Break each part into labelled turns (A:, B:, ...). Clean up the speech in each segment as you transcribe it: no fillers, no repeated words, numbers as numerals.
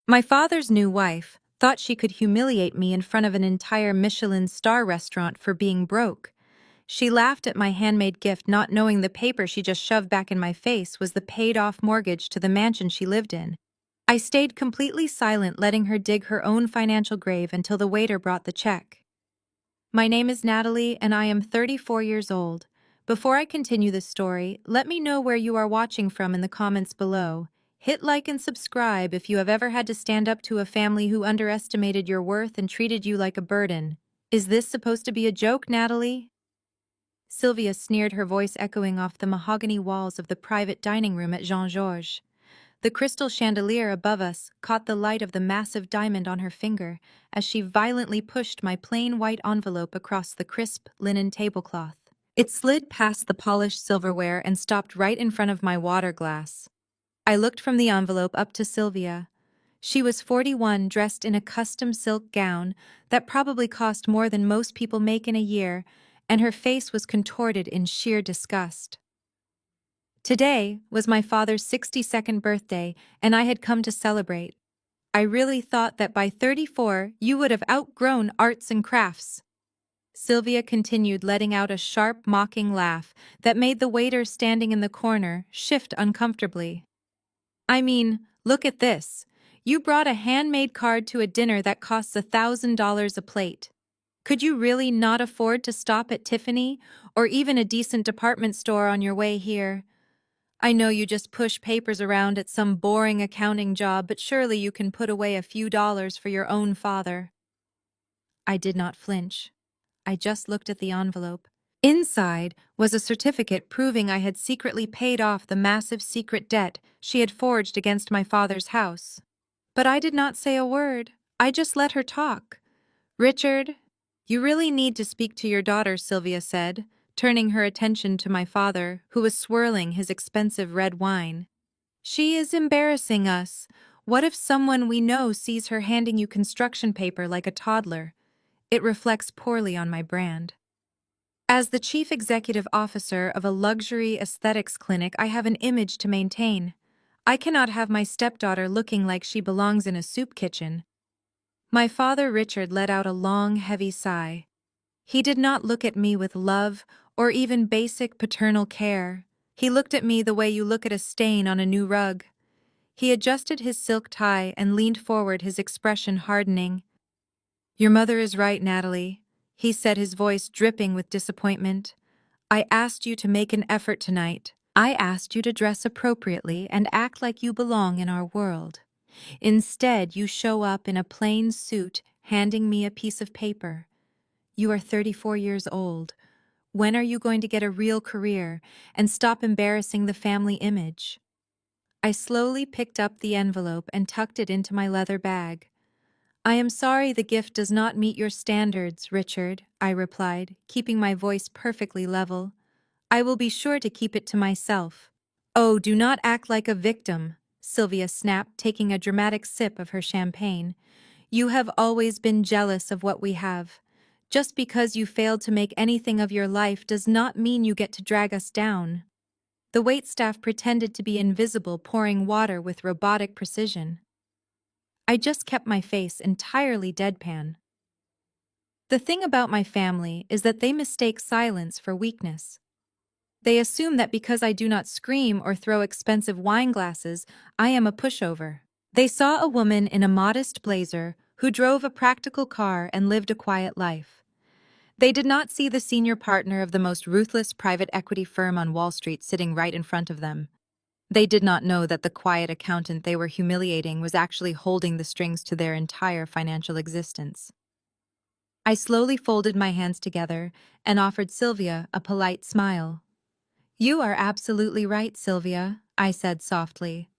A: My father's new wife thought she could humiliate me in front of an entire Michelin star restaurant for being broke. She laughed at my handmade gift, not knowing the paper she just shoved back in my face was the paid-off mortgage to the mansion she lived in. I stayed completely silent, letting her dig her own financial grave until the waiter brought the check. My name is Natalie, and I am 34 years old. Before I continue this story, let me know where you are watching from in the comments below. Hit like and subscribe if you have ever had to stand up to a family who underestimated your worth and treated you like a burden. Is this supposed to be a joke, Natalie? Sylvia sneered, her voice echoing off the mahogany walls of the private dining room at Jean-Georges. The crystal chandelier above us caught the light of the massive diamond on her finger as she violently pushed my plain white envelope across the crisp linen tablecloth. It slid past the polished silverware and stopped right in front of my water glass. I looked from the envelope up to Sylvia. She was 41, dressed in a custom silk gown that probably cost more than most people make in a year, and her face was contorted in sheer disgust. Today was my father's 62nd birthday, and I had come to celebrate. I really thought that by 34 you would have outgrown arts and crafts. Sylvia continued, letting out a sharp, mocking laugh that made the waiter standing in the corner shift uncomfortably. I mean, look at this. You brought a handmade card to a dinner that costs $1,000 a plate. Could you really not afford to stop at Tiffany or even a decent department store on your way here? I know you just push papers around at some boring accounting job, but surely you can put away a few dollars for your own father. I did not flinch. I just looked at the envelope. Inside was a certificate proving I had secretly paid off the massive secret debt she had forged against my father's house. But I did not say a word. I just let her talk. "Richard, you really need to speak to your daughter," Sylvia said, turning her attention to my father, who was swirling his expensive red wine. "She is embarrassing us. What if someone we know sees her handing you construction paper like a toddler? It reflects poorly on my brand. As the chief executive officer of a luxury aesthetics clinic, I have an image to maintain. I cannot have my stepdaughter looking like she belongs in a soup kitchen." My father, Richard, let out a long, heavy sigh. He did not look at me with love or even basic paternal care. He looked at me the way you look at a stain on a new rug. He adjusted his silk tie and leaned forward, his expression hardening. "Your mother is right, Natalie," he said, his voice dripping with disappointment. "I asked you to make an effort tonight. I asked you to dress appropriately and act like you belong in our world. Instead, you show up in a plain suit, handing me a piece of paper. You are 34 years old. When are you going to get a real career and stop embarrassing the family image?" I slowly picked up the envelope and tucked it into my leather bag. "I am sorry the gift does not meet your standards, Richard," I replied, keeping my voice perfectly level. "I will be sure to keep it to myself." "Oh, do not act like a victim," Sylvia snapped, taking a dramatic sip of her champagne. "You have always been jealous of what we have. Just because you failed to make anything of your life does not mean you get to drag us down." The waitstaff pretended to be invisible, pouring water with robotic precision. I just kept my face entirely deadpan. The thing about my family is that they mistake silence for weakness. They assume that because I do not scream or throw expensive wine glasses, I am a pushover. They saw a woman in a modest blazer who drove a practical car and lived a quiet life. They did not see the senior partner of the most ruthless private equity firm on Wall Street sitting right in front of them. They did not know that the quiet accountant they were humiliating was actually holding the strings to their entire financial existence. I slowly folded my hands together and offered Sylvia a polite smile. "You are absolutely right, Sylvia," I said softly.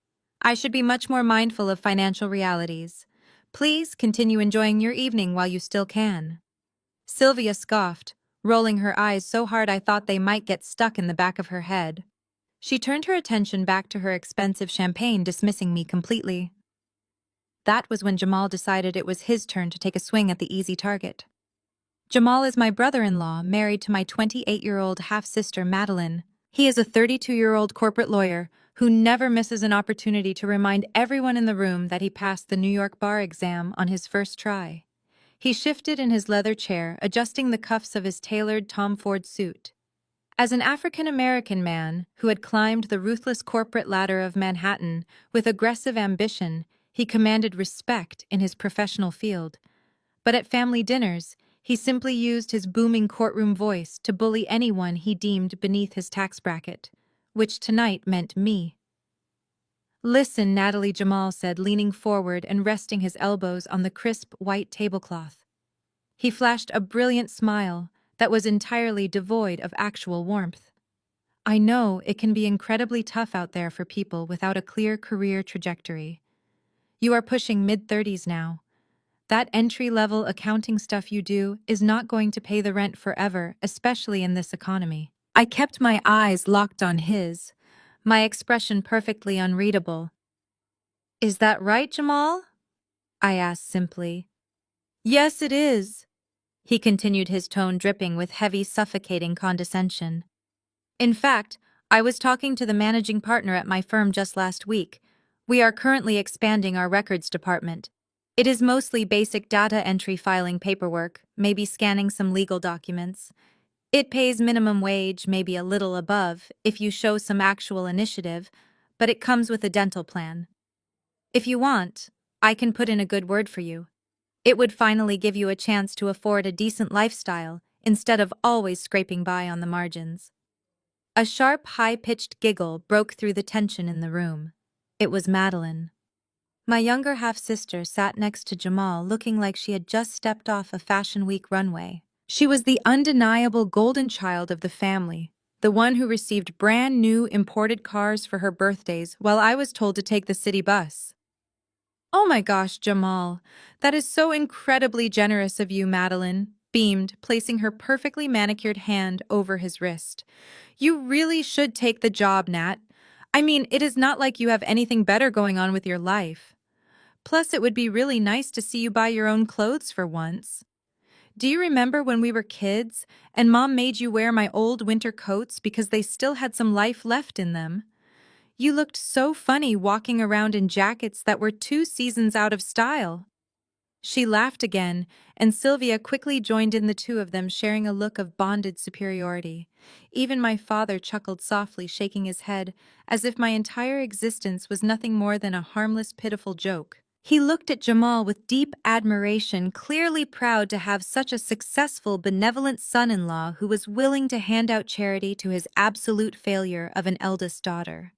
A: "I should be much more mindful of financial realities. Please continue enjoying your evening while you still can." Sylvia scoffed, rolling her eyes so hard I thought they might get stuck in the back of her head. She turned her attention back to her expensive champagne, dismissing me completely. That was when Jamal decided it was his turn to take a swing at the easy target. Jamal is my brother-in-law, married to my 28-year-old half-sister Madeline. He is a 32-year-old corporate lawyer who never misses an opportunity to remind everyone in the room that he passed the New York bar exam on his first try. He shifted in his leather chair, adjusting the cuffs of his tailored Tom Ford suit. As an African-American man who had climbed the ruthless corporate ladder of Manhattan with aggressive ambition, he commanded respect in his professional field. But at family dinners, he simply used his booming courtroom voice to bully anyone he deemed beneath his tax bracket, which tonight meant me. "Listen," Natalie Jamal said, leaning forward and resting his elbows on the crisp white tablecloth. He flashed a brilliant smile that was entirely devoid of actual warmth. "I know it can be incredibly tough out there for people without a clear career trajectory. You are pushing mid-30s now. That entry-level accounting stuff you do is not going to pay the rent forever, especially in this economy." I kept my eyes locked on his, my expression perfectly unreadable. "Is that right, Jamal?" I asked simply. "Yes, it is," he continued, his tone dripping with heavy, suffocating condescension. "In fact, I was talking to the managing partner at my firm just last week. We are currently expanding our records department. It is mostly basic data entry, filing paperwork, maybe scanning some legal documents. It pays minimum wage, maybe a little above, if you show some actual initiative, but it comes with a dental plan. If you want, I can put in a good word for you. It would finally give you a chance to afford a decent lifestyle instead of always scraping by on the margins." A sharp, high-pitched giggle broke through the tension in the room. It was Madeline. My younger half-sister sat next to Jamal, looking like she had just stepped off a Fashion Week runway. She was the undeniable golden child of the family, the one who received brand-new imported cars for her birthdays while I was told to take the city bus. "Oh my gosh, Jamal, that is so incredibly generous of you," Madeline beamed, placing her perfectly manicured hand over his wrist. "You really should take the job, Nat. I mean, it is not like you have anything better going on with your life. Plus, it would be really nice to see you buy your own clothes for once. Do you remember when we were kids and Mom made you wear my old winter coats because they still had some life left in them? You looked so funny walking around in jackets that were 2 seasons out of style." She laughed again, and Sylvia quickly joined in, the two of them sharing a look of bonded superiority. Even my father chuckled softly, shaking his head, as if my entire existence was nothing more than a harmless, pitiful joke. He looked at Jamal with deep admiration, clearly proud to have such a successful, benevolent son-in-law who was willing to hand out charity to his absolute failure of an eldest daughter.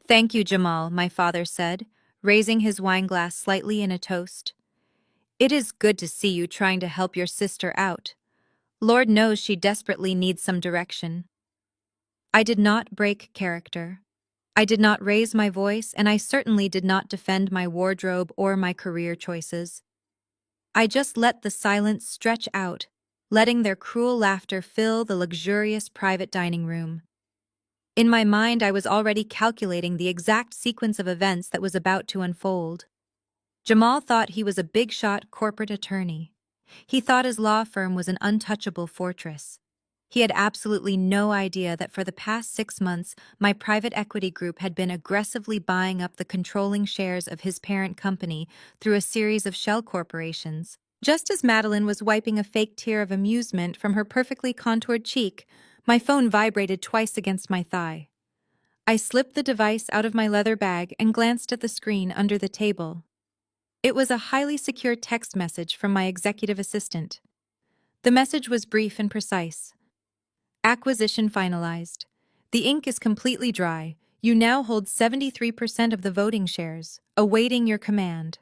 A: "Thank you, Jamal," my father said, raising his wineglass slightly in a toast. "It is good to see you trying to help your sister out. Lord knows she desperately needs some direction." I did not break character. I did not raise my voice, and I certainly did not defend my wardrobe or my career choices. I just let the silence stretch out, letting their cruel laughter fill the luxurious private dining room. In my mind, I was already calculating the exact sequence of events that was about to unfold. Jamal thought he was a big-shot corporate attorney. He thought his law firm was an untouchable fortress. He had absolutely no idea that for the past 6 months, my private equity group had been aggressively buying up the controlling shares of his parent company through a series of shell corporations. Just as Madeline was wiping a fake tear of amusement from her perfectly contoured cheek, my phone vibrated twice against my thigh. I slipped the device out of my leather bag and glanced at the screen under the table. It was a highly secure text message from my executive assistant. The message was brief and precise. "Acquisition finalized. The ink is completely dry. You now hold 73% of the voting shares, awaiting your command."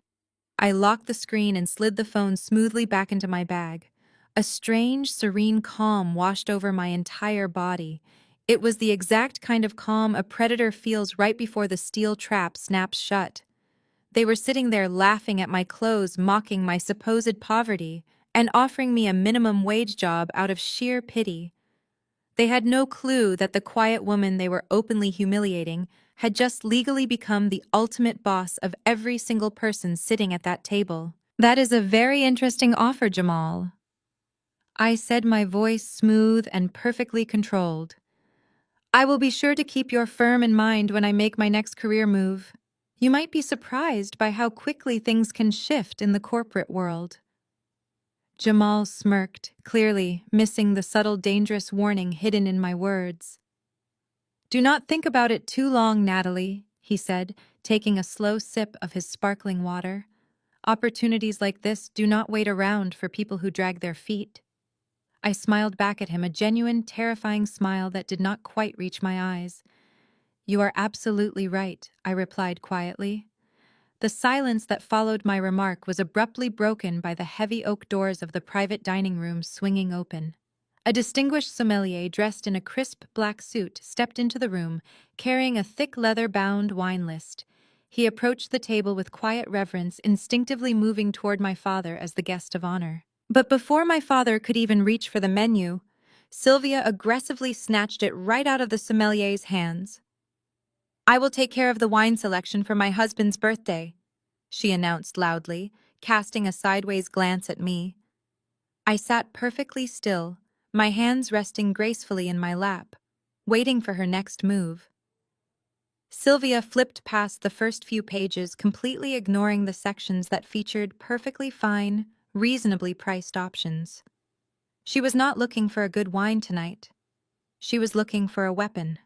A: I locked the screen and slid the phone smoothly back into my bag. A strange, serene calm washed over my entire body. It was the exact kind of calm a predator feels right before the steel trap snaps shut. They were sitting there laughing at my clothes, mocking my supposed poverty, and offering me a minimum wage job out of sheer pity. They had no clue that the quiet woman they were openly humiliating had just legally become the ultimate boss of every single person sitting at that table. "That is a very interesting offer, Jamal," I said, my voice smooth and perfectly controlled. I will be sure to keep your firm in mind when I make my next career move. You might be surprised by how quickly things can shift in the corporate world. Jamal smirked, clearly missing the subtle, dangerous warning hidden in my words. Do not think about it too long, Natalie, he said, taking a slow sip of his sparkling water. Opportunities like this do not wait around for people who drag their feet. I smiled back at him, a genuine, terrifying smile that did not quite reach my eyes. You are absolutely right, I replied quietly. The silence that followed my remark was abruptly broken by the heavy oak doors of the private dining room swinging open. A distinguished sommelier dressed in a crisp black suit stepped into the room, carrying a thick leather-bound wine list. He approached the table with quiet reverence, instinctively moving toward my father as the guest of honor. But before my father could even reach for the menu, Sylvia aggressively snatched it right out of the sommelier's hands. I will take care of the wine selection for my husband's birthday, she announced loudly, casting a sideways glance at me. I sat perfectly still, my hands resting gracefully in my lap, waiting for her next move. Sylvia flipped past the first few pages, completely ignoring the sections that featured perfectly fine, reasonably priced options. She was not looking for a good wine tonight. She was looking for a weapon.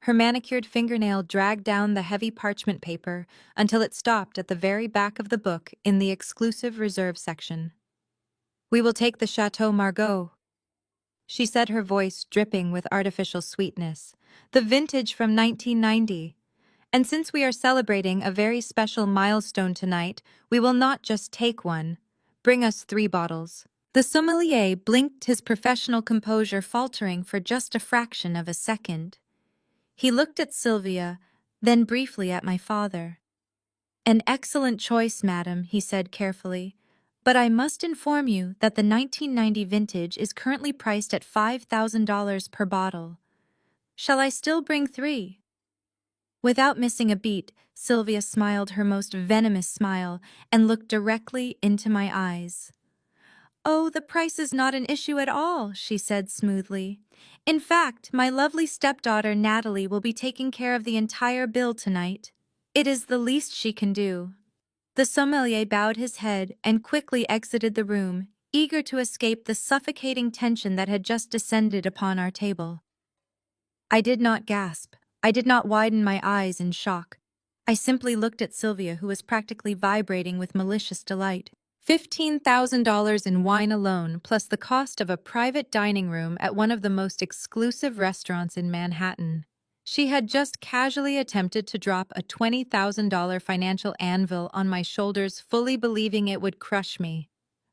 A: Her manicured fingernail dragged down the heavy parchment paper until it stopped at the very back of the book in the exclusive reserve section. We will take the Chateau Margaux, she said, her voice dripping with artificial sweetness. The vintage from 1990. And since we are celebrating a very special milestone tonight, we will not just take one. Bring us 3 bottles. The sommelier blinked, his professional composure faltering for just a fraction of a second. He looked at Sylvia, then briefly at my father. An excellent choice, madam, he said carefully. But I must inform you that the 1990 vintage is currently priced at $5,000 per bottle. Shall I still bring 3? Without missing a beat, Sylvia smiled her most venomous smile and looked directly into my eyes. Oh, the price is not an issue at all, she said smoothly. In fact, my lovely stepdaughter Natalie will be taking care of the entire bill tonight. It is the least she can do. The sommelier bowed his head and quickly exited the room, eager to escape the suffocating tension that had just descended upon our table. I did not gasp. I did not widen my eyes in shock. I simply looked at Sylvia, who was practically vibrating with malicious delight. $15,000 in wine alone, plus the cost of a private dining room at one of the most exclusive restaurants in Manhattan. She had just casually attempted to drop a $20,000 financial anvil on my shoulders, fully believing it would crush me.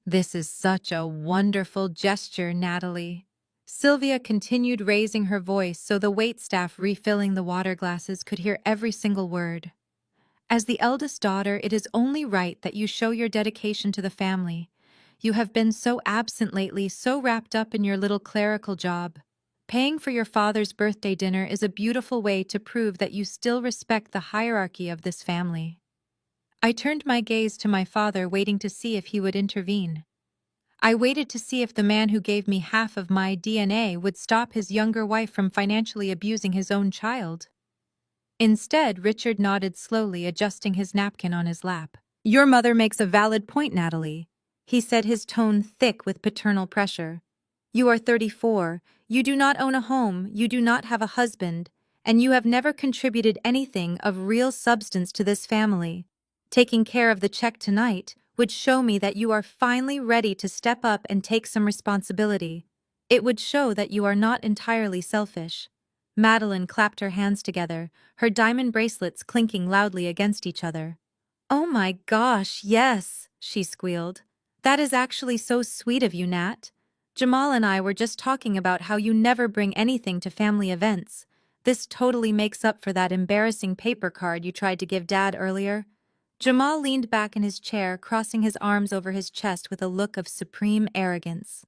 A: This is such a wonderful gesture, Natalie. Sylvia continued, raising her voice so the waitstaff refilling the water glasses could hear every single word. As the eldest daughter, it is only right that you show your dedication to the family. You have been so absent lately, so wrapped up in your little clerical job. Paying for your father's birthday dinner is a beautiful way to prove that you still respect the hierarchy of this family. I turned my gaze to my father, waiting to see if he would intervene. I waited to see if the man who gave me half of my DNA would stop his younger wife from financially abusing his own child. Instead, Richard nodded slowly, adjusting his napkin on his lap. Your mother makes a valid point, Natalie, he said, his tone thick with paternal pressure. You are 34, you do not own a home, you do not have a husband, and you have never contributed anything of real substance to this family. Taking care of the check tonight would show me that you are finally ready to step up and take some responsibility. It would show that you are not entirely selfish. Madeline clapped her hands together, her diamond bracelets clinking loudly against each other. Oh my gosh, yes, she squealed. That is actually so sweet of you, Nat. Jamal and I were just talking about how you never bring anything to family events. This totally makes up for that embarrassing paper card you tried to give Dad earlier. Jamal leaned back in his chair, crossing his arms over his chest with a look of supreme arrogance.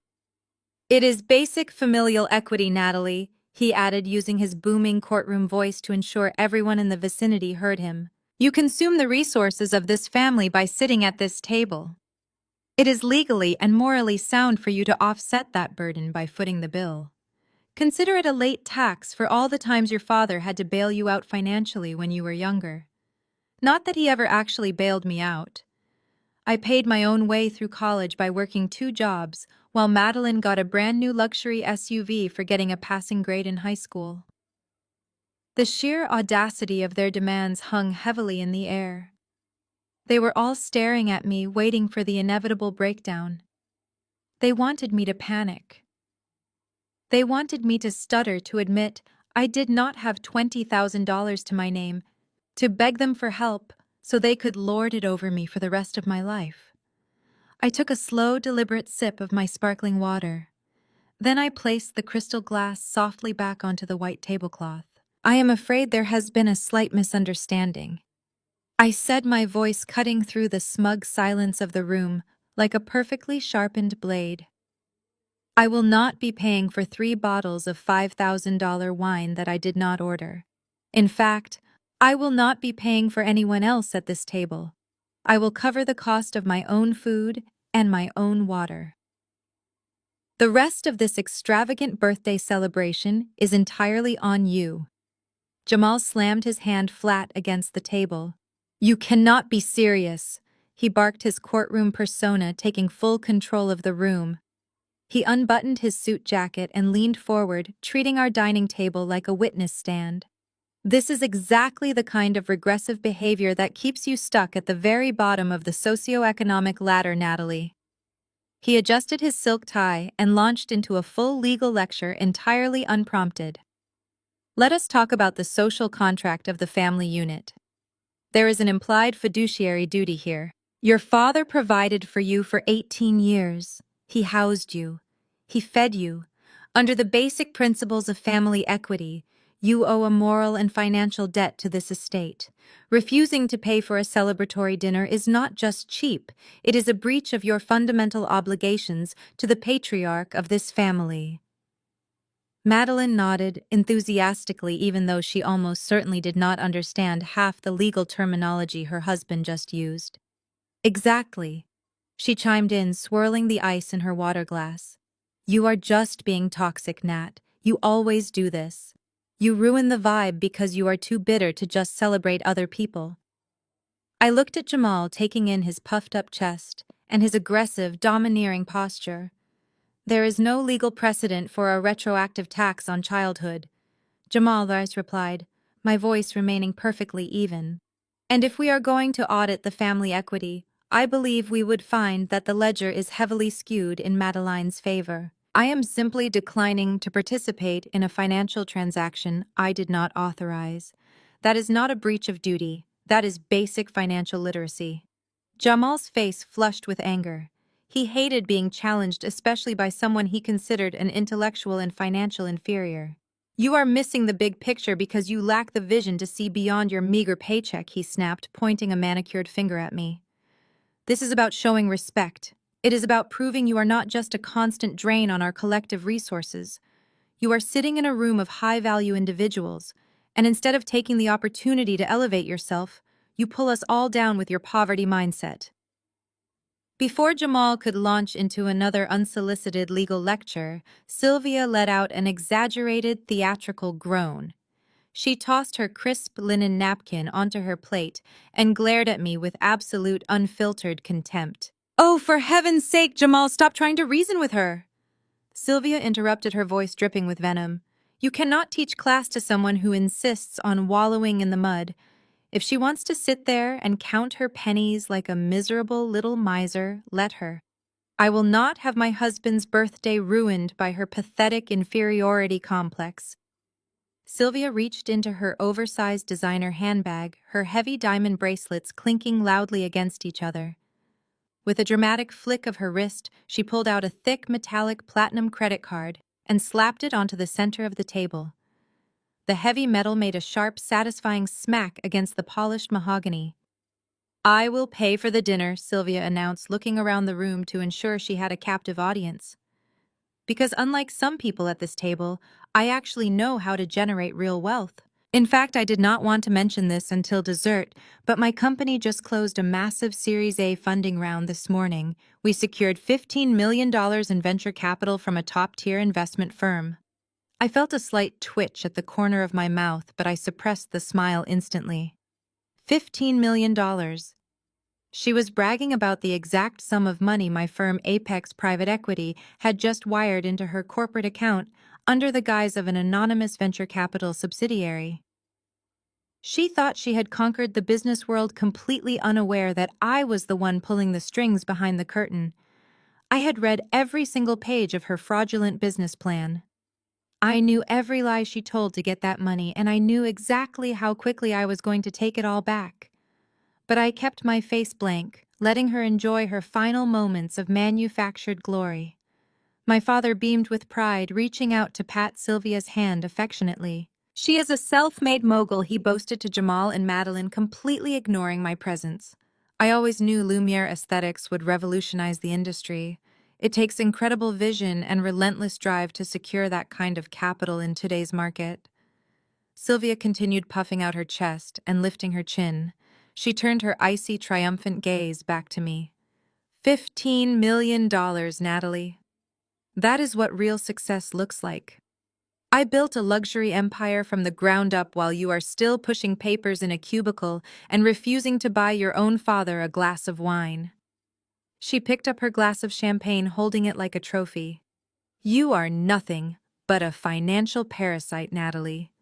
A: It is basic familial equity, Natalie, he added, using his booming courtroom voice to ensure everyone in the vicinity heard him. You consume the resources of this family by sitting at this table. It is legally and morally sound for you to offset that burden by footing the bill. Consider it a late tax for all the times your father had to bail you out financially when you were younger. Not that he ever actually bailed me out. I paid my own way through college by working 2 jobs, while Madeline got a brand new luxury SUV for getting a passing grade in high school. The sheer audacity of their demands hung heavily in the air. They were all staring at me, waiting for the inevitable breakdown. They wanted me to panic. They wanted me to stutter to admit I did not have $20,000 to my name, to beg them for help so they could lord it over me for the rest of my life. I took a slow, deliberate sip of my sparkling water. Then I placed the crystal glass softly back onto the white tablecloth. I am afraid there has been a slight misunderstanding. I said, my voice cutting through the smug silence of the room like a perfectly sharpened blade. I will not be paying for 3 bottles of $5,000 wine that I did not order. In fact, I will not be paying for anyone else at this table. I will cover the cost of my own food and my own water. The rest of this extravagant birthday celebration is entirely on you. Jamal slammed his hand flat against the table. You cannot be serious, he barked, his courtroom persona taking full control of the room. He unbuttoned his suit jacket and leaned forward, treating our dining table like a witness stand. This is exactly the kind of regressive behavior that keeps you stuck at the very bottom of the socioeconomic ladder, Natalie. He adjusted his silk tie and launched into a full legal lecture entirely unprompted. Let us talk about the social contract of the family unit. There is an implied fiduciary duty here. Your father provided for you for 18 years. He housed you. He fed you. Under the basic principles of family equity, you owe a moral and financial debt to this estate. Refusing to pay for a celebratory dinner is not just cheap, it is a breach of your fundamental obligations to the patriarch of this family. Madeline nodded enthusiastically, even though she almost certainly did not understand half the legal terminology her husband just used. Exactly, she chimed in, swirling the ice in her water glass. You are just being toxic, Nat. You always do this. You ruin the vibe because you are too bitter to just celebrate other people. I looked at Jamal, taking in his puffed-up chest and his aggressive, domineering posture. There is no legal precedent for a retroactive tax on childhood, Jamal thus replied, my voice remaining perfectly even. And if we are going to audit the family equity, I believe we would find that the ledger is heavily skewed in Madeline's favor. I am simply declining to participate in a financial transaction I did not authorize. That is not a breach of duty. That is basic financial literacy. Jamal's face flushed with anger. He hated being challenged, especially by someone he considered an intellectual and financial inferior. You are missing the big picture because you lack the vision to see beyond your meager paycheck, he snapped, pointing a manicured finger at me. This is about showing respect. It is about proving you are not just a constant drain on our collective resources. You are sitting in a room of high-value individuals, and instead of taking the opportunity to elevate yourself, you pull us all down with your poverty mindset. Before Jamal could launch into another unsolicited legal lecture, Sylvia let out an exaggerated theatrical groan. She tossed her crisp linen napkin onto her plate and glared at me with absolute unfiltered contempt. Oh, for heaven's sake, Jamal, stop trying to reason with her! Sylvia interrupted, her voice dripping with venom. You cannot teach class to someone who insists on wallowing in the mud. If she wants to sit there and count her pennies like a miserable little miser, let her. I will not have my husband's birthday ruined by her pathetic inferiority complex. Sylvia reached into her oversized designer handbag, her heavy diamond bracelets clinking loudly against each other. With a dramatic flick of her wrist, she pulled out a thick metallic platinum credit card and slapped it onto the center of the table. The heavy metal made a sharp, satisfying smack against the polished mahogany. I will pay for the dinner, Sylvia announced, looking around the room to ensure she had a captive audience. Because unlike some people at this table, I actually know how to generate real wealth. In fact, I did not want to mention this until dessert, but my company just closed a massive Series A funding round this morning. We secured $15 million in venture capital from a top-tier investment firm. I felt a slight twitch at the corner of my mouth, but I suppressed the smile instantly. $15 million. She was bragging about the exact sum of money my firm Apex Private Equity had just wired into her corporate account under the guise of an anonymous venture capital subsidiary. She thought she had conquered the business world, completely unaware that I was the one pulling the strings behind the curtain. I had read every single page of her fraudulent business plan. I knew every lie she told to get that money, and I knew exactly how quickly I was going to take it all back. But I kept my face blank, letting her enjoy her final moments of manufactured glory. My father beamed with pride, reaching out to pat Sylvia's hand affectionately. "She is a self-made mogul," he boasted to Jamal and Madeline, completely ignoring my presence. I always knew Lumiere aesthetics would revolutionize the industry. It takes incredible vision and relentless drive to secure that kind of capital in today's market. Sylvia continued puffing out her chest and lifting her chin. She turned her icy, triumphant gaze back to me. $15 million, Natalie. That is what real success looks like. I built a luxury empire from the ground up while you are still pushing papers in a cubicle and refusing to buy your own father a glass of wine. She picked up her glass of champagne, holding it like a trophy. You are nothing but a financial parasite, Natalie.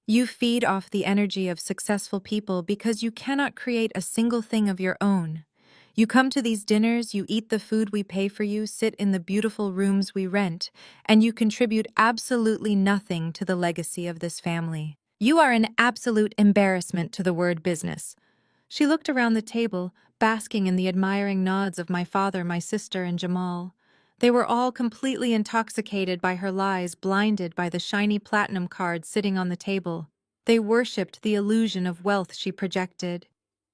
A: You feed off the energy of successful people because you cannot create a single thing of your own. You come to these dinners, you eat the food we pay for you, sit in the beautiful rooms we rent, and you contribute absolutely nothing to the legacy of this family. You are an absolute embarrassment to the word business. She looked around the table, basking in the admiring nods of my father, my sister, and Jamal. They were all completely intoxicated by her lies, blinded by the shiny platinum card sitting on the table. They worshipped the illusion of wealth she projected.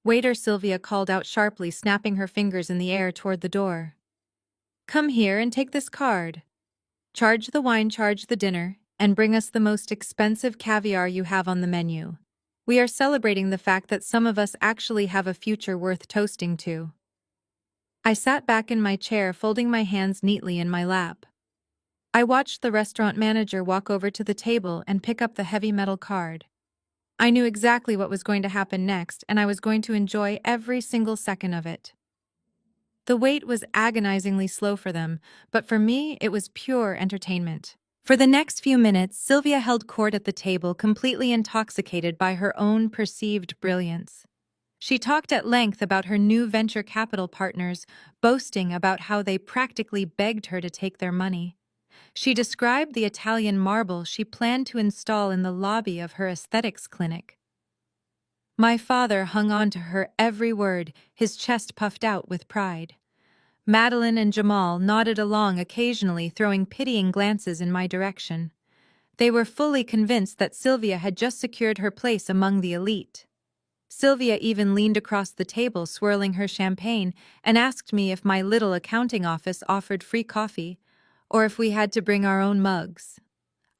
A: "Waiter," Sylvia called out sharply, snapping her fingers in the air toward the door. "Come here and take this card. Charge the wine, charge the dinner, and bring us the most expensive caviar you have on the menu. We are celebrating the fact that some of us actually have a future worth toasting to." I sat back in my chair, folding my hands neatly in my lap. I watched the restaurant manager walk over to the table and pick up the heavy metal card. I knew exactly what was going to happen next, and I was going to enjoy every single second of it. The wait was agonizingly slow for them, but for me, it was pure entertainment. For the next few minutes, Sylvia held court at the table, completely intoxicated by her own perceived brilliance. She talked at length about her new venture capital partners, boasting about how they practically begged her to take their money. She described the Italian marble she planned to install in the lobby of her aesthetics clinic. My father hung on to her every word, his chest puffed out with pride. Madeline and Jamal nodded along, occasionally throwing pitying glances in my direction. They were fully convinced that Sylvia had just secured her place among the elite. Sylvia even leaned across the table, swirling her champagne, and asked me if my little accounting office offered free coffee, or if we had to bring our own mugs.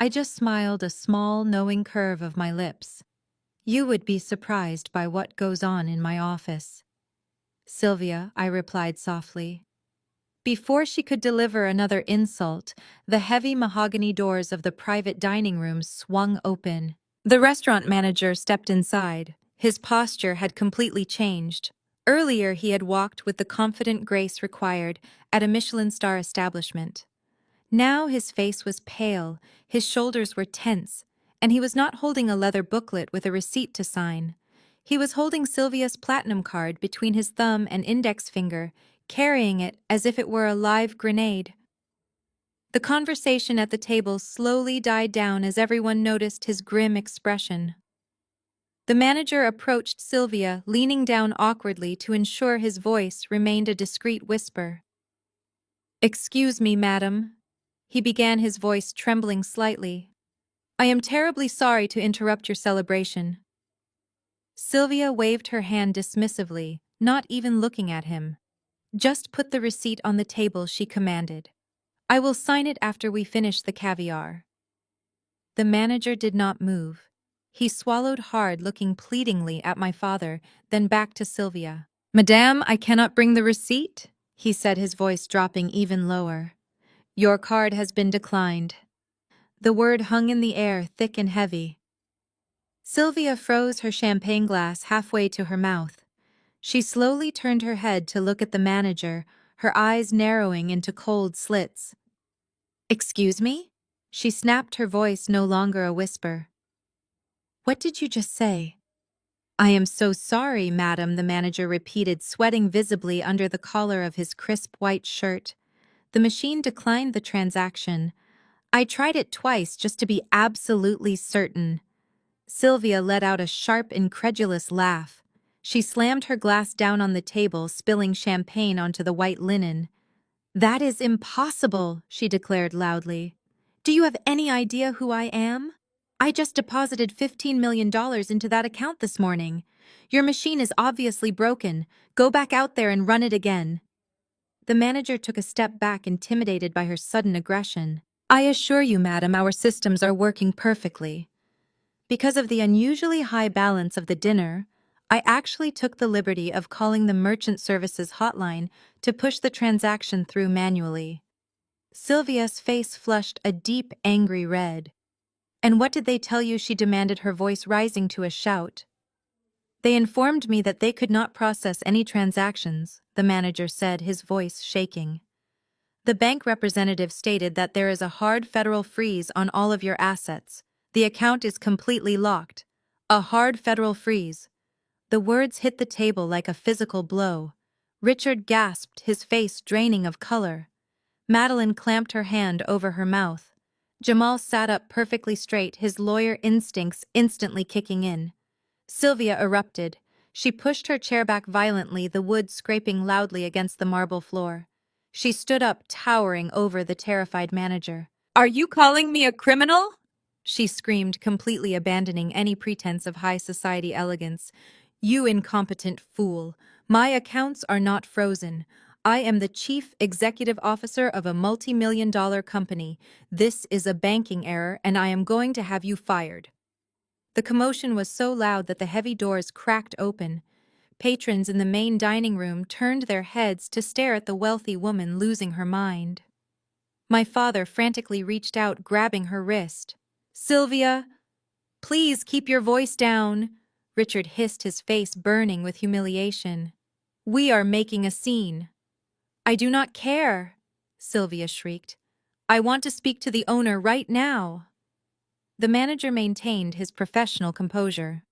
A: I just smiled, a small, knowing curve of my lips. "You would be surprised by what goes on in my office." "Sylvia," I replied softly. Before she could deliver another insult, the heavy mahogany doors of the private dining room swung open. The restaurant manager stepped inside. His posture had completely changed. Earlier, he had walked with the confident grace required at a Michelin star establishment. Now his face was pale, his shoulders were tense, and he was not holding a leather booklet with a receipt to sign. He was holding Sylvia's platinum card between his thumb and index finger, carrying it as if it were a live grenade. The conversation at the table slowly died down as everyone noticed his grim expression. The manager approached Sylvia, leaning down awkwardly to ensure his voice remained a discreet whisper. "Excuse me, madam." He began, his voice trembling slightly. "I am terribly sorry to interrupt your celebration." Sylvia waved her hand dismissively, not even looking at him. "Just put the receipt on the table," she commanded. "I will sign it after we finish the caviar." The manager did not move. He swallowed hard, looking pleadingly at my father, then back to Sylvia. "Madame, I cannot bring the receipt," he said, his voice dropping even lower. "Your card has been declined." The word hung in the air, thick and heavy. Sylvia froze her champagne glass halfway to her mouth. She slowly turned her head to look at the manager, her eyes narrowing into cold slits. "Excuse me?" She snapped, her voice no longer a whisper. "What did you just say?" "I am so sorry, madam," the manager repeated, sweating visibly under the collar of his crisp white shirt. "The machine declined the transaction. I tried it twice just to be absolutely certain." Sylvia let out a sharp, incredulous laugh. She slammed her glass down on the table, spilling champagne onto the white linen. "That is impossible," she declared loudly. "Do you have any idea who I am? I just deposited $15 million into that account this morning. Your machine is obviously broken. Go back out there and run it again." The manager took a step back, intimidated by her sudden aggression. "I assure you, madam, our systems are working perfectly." Because of the unusually high balance of the dinner, I actually took the liberty of calling the merchant services hotline to push the transaction through manually. Sylvia's face flushed a deep, angry red. "And what did they tell you?" she demanded, her voice rising to a shout. "They informed me that they could not process any transactions," the manager said, his voice shaking. "The bank representative stated that there is a hard federal freeze on all of your assets. The account is completely locked. A hard federal freeze." The words hit the table like a physical blow. Richard gasped, his face draining of color. Madeline clamped her hand over her mouth. Jamal sat up perfectly straight, his lawyer instincts instantly kicking in. Sylvia erupted. She pushed her chair back violently, the wood scraping loudly against the marble floor. She stood up, towering over the terrified manager. "Are you calling me a criminal?" she screamed, completely abandoning any pretense of high society elegance. "You incompetent fool. My accounts are not frozen. I am the chief executive officer of a multi-million-dollar company. This is a banking error, and I am going to have you fired." The commotion was so loud that the heavy doors cracked open. Patrons in the main dining room turned their heads to stare at the wealthy woman losing her mind. My father frantically reached out, grabbing her wrist. "Sylvia, please keep your voice down," Richard hissed, his face burning with humiliation. "We are making a scene." "I do not care," Sylvia shrieked. "I want to speak to the owner right now." The manager maintained his professional composure.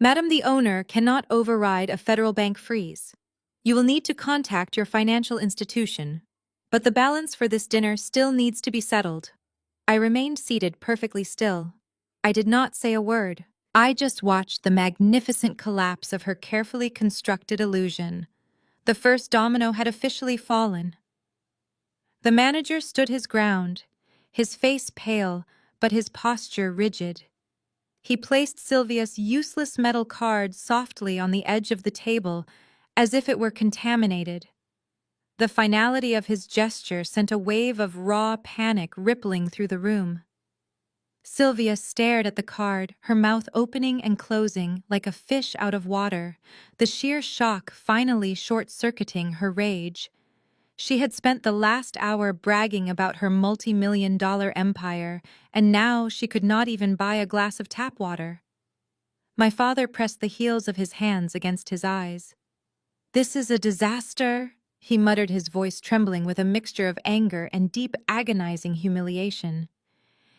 A: "Madam, the owner cannot override a federal bank freeze. You will need to contact your financial institution. But the balance for this dinner still needs to be settled." I remained seated perfectly still. I did not say a word. I just watched the magnificent collapse of her carefully constructed illusion. The first domino had officially fallen. The manager stood his ground, his face pale, but his posture rigid. He placed Sylvia's useless metal card softly on the edge of the table, as if it were contaminated. The finality of his gesture sent a wave of raw panic rippling through the room. Sylvia stared at the card, her mouth opening and closing like a fish out of water, the sheer shock finally short-circuiting her rage. She had spent the last hour bragging about her multi-million-dollar empire, and now she could not even buy a glass of tap water. My father pressed the heels of his hands against his eyes. "This is a disaster," he muttered, his voice trembling with a mixture of anger and deep, agonizing humiliation.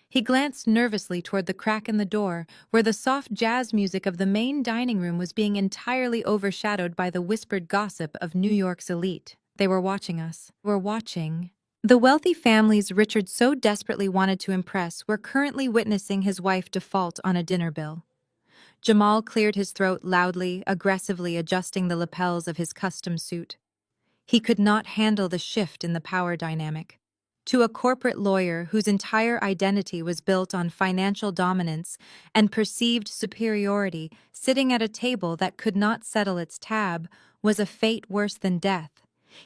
A: He glanced nervously toward the crack in the door, where the soft jazz music of the main dining room was being entirely overshadowed by the whispered gossip of New York's elite. They were watching us. Were watching. The wealthy families Richard so desperately wanted to impress were currently witnessing his wife default on a dinner bill. Jamal cleared his throat loudly, aggressively adjusting the lapels of his custom suit. He could not handle the shift in the power dynamic. To a corporate lawyer whose entire identity was built on financial dominance and perceived superiority, sitting at a table that could not settle its tab was a fate worse than death.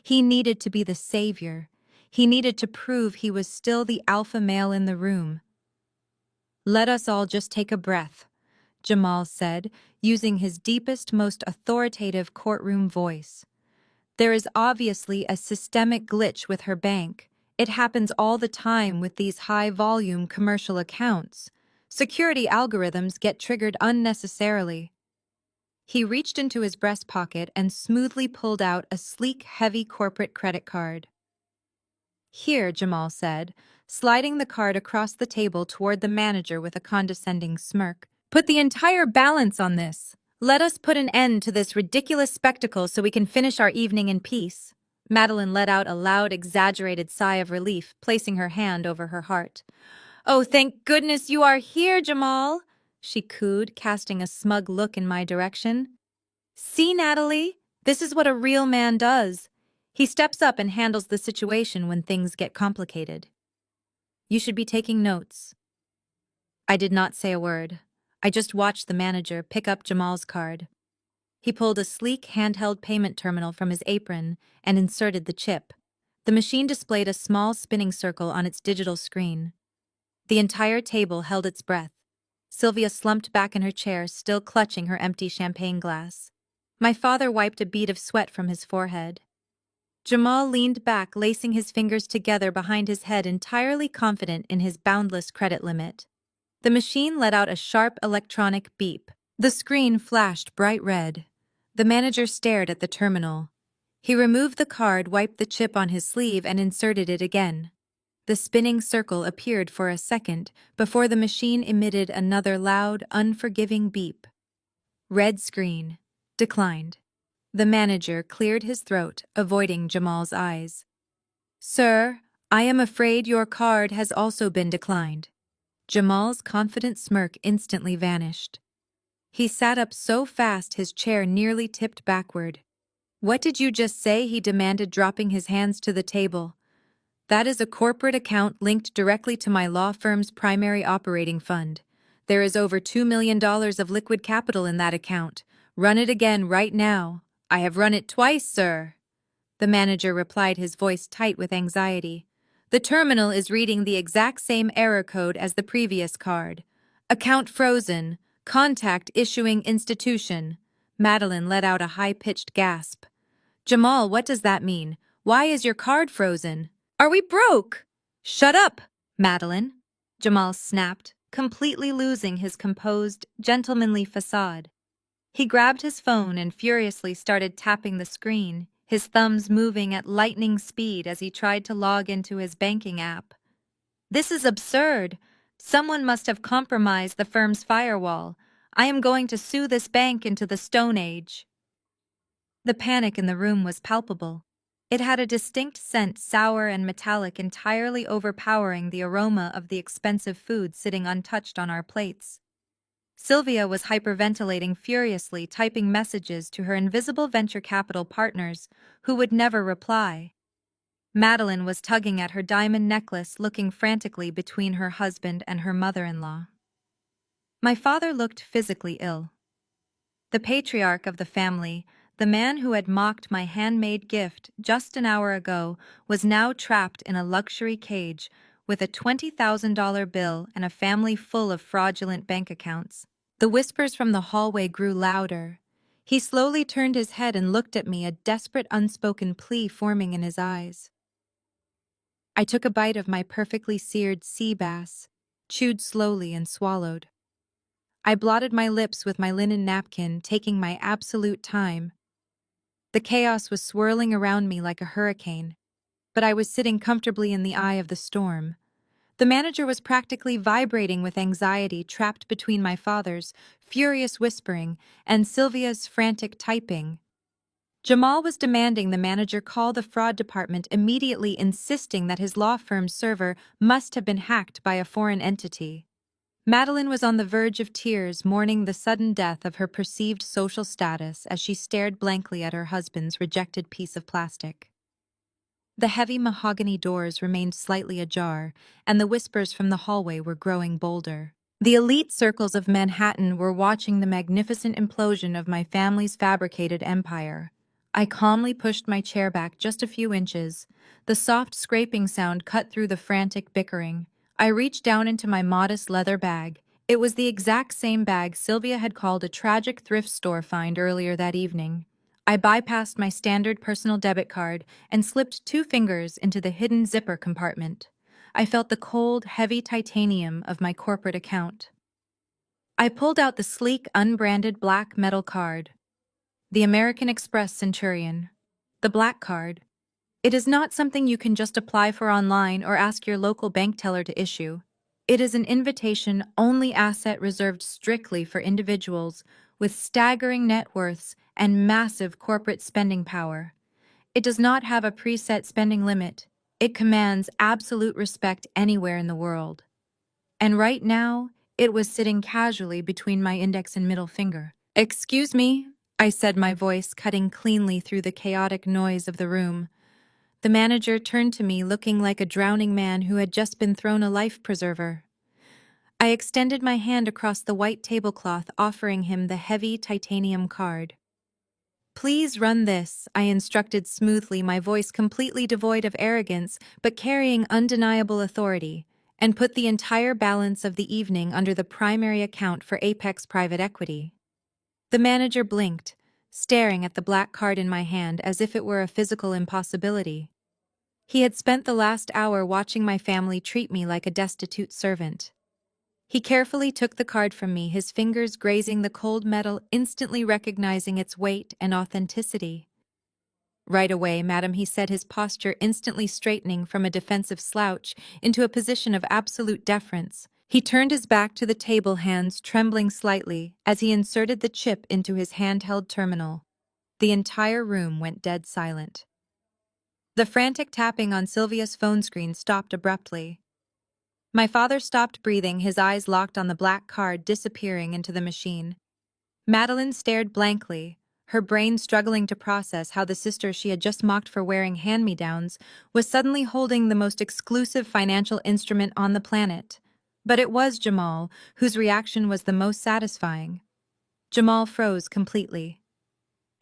A: He needed to be the savior. He needed to prove he was still the alpha male in the room. "Let us all just take a breath," Jamal said, using his deepest, most authoritative courtroom voice. "There is obviously a systemic glitch with her bank. It happens all the time with these high-volume commercial accounts. Security algorithms get triggered unnecessarily. He reached into his breast pocket and smoothly pulled out a sleek, heavy corporate credit card. "Here," Jamal said, sliding the card across the table toward the manager with a condescending smirk. "Put the entire balance on this. Let us put an end to this ridiculous spectacle so we can finish our evening in peace." Madeline let out a loud, exaggerated sigh of relief, placing her hand over her heart. "Oh, thank goodness you are here, Jamal," she cooed, casting a smug look in my direction. "See, Natalie? This is what a real man does. He steps up and handles the situation when things get complicated. You should be taking notes." I did not say a word. I just watched the manager pick up Jamal's card. He pulled a sleek handheld payment terminal from his apron and inserted the chip. The machine displayed a small spinning circle on its digital screen. The entire table held its breath. Sylvia slumped back in her chair, still clutching her empty champagne glass. My father wiped a bead of sweat from his forehead. Jamal leaned back, lacing his fingers together behind his head, entirely confident in his boundless credit limit. The machine let out a sharp electronic beep. The screen flashed bright red. The manager stared at the terminal. He removed the card, wiped the chip on his sleeve, and inserted it again. The spinning circle appeared for a second before the machine emitted another loud, unforgiving beep. Red screen. Declined. The manager cleared his throat, avoiding Jamal's eyes. "Sir, I am afraid your card has also been declined." Jamal's confident smirk instantly vanished. He sat up so fast his chair nearly tipped backward. "What did you just say?" he demanded, dropping his hands to the table. "That is a corporate account linked directly to my law firm's primary operating fund. There is over $2 million of liquid capital in that account. Run it again right now." "I have run it twice, sir," the manager replied, his voice tight with anxiety. "The terminal is reading the exact same error code as the previous card. Account frozen. Contact issuing institution." Madeline let out a high-pitched gasp. "Jamal, what does that mean? Why is your card frozen? Are we broke?" "Shut up, Madeline," Jamal snapped, completely losing his composed, gentlemanly facade. He grabbed his phone and furiously started tapping the screen, his thumbs moving at lightning speed as he tried to log into his banking app. "This is absurd. Someone must have compromised the firm's firewall. I am going to sue this bank into the Stone Age." The panic in the room was palpable. It had a distinct scent, sour and metallic, entirely overpowering the aroma of the expensive food sitting untouched on our plates. Sylvia was hyperventilating furiously, typing messages to her invisible venture capital partners, who would never reply. Madeline was tugging at her diamond necklace, looking frantically between her husband and her mother-in-law. My father looked physically ill. The patriarch of the family, the man who had mocked my handmade gift just an hour ago, was now trapped in a luxury cage with a $20,000 bill and a family full of fraudulent bank accounts. The whispers from the hallway grew louder. He slowly turned his head and looked at me, a desperate unspoken plea forming in his eyes. I took a bite of my perfectly seared sea bass, chewed slowly and swallowed. I blotted my lips with my linen napkin, taking my absolute time. The chaos was swirling around me like a hurricane, but I was sitting comfortably in the eye of the storm. The manager was practically vibrating with anxiety, trapped between my father's furious whispering and Sylvia's frantic typing. Jamal was demanding the manager call the fraud department immediately, insisting that his law firm's server must have been hacked by a foreign entity. Madeline was on the verge of tears, mourning the sudden death of her perceived social status as she stared blankly at her husband's rejected piece of plastic. The heavy mahogany doors remained slightly ajar, and the whispers from the hallway were growing bolder. The elite circles of Manhattan were watching the magnificent implosion of my family's fabricated empire. I calmly pushed my chair back just a few inches. The soft scraping sound cut through the frantic bickering. I reached down into my modest leather bag. It was the exact same bag Sylvia had called a tragic thrift store find earlier that evening. I bypassed my standard personal debit card and slipped 2 fingers into the hidden zipper compartment. I felt the cold, heavy titanium of my corporate account. I pulled out the sleek, unbranded black metal card, the American Express Centurion. The black card. It is not something you can just apply for online or ask your local bank teller to issue. It is an invitation-only asset reserved strictly for individuals with staggering net worths and massive corporate spending power. It does not have a preset spending limit. It commands absolute respect anywhere in the world. And right now, it was sitting casually between my index and middle finger. "Excuse me," I said, my voice cutting cleanly through the chaotic noise of the room. The manager turned to me looking like a drowning man who had just been thrown a life preserver. I extended my hand across the white tablecloth, offering him the heavy titanium card. "Please run this," I instructed smoothly, my voice completely devoid of arrogance but carrying undeniable authority, and put the entire balance of the evening under the primary account for Apex Private Equity. The manager blinked, staring at the black card in my hand as if it were a physical impossibility. He had spent the last hour watching my family treat me like a destitute servant. He carefully took the card from me, his fingers grazing the cold metal, instantly recognizing its weight and authenticity. "Right away, madam," he said, his posture instantly straightening from a defensive slouch into a position of absolute deference. He turned his back to the table, hands trembling slightly as he inserted the chip into his handheld terminal. The entire room went dead silent. The frantic tapping on Sylvia's phone screen stopped abruptly. My father stopped breathing, his eyes locked on the black card disappearing into the machine. Madeline stared blankly, her brain struggling to process how the sister she had just mocked for wearing hand-me-downs was suddenly holding the most exclusive financial instrument on the planet. But it was Jamal, whose reaction was the most satisfying. Jamal froze completely.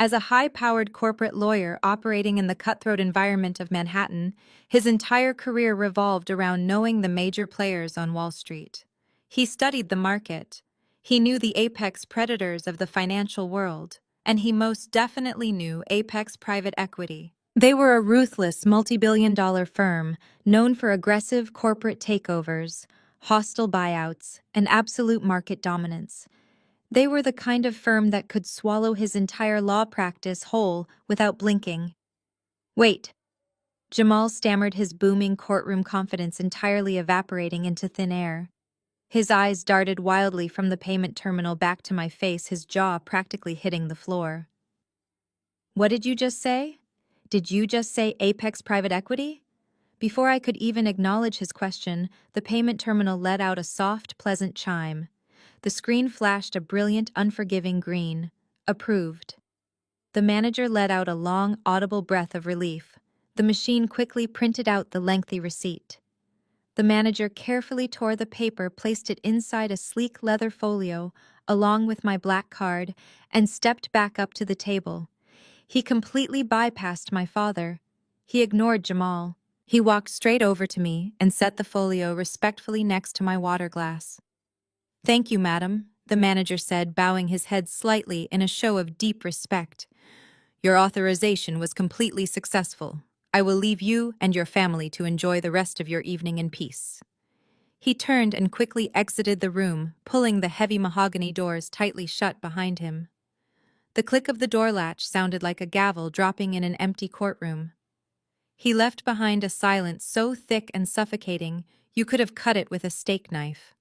A: As a high-powered corporate lawyer operating in the cutthroat environment of Manhattan, his entire career revolved around knowing the major players on Wall Street. He studied the market. He knew the apex predators of the financial world, and he most definitely knew Apex Private Equity. They were a ruthless multi-billion-dollar firm known for aggressive corporate takeovers, hostile buyouts, and absolute market dominance. They were the kind of firm that could swallow his entire law practice whole without blinking. "Wait." Jamal stammered, his booming courtroom confidence entirely evaporating into thin air. His eyes darted wildly from the payment terminal back to my face, his jaw practically hitting the floor. "What did you just say? Did you just say Apex Private Equity?" Before I could even acknowledge his question, the payment terminal let out a soft, pleasant chime. The screen flashed a brilliant, unforgiving green. Approved. The manager let out a long, audible breath of relief. The machine quickly printed out the lengthy receipt. The manager carefully tore the paper, placed it inside a sleek leather folio, along with my black card, and stepped back up to the table. He completely bypassed my father. He ignored Jamal. He walked straight over to me and set the folio respectfully next to my water glass. "Thank you, madam," the manager said, bowing his head slightly in a show of deep respect. "Your authorization was completely successful. I will leave you and your family to enjoy the rest of your evening in peace." He turned and quickly exited the room, pulling the heavy mahogany doors tightly shut behind him. The click of the door latch sounded like a gavel dropping in an empty courtroom. He left behind a silence so thick and suffocating you could have cut it with a steak knife.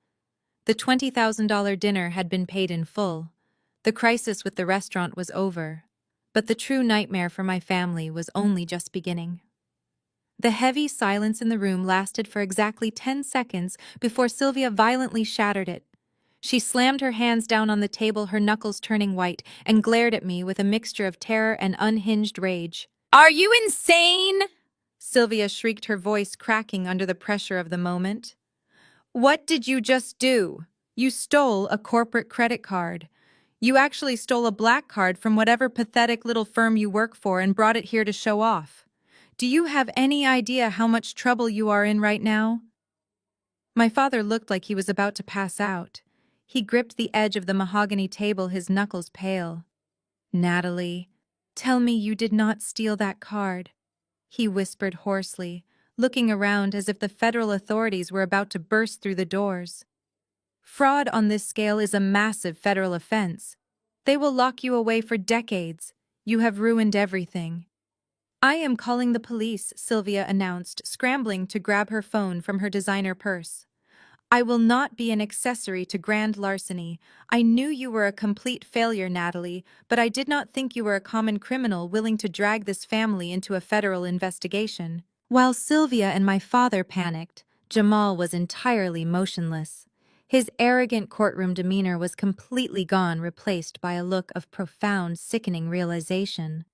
A: The $20,000 dinner had been paid in full. The crisis with the restaurant was over. But the true nightmare for my family was only just beginning. The heavy silence in the room lasted for exactly 10 seconds before Sylvia violently shattered it. She slammed her hands down on the table, her knuckles turning white, and glared at me with a mixture of terror and unhinged rage. "Are you insane?" Sylvia shrieked, her voice cracking under the pressure of the moment. "What did you just do? You stole a corporate credit card. You actually stole a black card from whatever pathetic little firm you work for and brought it here to show off. Do you have any idea how much trouble you are in right now?" My father looked like he was about to pass out. He gripped the edge of the mahogany table, his knuckles pale. "Natalie, Tell me you did not steal that card, he whispered hoarsely, looking around as if the federal authorities were about to burst through the doors. Fraud on this scale is a massive federal offense. They will lock you away for decades. You have ruined everything. I am calling the police, Sylvia announced, scrambling to grab her phone from her designer purse. I will not be an accessory to grand larceny. I knew you were a complete failure, Natalie, but I did not think you were a common criminal willing to drag this family into a federal investigation. While Sylvia and my father panicked, Jamal was entirely motionless. His arrogant courtroom demeanor was completely gone, replaced by a look of profound, sickening realization.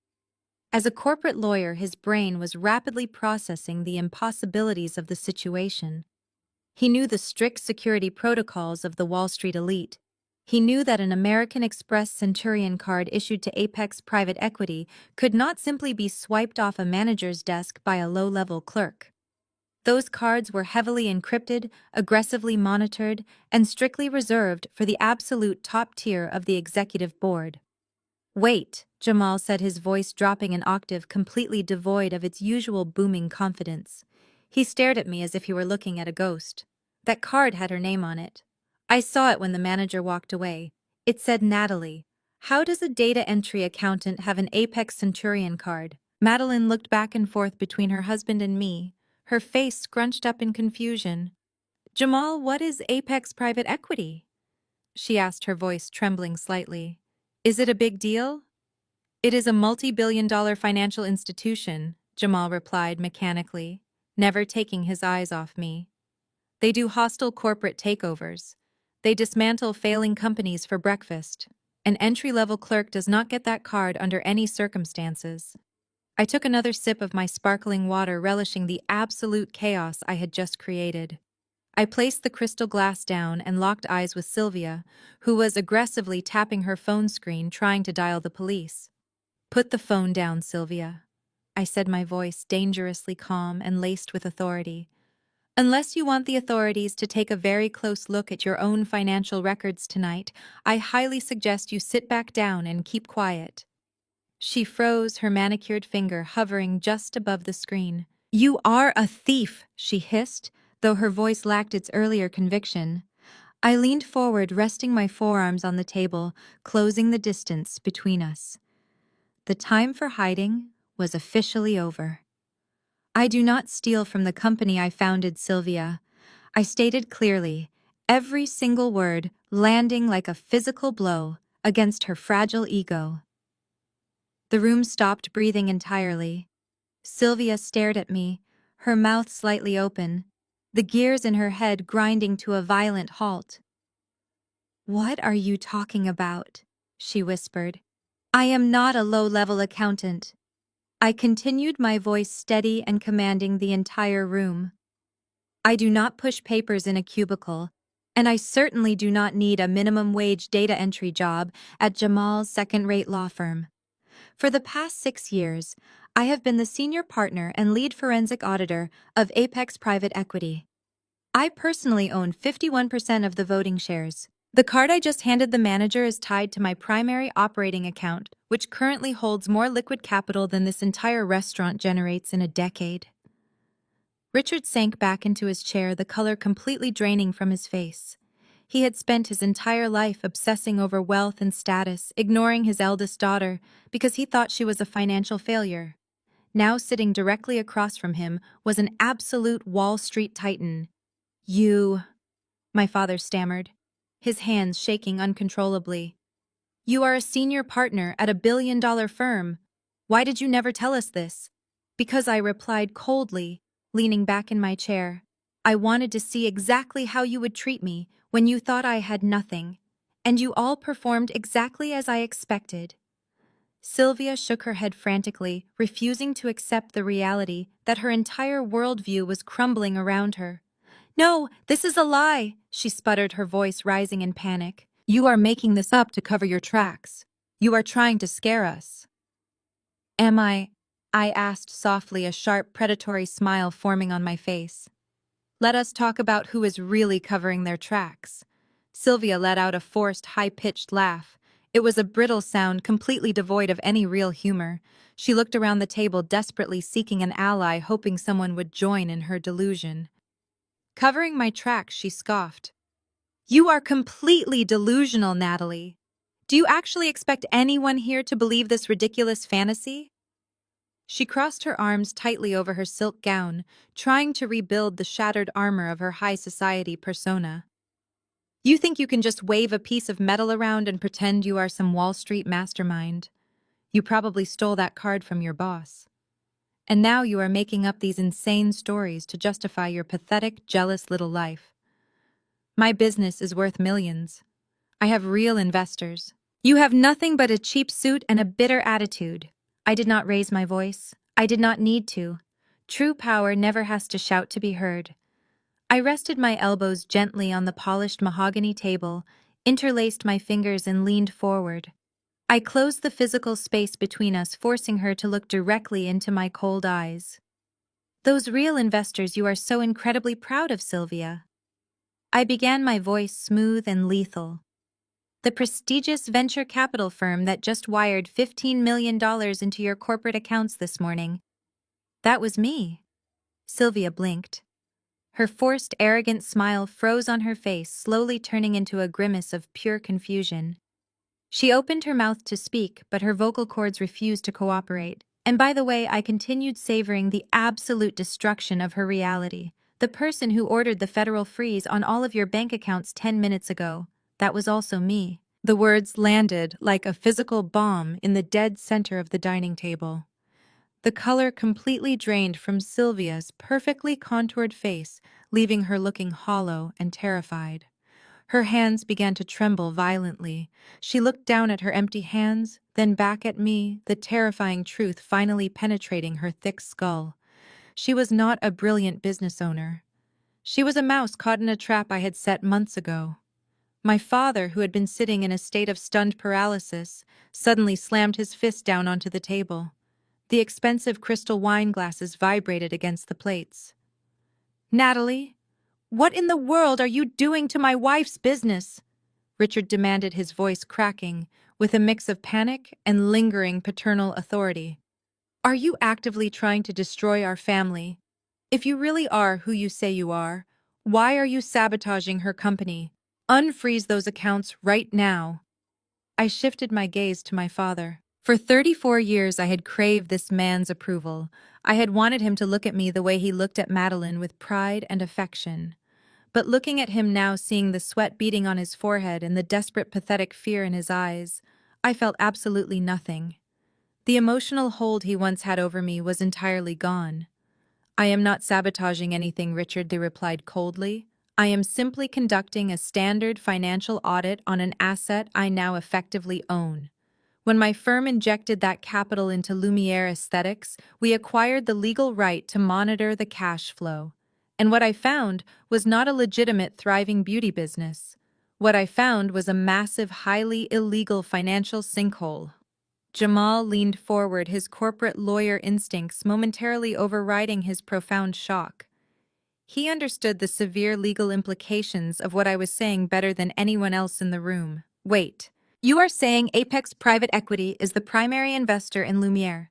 A: As a corporate lawyer, his brain was rapidly processing the impossibilities of the situation. He knew the strict security protocols of the Wall Street elite. He knew that an American Express Centurion card issued to Apex Private Equity could not simply be swiped off a manager's desk by a low-level clerk. Those cards were heavily encrypted, aggressively monitored, and strictly reserved for the absolute top tier of the executive board. Wait, Jamal said, his voice dropping an octave, completely devoid of its usual booming confidence. He stared at me as if he were looking at a ghost. That card had her name on it. I saw it when the manager walked away. It said Natalie. How does a data entry accountant have an Apex Centurion card? Madeline looked back and forth between her husband and me, her face scrunched up in confusion. Jamal, what is Apex Private Equity? She asked, her voice trembling slightly. Is it a big deal? It is a multi-billion-dollar financial institution, Jamal replied mechanically, never taking his eyes off me. They do hostile corporate takeovers. They dismantle failing companies for breakfast. An entry-level clerk does not get that card under any circumstances. I took another sip of my sparkling water, relishing the absolute chaos I had just created. I placed the crystal glass down and locked eyes with Sylvia, who was aggressively tapping her phone screen trying to dial the police. Put the phone down, Sylvia, I said, my voice dangerously calm and laced with authority. Unless you want the authorities to take a very close look at your own financial records tonight, I highly suggest you sit back down and keep quiet. She froze, her manicured finger hovering just above the screen. You are a thief, she hissed, though her voice lacked its earlier conviction. I leaned forward, resting my forearms on the table, closing the distance between us. The time for hiding was officially over. I do not steal from the company I founded, Sylvia. I stated clearly, every single word landing like a physical blow against her fragile ego. The room stopped breathing entirely. Sylvia stared at me, her mouth slightly open, the gears in her head grinding to a violent halt. What are you talking about? She whispered. I am not a low-level accountant. I continued, my voice steady and commanding the entire room. I do not push papers in a cubicle, and I certainly do not need a minimum-wage data entry job at Jamal's second-rate law firm. For the past 6 years, I have been the senior partner and lead forensic auditor of Apex Private Equity. I personally own 51% of the voting shares. The card I just handed the manager is tied to my primary operating account, which currently holds more liquid capital than this entire restaurant generates in a decade. Richard sank back into his chair, the color completely draining from his face. He had spent his entire life obsessing over wealth and status, ignoring his eldest daughter because he thought she was a financial failure. Now sitting directly across from him was an absolute Wall Street titan. You, my father stammered, his hands shaking uncontrollably. You are a senior partner at a billion-dollar firm. Why did you never tell us this? Because I replied coldly, leaning back in my chair. I wanted to see exactly how you would treat me when you thought I had nothing, and you all performed exactly as I expected. Sylvia shook her head frantically, refusing to accept the reality that her entire worldview was crumbling around her. No, this is a lie, she sputtered, her voice rising in panic. You are making this up to cover your tracks. You are trying to scare us. Am I? I asked softly, a sharp, predatory smile forming on my face. Let us talk about who is really covering their tracks. Sylvia let out a forced, high-pitched laugh. It was a brittle sound completely devoid of any real humor. She looked around the table desperately seeking an ally, hoping someone would join in her delusion. Covering my tracks, she scoffed. You are completely delusional, Natalie. Do you actually expect anyone here to believe this ridiculous fantasy? She crossed her arms tightly over her silk gown, trying to rebuild the shattered armor of her high society persona. You think you can just wave a piece of metal around and pretend you are some Wall Street mastermind? You probably stole that card from your boss. And now you are making up these insane stories to justify your pathetic, jealous little life. My business is worth millions. I have real investors. You have nothing but a cheap suit and a bitter attitude. I did not raise my voice. I did not need to. True power never has to shout to be heard. I rested my elbows gently on the polished mahogany table, interlaced my fingers and leaned forward. I closed the physical space between us, forcing her to look directly into my cold eyes. Those real investors you are so incredibly proud of, Sylvia. I began, my voice smooth and lethal. The prestigious venture capital firm that just wired $15 million into your corporate accounts this morning. That was me. Sylvia blinked. Her forced, arrogant smile froze on her face, slowly turning into a grimace of pure confusion. She opened her mouth to speak, but her vocal cords refused to cooperate. And by the way, I continued savoring the absolute destruction of her reality. The person who ordered the federal freeze on all of your bank accounts 10 minutes ago. That was also me. The words landed like a physical bomb in the dead center of the dining table. The color completely drained from Sylvia's perfectly contoured face, leaving her looking hollow and terrified. Her hands began to tremble violently. She looked down at her empty hands, then back at me, the terrifying truth finally penetrating her thick skull. She was not a brilliant business owner. She was a mouse caught in a trap I had set months ago. My father, who had been sitting in a state of stunned paralysis, suddenly slammed his fist down onto the table. The expensive crystal wine glasses vibrated against the plates. Natalie, what in the world are you doing to my wife's business? Richard demanded, his voice cracking, with a mix of panic and lingering paternal authority. Are you actively trying to destroy our family? If you really are who you say you are, why are you sabotaging her company? Unfreeze those accounts right now. I shifted my gaze to my father. For 34 years I had craved this man's approval. I had wanted him to look at me the way he looked at Madeline, with pride and affection. But looking at him now, seeing the sweat beading on his forehead and the desperate, pathetic fear in his eyes, I felt absolutely nothing. The emotional hold he once had over me was entirely gone. I am not sabotaging anything, Richard, they replied coldly. I am simply conducting a standard financial audit on an asset I now effectively own. When my firm injected that capital into Lumiere Aesthetics, we acquired the legal right to monitor the cash flow. And what I found was not a legitimate, thriving beauty business. What I found was a massive, highly illegal financial sinkhole. Jamal leaned forward, his corporate lawyer instincts momentarily overriding his profound shock. He understood the severe legal implications of what I was saying better than anyone else in the room. Wait, you are saying Apex Private Equity is the primary investor in Lumiere?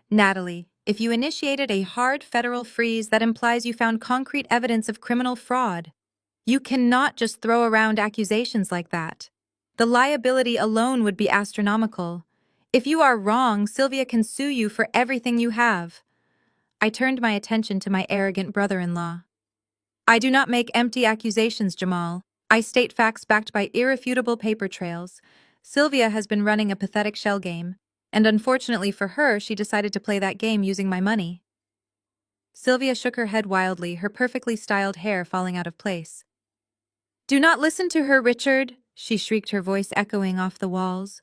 A: Natalie, if you initiated a hard federal freeze, that implies you found concrete evidence of criminal fraud. You cannot just throw around accusations like that. The liability alone would be astronomical. If you are wrong, Sylvia can sue you for everything you have. I turned my attention to my arrogant brother-in-law. I do not make empty accusations, Jamal. I state facts backed by irrefutable paper trails. Sylvia has been running a pathetic shell game, and unfortunately for her, she decided to play that game using my money. Sylvia shook her head wildly, her perfectly styled hair falling out of place. Do not listen to her, Richard, she shrieked, her voice echoing off the walls.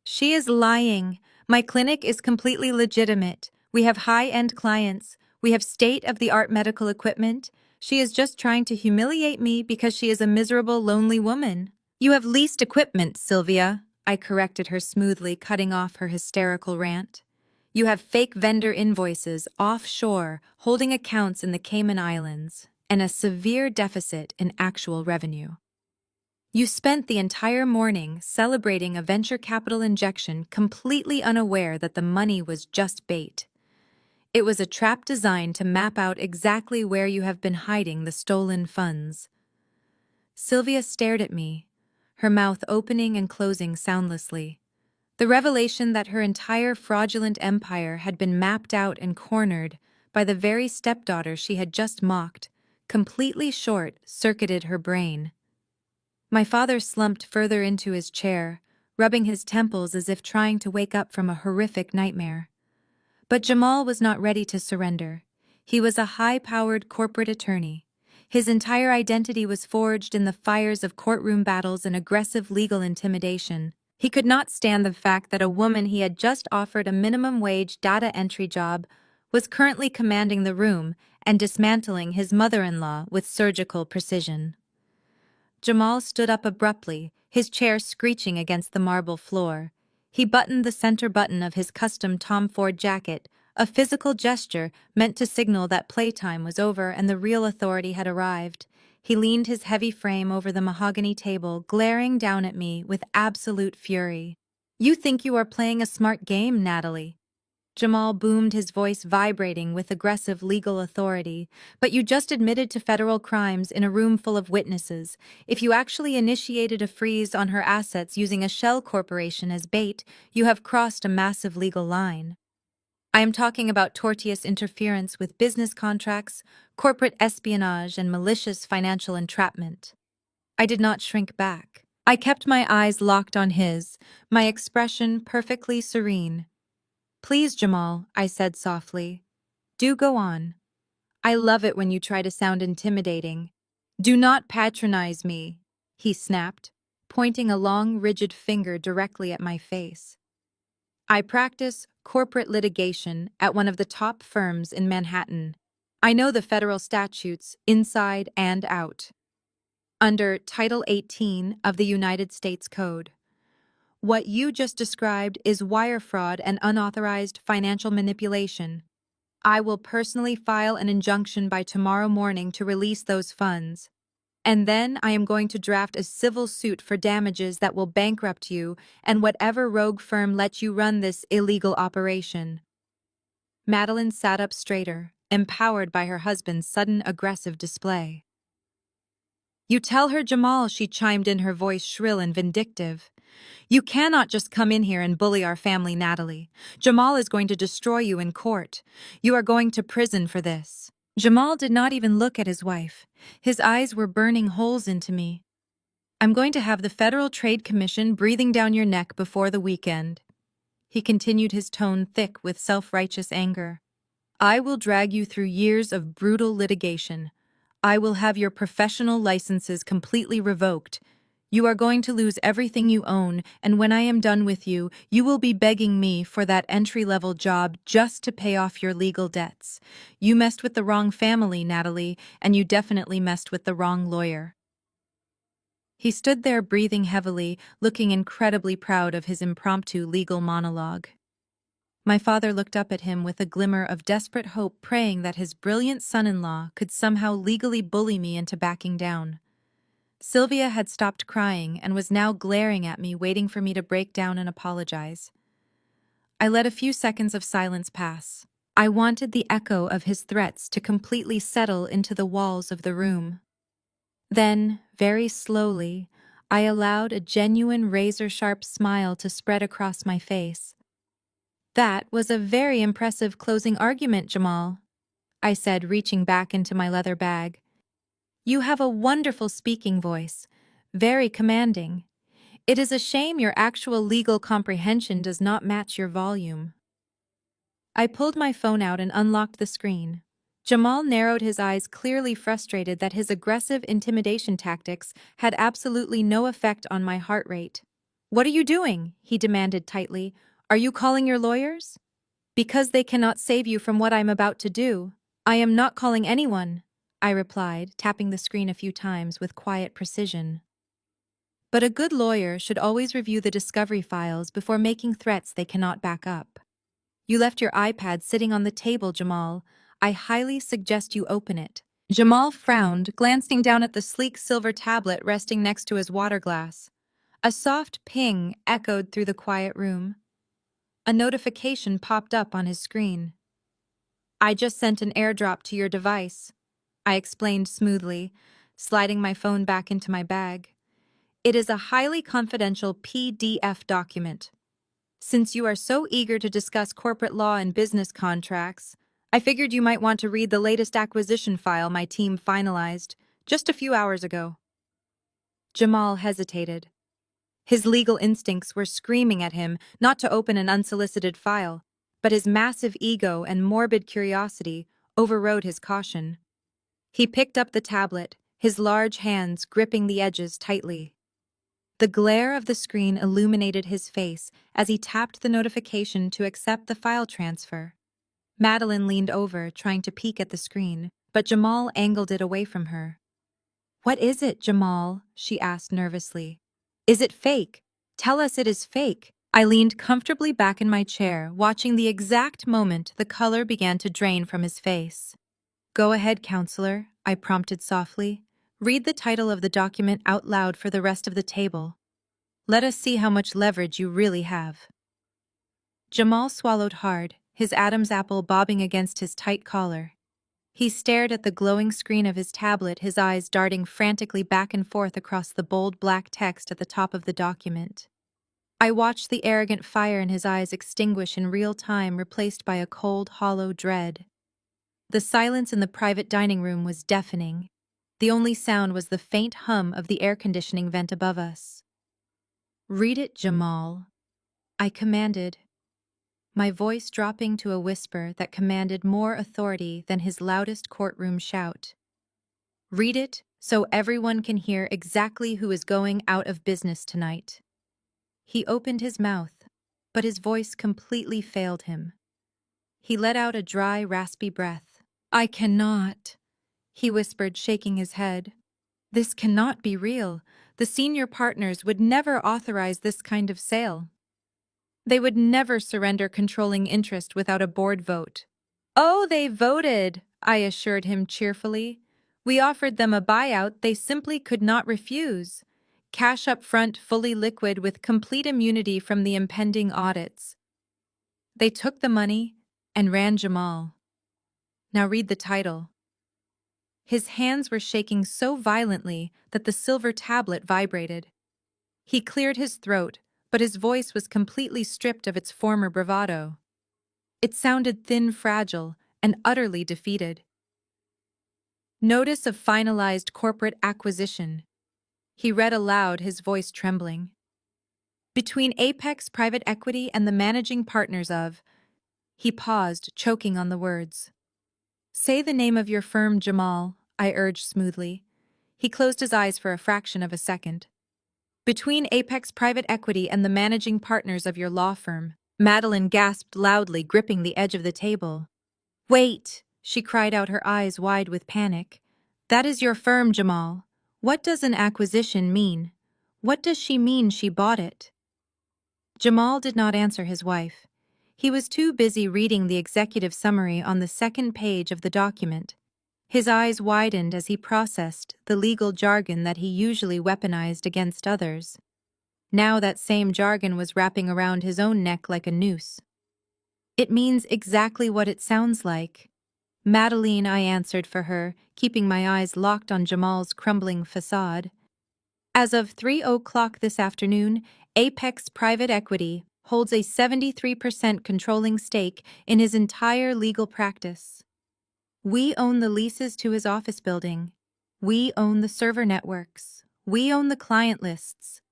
A: She is lying. My clinic is completely legitimate. We have high-end clients. We have state-of-the-art medical equipment. She is just trying to humiliate me because she is a miserable, lonely woman. You have leased equipment, Sylvia, I corrected her smoothly, cutting off her hysterical rant. You have fake vendor invoices offshore, holding accounts in the Cayman Islands, and a severe deficit in actual revenue. You spent the entire morning celebrating a venture capital injection, completely unaware that the money was just bait. It was a trap designed to map out exactly where you have been hiding the stolen funds. Sylvia stared at me, her mouth opening and closing soundlessly. The revelation that her entire fraudulent empire had been mapped out and cornered by the very stepdaughter she had just mocked, completely short-circuited her brain. My father slumped further into his chair, rubbing his temples as if trying to wake up from a horrific nightmare. But Jamal was not ready to surrender. He was a high-powered corporate attorney. His entire identity was forged in the fires of courtroom battles and aggressive legal intimidation. He could not stand the fact that a woman he had just offered a minimum-wage data entry job was currently commanding the room and dismantling his mother-in-law with surgical precision. Jamal stood up abruptly, his chair screeching against the marble floor. He buttoned the center button of his custom Tom Ford jacket, a physical gesture meant to signal that playtime was over and the real authority had arrived. He leaned his heavy frame over the mahogany table, glaring down at me with absolute fury. "You think you are playing a smart game, Natalie?" Jamal boomed, his voice vibrating with aggressive legal authority. "But you just admitted to federal crimes in a room full of witnesses. If you actually initiated a freeze on her assets using a shell corporation as bait, you have crossed a massive legal line. I am talking about tortious interference with business contracts, corporate espionage, and malicious financial entrapment." I did not shrink back. I kept my eyes locked on his, my expression perfectly serene. "Please, Jamal," I said softly. "Do go on. I love it when you try to sound intimidating." "Do not patronize me," he snapped, pointing a long, rigid finger directly at my face. "I practice corporate litigation at one of the top firms in Manhattan. I know the federal statutes inside and out. Under Title 18 of the United States Code. What you just described is wire fraud and unauthorized financial manipulation. I will personally file an injunction by tomorrow morning to release those funds. And then I am going to draft a civil suit for damages that will bankrupt you and whatever rogue firm lets you run this illegal operation." Madeline sat up straighter, empowered by her husband's sudden aggressive display. "You tell her, Jamal," she chimed in, her voice shrill and vindictive. "You cannot just come in here and bully our family, Natalie. Jamal is going to destroy you in court. You are going to prison for this." Jamal did not even look at his wife. His eyes were burning holes into me. "I'm going to have the Federal Trade Commission breathing down your neck before the weekend." He continued, his tone thick with self-righteous anger. "I will drag you through years of brutal litigation. I will have your professional licenses completely revoked. You are going to lose everything you own, and when I am done with you, you will be begging me for that entry-level job just to pay off your legal debts. You messed with the wrong family, Natalie, and you definitely messed with the wrong lawyer." He stood there breathing heavily, looking incredibly proud of his impromptu legal monologue. My father looked up at him with a glimmer of desperate hope, praying that his brilliant son-in-law could somehow legally bully me into backing down. Sylvia had stopped crying and was now glaring at me, waiting for me to break down and apologize. I let a few seconds of silence pass. I wanted the echo of his threats to completely settle into the walls of the room. Then, very slowly, I allowed a genuine razor-sharp smile to spread across my face. "That was a very impressive closing argument, Jamal," I said, reaching back into my leather bag. "You have a wonderful speaking voice, very commanding. It is a shame your actual legal comprehension does not match your volume." I pulled my phone out and unlocked the screen. Jamal narrowed his eyes, clearly frustrated that his aggressive intimidation tactics had absolutely no effect on my heart rate. "What are you doing?" he demanded tightly. "Are you calling your lawyers?" "Because they cannot save you from what I'm about to do." "I am not calling anyone," I replied, tapping the screen a few times with quiet precision. "But a good lawyer should always review the discovery files before making threats they cannot back up. You left your iPad sitting on the table, Jamal. I highly suggest you open it. Jamal frowned, glancing down at the sleek silver tablet resting next to his water glass. A soft ping echoed through the quiet room. A notification popped up on his screen. "I just sent an airdrop to your device," I explained smoothly, sliding my phone back into my bag. "It is a highly confidential PDF document. Since you are so eager to discuss corporate law and business contracts, I figured you might want to read the latest acquisition file my team finalized just a few hours ago." Jamal hesitated. His legal instincts were screaming at him not to open an unsolicited file, but his massive ego and morbid curiosity overrode his caution. He picked up the tablet, his large hands gripping the edges tightly. The glare of the screen illuminated his face as he tapped the notification to accept the file transfer. Madeline leaned over, trying to peek at the screen, but Jamal angled it away from her. "What is it, Jamal?" she asked nervously. "Is it fake? Tell us it is fake." I leaned comfortably back in my chair, watching the exact moment the color began to drain from his face. "Go ahead, counselor," I prompted softly. "Read the title of the document out loud for the rest of the table. Let us see how much leverage you really have." Jamal swallowed hard, his Adam's apple bobbing against his tight collar. He stared at the glowing screen of his tablet, his eyes darting frantically back and forth across the bold black text at the top of the document. I watched the arrogant fire in his eyes extinguish in real time, replaced by a cold, hollow dread. The silence in the private dining room was deafening. The only sound was the faint hum of the air conditioning vent above us. "Read it, Jamal," I commanded, my voice dropping to a whisper that commanded more authority than his loudest courtroom shout. "Read it so everyone can hear exactly who is going out of business tonight." He opened his mouth, but his voice completely failed him. He let out a dry, raspy breath. "I cannot," he whispered, shaking his head. "This cannot be real. The senior partners would never authorize this kind of sale. They would never surrender controlling interest without a board vote." "Oh, they voted," I assured him cheerfully. "We offered them a buyout they simply could not refuse. Cash up front, fully liquid, with complete immunity from the impending audits." They took the money and ran Jamal. Now read the title. His hands were shaking so violently that the silver tablet vibrated. He cleared his throat, but his voice was completely stripped of its former bravado. It sounded thin, fragile, and utterly defeated. "Notice of finalized corporate acquisition," he read aloud, his voice trembling. "Between Apex Private Equity and the managing partners of—" He paused, choking on the words. "Say the name of your firm, Jamal," I urged smoothly. He closed his eyes for a fraction of a second. "Between Apex Private Equity and the managing partners of your law firm." Madeline gasped loudly, gripping the edge of the table. "Wait!" she cried out, her eyes wide with panic. "That is your firm, Jamal. What does an acquisition mean? What does she mean she bought it?" Jamal did not answer his wife. He was too busy reading the executive summary on the second page of the document. His eyes widened as he processed the legal jargon that he usually weaponized against others. Now that same jargon was wrapping around his own neck like a noose. "It means exactly what it sounds like." "Madeline," I answered for her, keeping my eyes locked on Jamal's crumbling facade. "As of 3:00 this afternoon, Apex Private Equity holds a 73% controlling stake in his entire legal practice. We own the leases to his office building. We own the server networks. We own the client lists.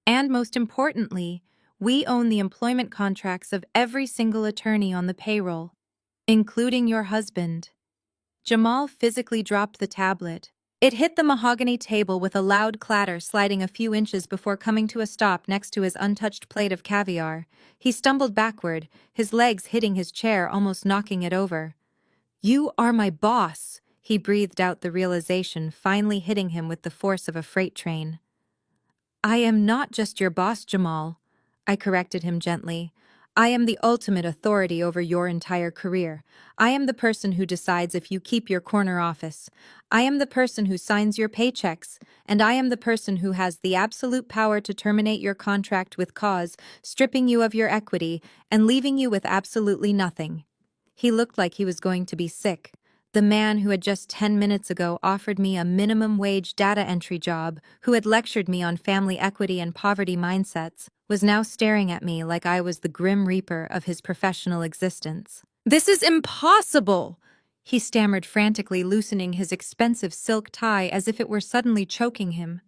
A: And most importantly, we own the employment contracts of every single attorney on the payroll, including your husband." Jamal physically dropped the tablet. It hit the mahogany table with a loud clatter, sliding a few inches before coming to a stop next to his untouched plate of caviar. He stumbled backward, his legs hitting his chair, almost knocking it over. "You are my boss," he breathed out, the realization finally hitting him with the force of a freight train. "I am not just your boss, Jamal," I corrected him gently. I am the ultimate authority over your entire career. I am the person who decides if you keep your corner office. I am the person who signs your paychecks, and I am the person who has the absolute power to terminate your contract with cause, stripping you of your equity, and leaving you with absolutely nothing." He looked like he was going to be sick. The man who had just 10 minutes ago offered me a minimum wage data entry job, who had lectured me on family equity and poverty mindsets, was now staring at me like I was the grim reaper of his professional existence. "This is impossible!" he stammered frantically, loosening his expensive silk tie as if it were suddenly choking him.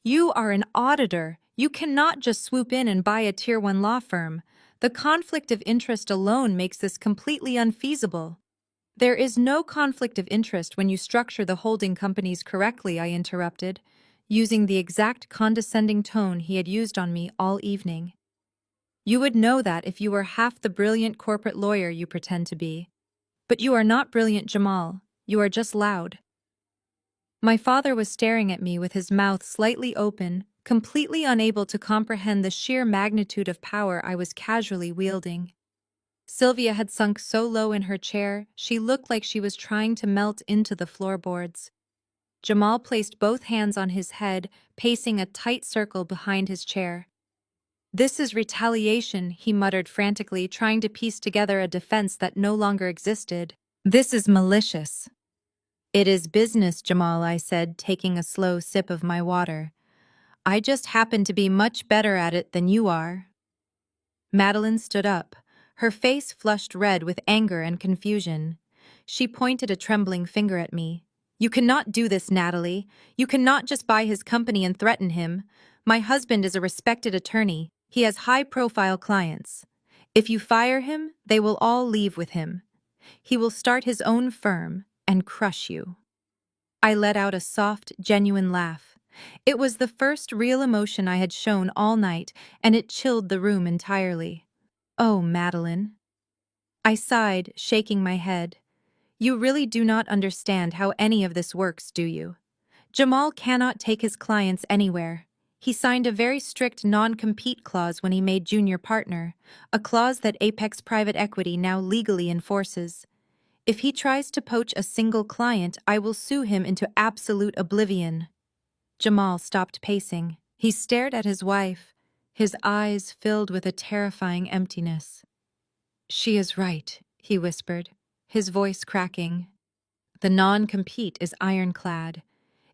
A: "You are an auditor. You cannot just swoop in and buy a Tier 1 law firm. The conflict of interest alone makes this completely unfeasible." "There is no conflict of interest when you structure the holding companies correctly," I interrupted, using the exact condescending tone he had used on me all evening. "You would know that if you were half the brilliant corporate lawyer you pretend to be. But you are not brilliant, Jamal. You are just loud." My father was staring at me with his mouth slightly open, completely unable to comprehend the sheer magnitude of power I was casually wielding. Sylvia had sunk so low in her chair, she looked like she was trying to melt into the floorboards. Jamal placed both hands on his head, pacing a tight circle behind his chair. "This is retaliation," he muttered frantically, trying to piece together a defense that no longer existed. "This is malicious." "It is business, Jamal," I said, taking a slow sip of my water. "I just happen to be much better at it than you are." Madeline stood up, her face flushed red with anger and confusion. She pointed a trembling finger at me. "You cannot do this, Natalie. You cannot just buy his company and threaten him. My husband is a respected attorney. He has high-profile clients. If you fire him, they will all leave with him. He will start his own firm and crush you." I let out a soft, genuine laugh. It was the first real emotion I had shown all night, and it chilled the room entirely. "Oh, Madeline." I sighed, shaking my head. "You really do not understand how any of this works, do you? Jamal cannot take his clients anywhere. He signed a very strict non-compete clause when he made junior partner, a clause that Apex Private Equity now legally enforces. If he tries to poach a single client, I will sue him into absolute oblivion." Jamal stopped pacing. He stared at his wife, his eyes filled with a terrifying emptiness. "She is right," he whispered, his voice cracking. "The non-compete is ironclad.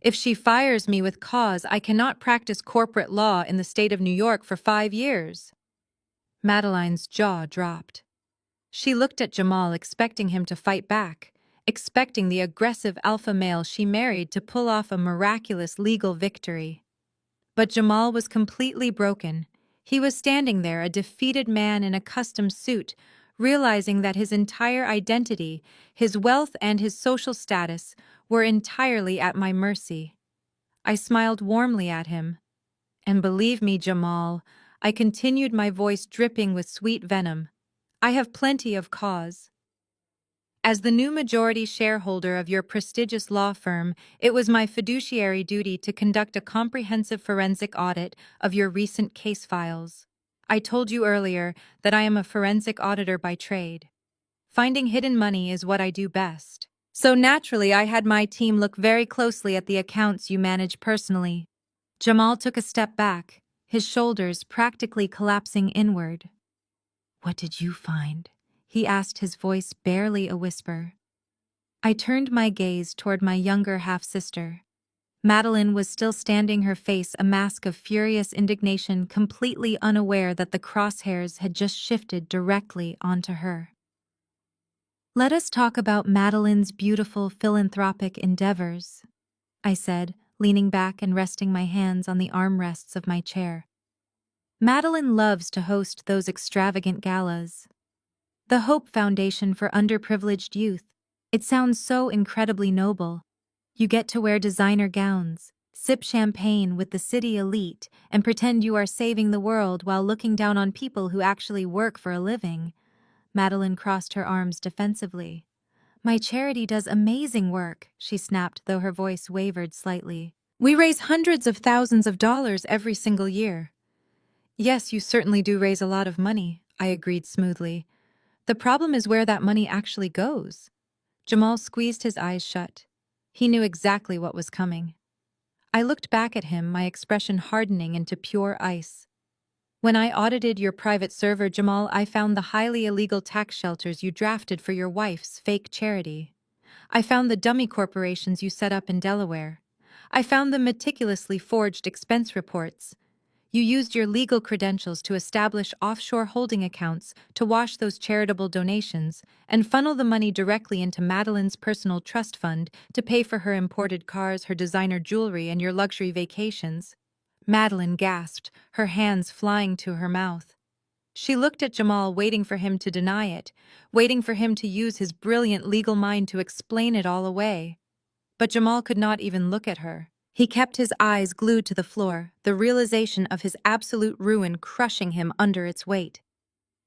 A: If she fires me with cause, I cannot practice corporate law in the state of New York for 5 years." Madeline's jaw dropped. She looked at Jamal, expecting him to fight back, expecting the aggressive alpha male she married to pull off a miraculous legal victory. But Jamal was completely broken. He was standing there, a defeated man in a custom suit, realizing that his entire identity, his wealth and his social status were entirely at my mercy. I smiled warmly at him. "And believe me, Jamal," I continued, my voice dripping with sweet venom, "I have plenty of cause. As the new majority shareholder of your prestigious law firm, it was my fiduciary duty to conduct a comprehensive forensic audit of your recent case files. I told you earlier that I am a forensic auditor by trade. Finding hidden money is what I do best. So naturally, I had my team look very closely at the accounts you manage personally." Jamal took a step back, his shoulders practically collapsing inward. "What did you find?" he asked, his voice barely a whisper. I turned my gaze toward my younger half-sister. Madeline was still standing, her face a mask of furious indignation, completely unaware that the crosshairs had just shifted directly onto her. "Let us talk about Madeline's beautiful philanthropic endeavors," I said, leaning back and resting my hands on the armrests of my chair. "Madeline loves to host those extravagant galas. The Hope Foundation for Underprivileged Youth. It sounds so incredibly noble. You get to wear designer gowns, sip champagne with the city elite, and pretend you are saving the world while looking down on people who actually work for a living." Madeline crossed her arms defensively. "My charity does amazing work," she snapped, though her voice wavered slightly. "We raise hundreds of thousands of dollars every single year." "Yes, you certainly do raise a lot of money," I agreed smoothly. The problem is where that money actually goes. Jamal squeezed his eyes shut. He knew exactly what was coming. I looked back at him, my expression hardening into pure ice. When I audited your private server, Jamal, I found the highly illegal tax shelters you drafted for your wife's fake charity. I found the dummy corporations you set up in Delaware. I found the meticulously forged expense reports. You used your legal credentials to establish offshore holding accounts to wash those charitable donations and funnel the money directly into Madeline's personal trust fund to pay for her imported cars, her designer jewelry, and your luxury vacations. Madeline gasped, her hands flying to her mouth. She looked at Jamal, waiting for him to deny it, waiting for him to use his brilliant legal mind to explain it all away. But Jamal could not even look at her. He kept his eyes glued to the floor, the realization of his absolute ruin crushing him under its weight.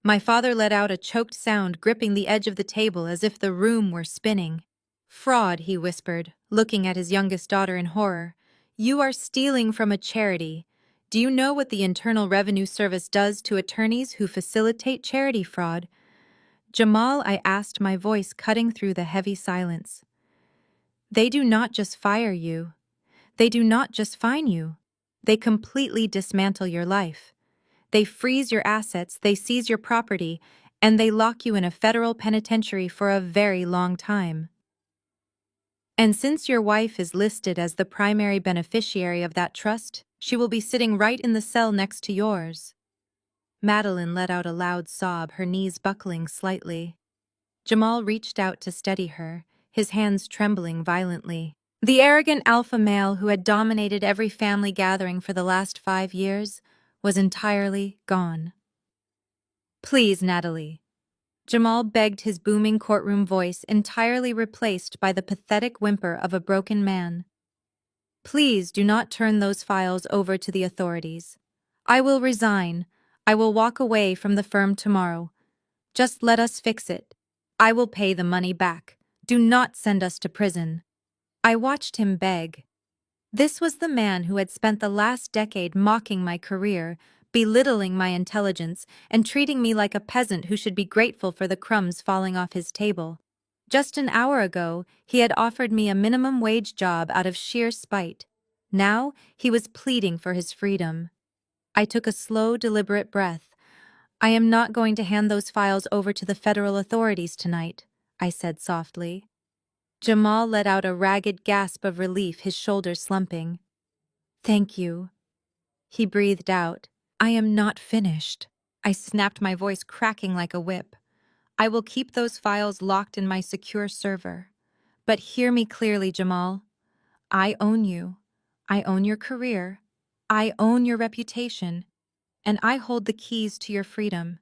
A: My father let out a choked sound, gripping the edge of the table as if the room were spinning. "Fraud," he whispered, looking at his youngest daughter in horror. "You are stealing from a charity. Do you know what the Internal Revenue Service does to attorneys who facilitate charity fraud?" "Jamal," I asked, my voice cutting through the heavy silence. "They do not just fire you. They do not just fine you. They completely dismantle your life. They freeze your assets, they seize your property, and they lock you in a federal penitentiary for a very long time. And since your wife is listed as the primary beneficiary of that trust, she will be sitting right in the cell next to yours." Madeline let out a loud sob, her knees buckling slightly. Jamal reached out to steady her, his hands trembling violently. The arrogant alpha male who had dominated every family gathering for the last 5 years was entirely gone. "Please, Natalie." Jamal begged, his booming courtroom voice entirely replaced by the pathetic whimper of a broken man. "Please do not turn those files over to the authorities. I will resign. I will walk away from the firm tomorrow. Just let us fix it. I will pay the money back. Do not send us to prison." I watched him beg. This was the man who had spent the last decade mocking my career, belittling my intelligence, and treating me like a peasant who should be grateful for the crumbs falling off his table. Just an hour ago, he had offered me a minimum wage job out of sheer spite. Now, he was pleading for his freedom. I took a slow, deliberate breath. "I am not going to hand those files over to the federal authorities tonight," I said softly. Jamal let out a ragged gasp of relief, his shoulders slumping. "Thank you," he breathed out. "I am not finished." I snapped, my voice cracking like a whip. "I will keep those files locked in my secure server. But hear me clearly, Jamal. I own you. I own your career. I own your reputation. And I hold the keys to your freedom.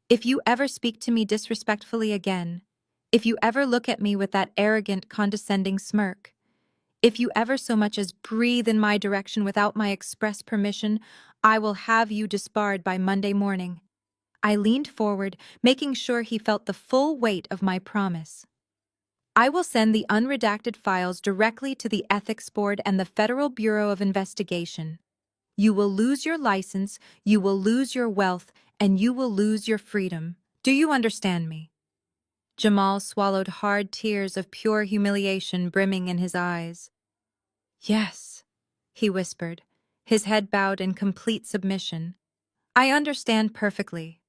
A: If you ever speak to me disrespectfully again, if you ever look at me with that arrogant, condescending smirk, if you ever so much as breathe in my direction without my express permission, I will have you disbarred by Monday morning." I leaned forward, making sure he felt the full weight of my promise. "I will send the unredacted files directly to the Ethics Board and the Federal Bureau of Investigation. You will lose your license, you will lose your wealth, and you will lose your freedom. Do you understand me?" Jamal swallowed hard, tears of pure humiliation brimming in his eyes. "Yes," he whispered, his head bowed in complete submission. "I understand perfectly.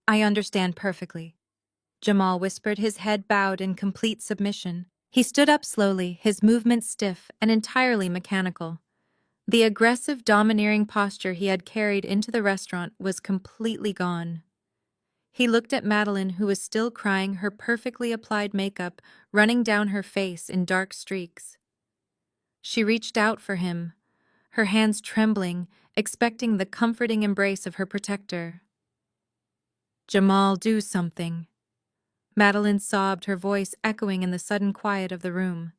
A: I understand perfectly." Jamal whispered, his head bowed in complete submission. He stood up slowly, his movements stiff and entirely mechanical. The aggressive, domineering posture he had carried into the restaurant was completely gone. He looked at Madeline, who was still crying, her perfectly applied makeup running down her face in dark streaks. She reached out for him, her hands trembling, expecting the comforting embrace of her protector. "Jamal, do something." Madeline sobbed, her voice echoing in the sudden quiet of the room.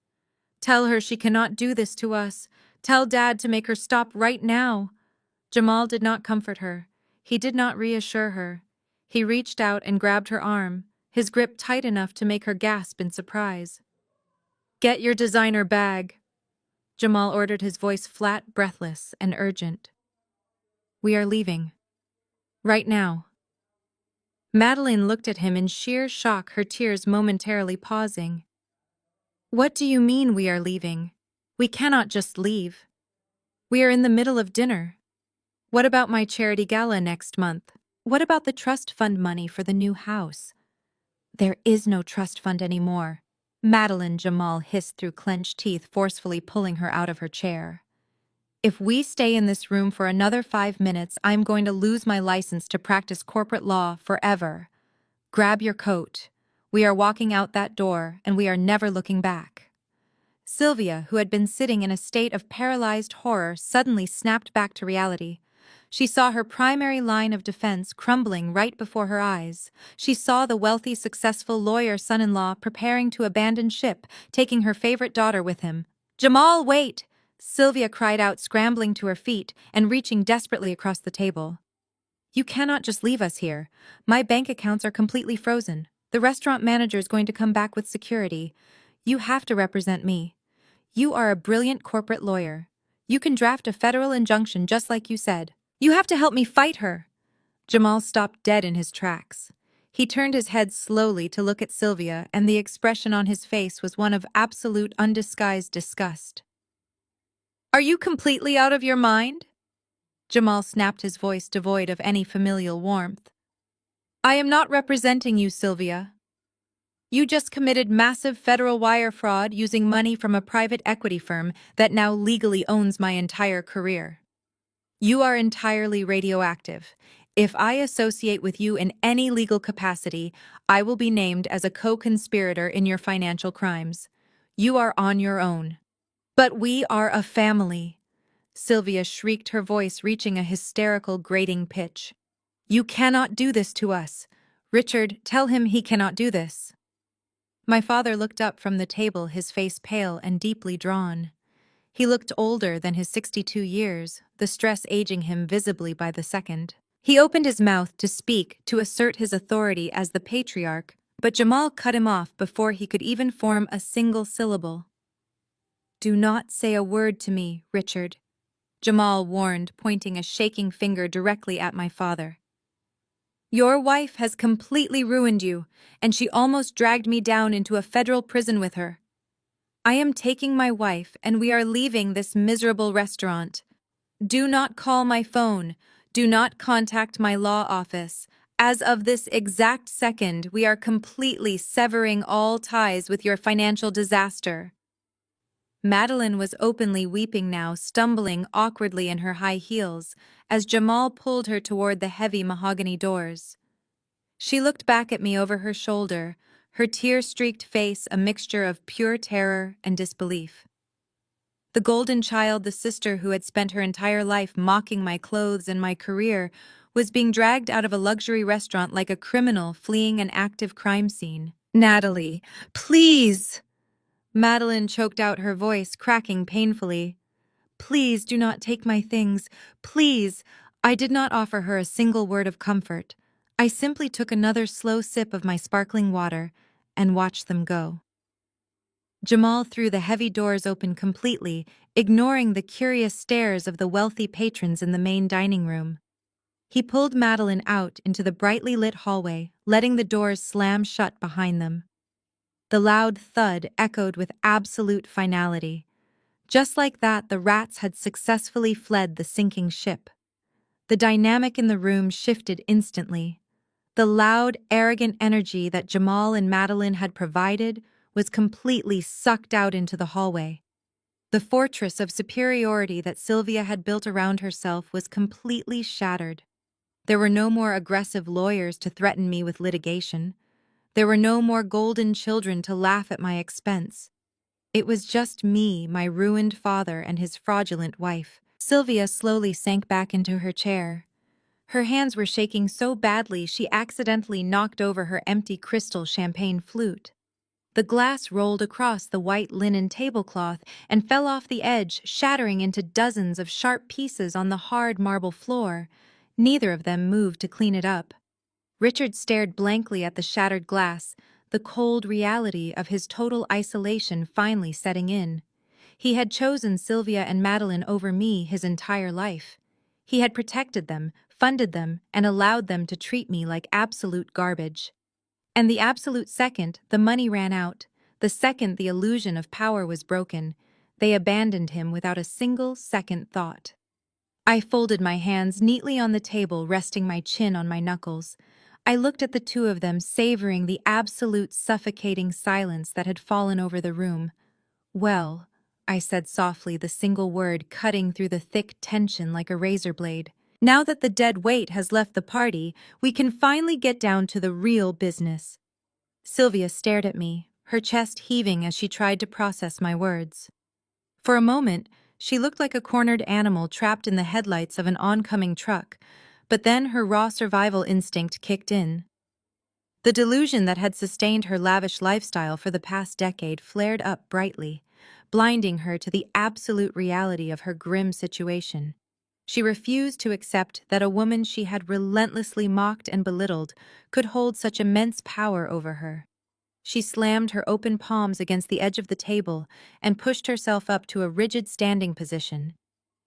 A: "Tell her she cannot do this to us. Tell Dad to make her stop right now." Jamal did not comfort her. He did not reassure her. He reached out and grabbed her arm, his grip tight enough to make her gasp in surprise. "Get your designer bag," Jamal ordered, his voice flat, breathless, and urgent. "We are leaving. Right now." Madeline looked at him in sheer shock, her tears momentarily pausing. What do you mean we are leaving? We cannot just leave. We are in the middle of dinner. What about my charity gala next month? What about the trust fund money for the new house? There is no trust fund anymore. Madeline, Jamal hissed through clenched teeth, forcefully pulling her out of her chair. If we stay in this room for another 5 minutes, I'm going to lose my license to practice corporate law forever. Grab your coat. We are walking out that door, and we are never looking back. Sylvia, who had been sitting in a state of paralyzed horror, suddenly snapped back to reality. She saw her primary line of defense crumbling right before her eyes. She saw the wealthy, successful lawyer son-in-law preparing to abandon ship, taking her favorite daughter with him. "Jamal, wait!" Sylvia cried out, scrambling to her feet and reaching desperately across the table. "You cannot just leave us here. My bank accounts are completely frozen. The restaurant manager is going to come back with security. You have to represent me. You are a brilliant corporate lawyer. You can draft a federal injunction just like you said. You have to help me fight her." Jamal stopped dead in his tracks. He turned his head slowly to look at Sylvia, and the expression on his face was one of absolute undisguised disgust. "Are you completely out of your mind?" Jamal snapped, his voice devoid of any familial warmth. "I am not representing you, Sylvia. You just committed massive federal wire fraud using money from a private equity firm that now legally owns my entire career. You are entirely radioactive. If I associate with you in any legal capacity, I will be named as a co-conspirator in your financial crimes. You are on your own." "But we are a family," Sylvia shrieked, her voice reaching a hysterical, grating pitch. "You cannot do this to us. Richard, tell him he cannot do this." My father looked up from the table, his face pale and deeply drawn. He looked older than his 62 years, the stress aging him visibly by the second. He opened his mouth to speak, to assert his authority as the patriarch, but Jamal cut him off before he could even form a single syllable. "Do not say a word to me, Richard," Jamal warned, pointing a shaking finger directly at my father. "Your wife has completely ruined you, and she almost dragged me down into a federal prison with her. I am taking my wife, and we are leaving this miserable restaurant. Do not call my phone. Do not contact my law office. As of this exact second, we are completely severing all ties with your financial disaster." Madeline was openly weeping now, stumbling awkwardly in her high heels, as Jamal pulled her toward the heavy mahogany doors. She looked back at me over her shoulder, her tear-streaked face a mixture of pure terror and disbelief. The golden child, the sister who had spent her entire life mocking my clothes and my career, was being dragged out of a luxury restaurant like a criminal fleeing an active crime scene. "Natalie, please!" Madeline choked out, her voice cracking painfully. "Please do not take my things. Please." I did not offer her a single word of comfort. I simply took another slow sip of my sparkling water and watched them go. Jamal threw the heavy doors open completely, ignoring the curious stares of the wealthy patrons in the main dining room. He pulled Madeline out into the brightly lit hallway, letting the doors slam shut behind them. The loud thud echoed with absolute finality. Just like that, the rats had successfully fled the sinking ship. The dynamic in the room shifted instantly. The loud, arrogant energy that Jamal and Madeline had provided was completely sucked out into the hallway. The fortress of superiority that Sylvia had built around herself was completely shattered. There were no more aggressive lawyers to threaten me with litigation. There were no more golden children to laugh at my expense. It was just me, my ruined father, and his fraudulent wife. Sylvia slowly sank back into her chair. Her hands were shaking so badly she accidentally knocked over her empty crystal champagne flute. The glass rolled across the white linen tablecloth and fell off the edge, shattering into dozens of sharp pieces on the hard marble floor. Neither of them moved to clean it up. Richard stared blankly at the shattered glass, the cold reality of his total isolation finally setting in. He had chosen Sylvia and Madeline over me his entire life. He had protected them, funded them and allowed them to treat me like absolute garbage. And the absolute second the money ran out, the second the illusion of power was broken, they abandoned him without a single second thought. I folded my hands neatly on the table, resting my chin on my knuckles. I looked at the two of them, savoring the absolute suffocating silence that had fallen over the room. "Well," I said softly, the single word cutting through the thick tension like a razor blade. "Now that the dead weight has left the party, we can finally get down to the real business." Sylvia stared at me, her chest heaving as she tried to process my words. For a moment, she looked like a cornered animal trapped in the headlights of an oncoming truck, but then her raw survival instinct kicked in. The delusion that had sustained her lavish lifestyle for the past decade flared up brightly, blinding her to the absolute reality of her grim situation. She refused to accept that a woman she had relentlessly mocked and belittled could hold such immense power over her. She slammed her open palms against the edge of the table and pushed herself up to a rigid standing position.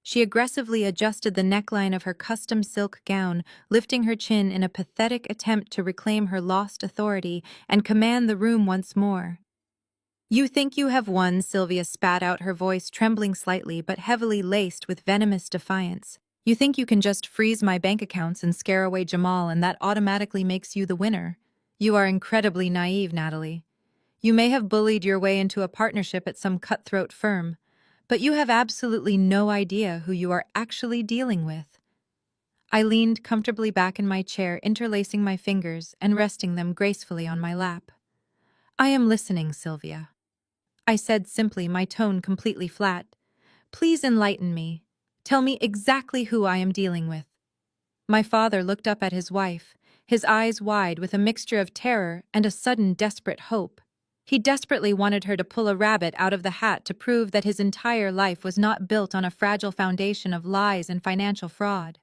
A: She aggressively adjusted the neckline of her custom silk gown, lifting her chin in a pathetic attempt to reclaim her lost authority and command the room once more. "You think you have won," Sylvia spat out, her voice trembling slightly but heavily laced with venomous defiance. "You think you can just freeze my bank accounts and scare away Jamal, and that automatically makes you the winner. You are incredibly naive, Natalie. You may have bullied your way into a partnership at some cutthroat firm, but you have absolutely no idea who you are actually dealing with." I leaned comfortably back in my chair, interlacing my fingers and resting them gracefully on my lap. "I am listening, Sylvia," I said simply, my tone completely flat. "Please enlighten me. Tell me exactly who I am dealing with." My father looked up at his wife, his eyes wide with a mixture of terror and a sudden desperate hope. He desperately wanted her to pull a rabbit out of the hat to prove that his entire life was not built on a fragile foundation of lies and financial fraud.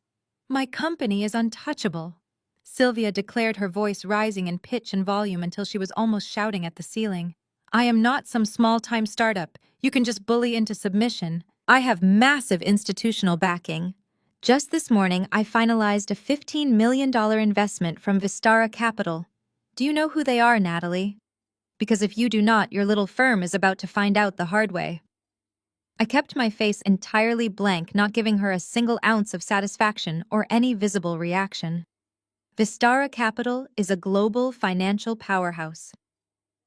A: "My company is untouchable," Sylvia declared, her voice rising in pitch and volume until she was almost shouting at the ceiling. "I am not some small-time startup you can just bully into submission. I have massive institutional backing. Just this morning, I finalized a $15 million investment from Vistara Capital. Do you know who they are, Natalie? Because if you do not, your little firm is about to find out the hard way." I kept my face entirely blank, not giving her a single ounce of satisfaction or any visible reaction. "Vistara Capital is a global financial powerhouse,"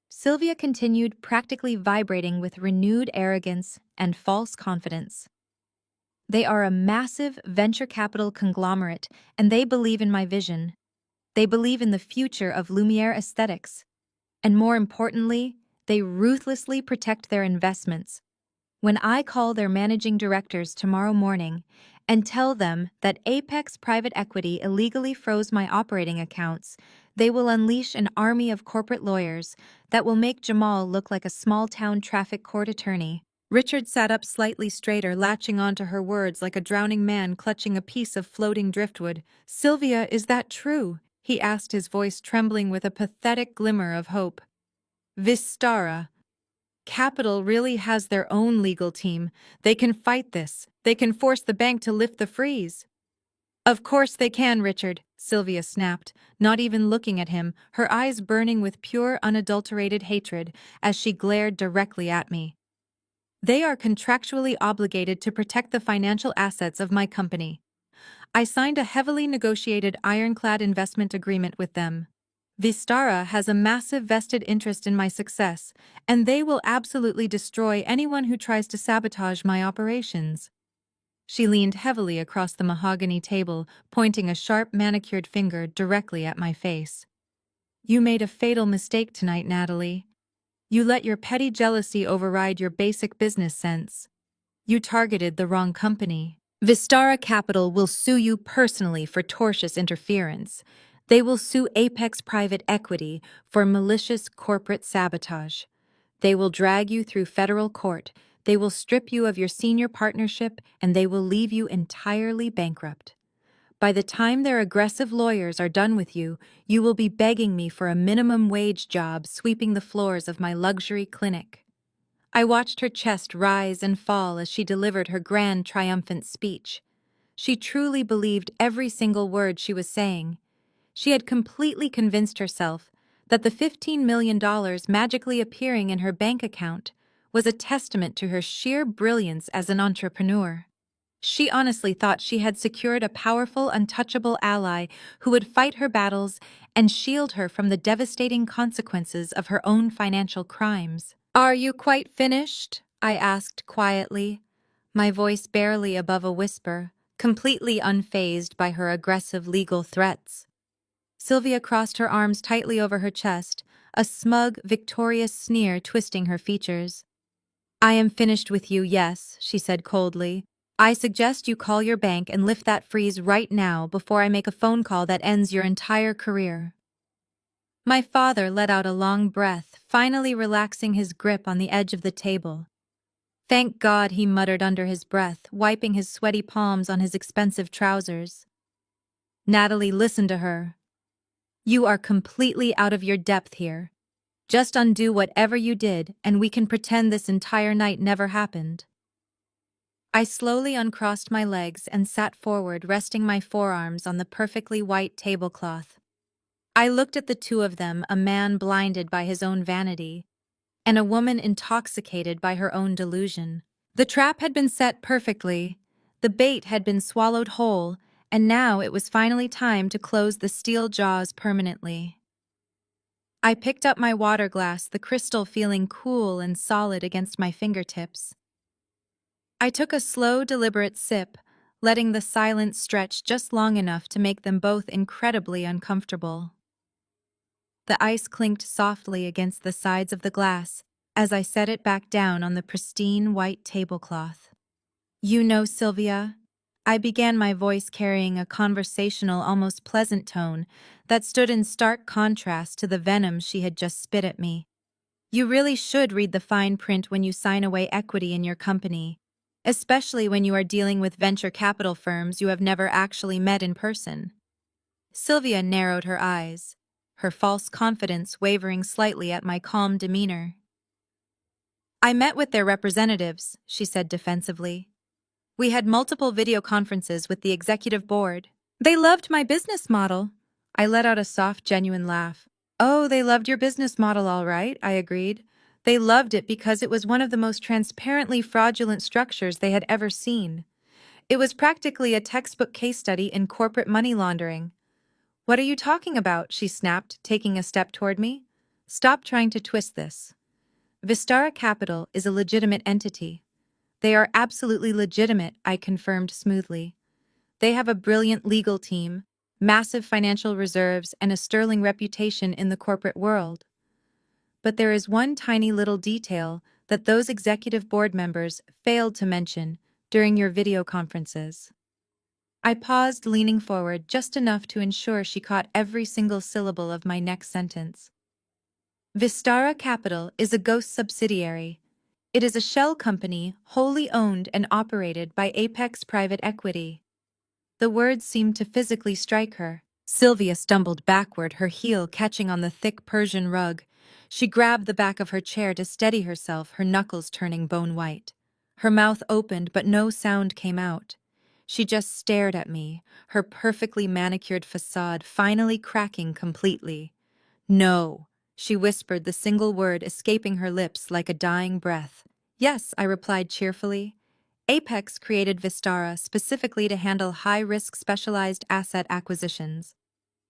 A: Sylvia continued, practically vibrating with renewed arrogance and false confidence. "They are a massive venture capital conglomerate, and they believe in my vision. They believe in the future of Lumiere aesthetics. And more importantly, they ruthlessly protect their investments. When I call their managing directors tomorrow morning and tell them that Apex Private Equity illegally froze my operating accounts, they will unleash an army of corporate lawyers that will make Jamal look like a small-town traffic court attorney." Richard sat up slightly straighter, latching onto her words like a drowning man clutching a piece of floating driftwood. "Sylvia, is that true?" he asked, his voice trembling with a pathetic glimmer of hope. "Vistara Capital really has their own legal team. They can fight this. They can force the bank to lift the freeze." "Of course they can, Richard," Sylvia snapped, not even looking at him, her eyes burning with pure, unadulterated hatred as she glared directly at me. "They are contractually obligated to protect the financial assets of my company. I signed a heavily negotiated ironclad investment agreement with them. Vistara has a massive vested interest in my success, and they will absolutely destroy anyone who tries to sabotage my operations." She leaned heavily across the mahogany table, pointing a sharp, manicured finger directly at my face. "You made a fatal mistake tonight, Natalie. You let your petty jealousy override your basic business sense. You targeted the wrong company. Vistara Capital will sue you personally for tortious interference. They will sue Apex Private Equity for malicious corporate sabotage. They will drag you through federal court. They will strip you of your senior partnership, and they will leave you entirely bankrupt. By the time their aggressive lawyers are done with you, you will be begging me for a minimum wage job sweeping the floors of my luxury clinic." I watched her chest rise and fall as she delivered her grand, triumphant speech. She truly believed every single word she was saying. She had completely convinced herself that the $15 million magically appearing in her bank account was a testament to her sheer brilliance as an entrepreneur. She honestly thought she had secured a powerful, untouchable ally who would fight her battles and shield her from the devastating consequences of her own financial crimes. "Are you quite finished?" I asked quietly, my voice barely above a whisper, completely unfazed by her aggressive legal threats. Sylvia crossed her arms tightly over her chest, a smug, victorious sneer twisting her features. "I am finished with you, yes," she said coldly. "I suggest you call your bank and lift that freeze right now before I make a phone call that ends your entire career." My father let out a long breath, finally relaxing his grip on the edge of the table. "Thank God," he muttered under his breath, wiping his sweaty palms on his expensive trousers. "Natalie, listen to her. You are completely out of your depth here. Just undo whatever you did, and we can pretend this entire night never happened." I slowly uncrossed my legs and sat forward, resting my forearms on the perfectly white tablecloth. I looked at the two of them, a man blinded by his own vanity, and a woman intoxicated by her own delusion. The trap had been set perfectly, the bait had been swallowed whole, and now it was finally time to close the steel jaws permanently. I picked up my water glass, the crystal feeling cool and solid against my fingertips. I took a slow, deliberate sip, letting the silence stretch just long enough to make them both incredibly uncomfortable. The ice clinked softly against the sides of the glass as I set it back down on the pristine white tablecloth. "You know, Sylvia," I began, my voice carrying a conversational, almost pleasant tone that stood in stark contrast to the venom she had just spit at me. "You really should read the fine print when you sign away equity in your company, especially when you are dealing with venture capital firms you have never actually met in person." Sylvia narrowed her eyes, her false confidence wavering slightly at my calm demeanor. "I met with their representatives," she said defensively. "We had multiple video conferences with the executive board. They loved my business model." I let out a soft, genuine laugh. "Oh, they loved your business model, all right," I agreed. "They loved it because it was one of the most transparently fraudulent structures they had ever seen. It was practically a textbook case study in corporate money laundering." "What are you talking about?" she snapped, taking a step toward me. "Stop trying to twist this. Vistara Capital is a legitimate entity." "They are absolutely legitimate," I confirmed smoothly. "They have a brilliant legal team, massive financial reserves, and a sterling reputation in the corporate world. But there is one tiny little detail that those executive board members failed to mention during your video conferences." I paused, leaning forward just enough to ensure she caught every single syllable of my next sentence. "Vistara Capital is a ghost subsidiary. It is a shell company wholly owned and operated by Apex Private Equity." The words seemed to physically strike her. Sylvia stumbled backward, her heel catching on the thick Persian rug. She grabbed the back of her chair to steady herself, her knuckles turning bone white. Her mouth opened, but no sound came out. She just stared at me, her perfectly manicured facade finally cracking completely. "No," she whispered, the single word escaping her lips like a dying breath. "Yes," I replied cheerfully. "Apex created Vistara specifically to handle high-risk specialized asset acquisitions.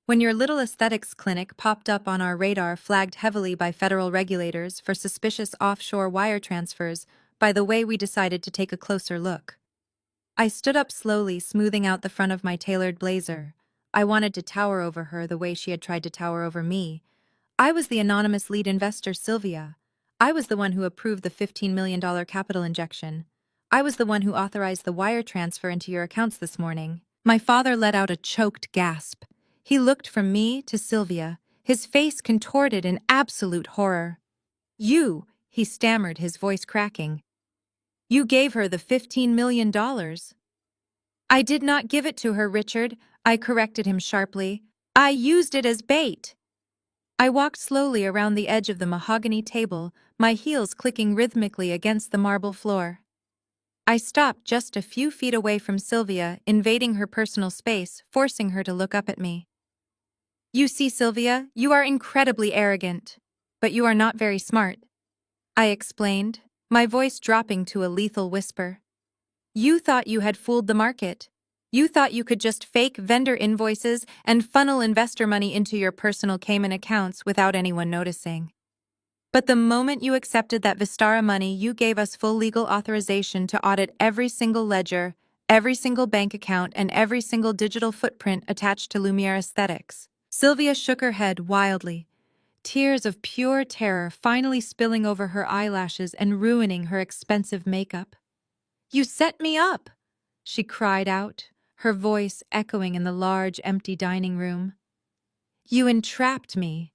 A: When your little aesthetics clinic popped up on our radar, flagged heavily by federal regulators for suspicious offshore wire transfers, by the way, we decided to take a closer look." I stood up slowly, smoothing out the front of my tailored blazer. I wanted to tower over her the way she had tried to tower over me. I was the anonymous lead investor, Sylvia. I was the one who approved the $15 million capital injection. I was the one who authorized the wire transfer into your accounts this morning. My father let out a choked gasp. He looked from me to Sylvia, his face contorted in absolute horror. "You," he stammered, his voice cracking. "You gave her the $15 million. "I did not give it to her, Richard," I corrected him sharply. "I used it as bait." I walked slowly around the edge of the mahogany table, my heels clicking rhythmically against the marble floor. I stopped just a few feet away from Sylvia, invading her personal space, forcing her to look up at me. You see, Sylvia, you are incredibly arrogant. But you are not very smart, I explained, my voice dropping to a lethal whisper. You thought you had fooled the market. You thought you could just fake vendor invoices and funnel investor money into your personal Cayman accounts without anyone noticing. But the moment you accepted that Vistara money, you gave us full legal authorization to audit every single ledger, every single bank account, and every single digital footprint attached to Lumiere Aesthetics. Sylvia shook her head wildly, tears of pure terror finally spilling over her eyelashes and ruining her expensive makeup. You set me up, she cried out, her voice echoing in the large, empty dining room. You entrapped me.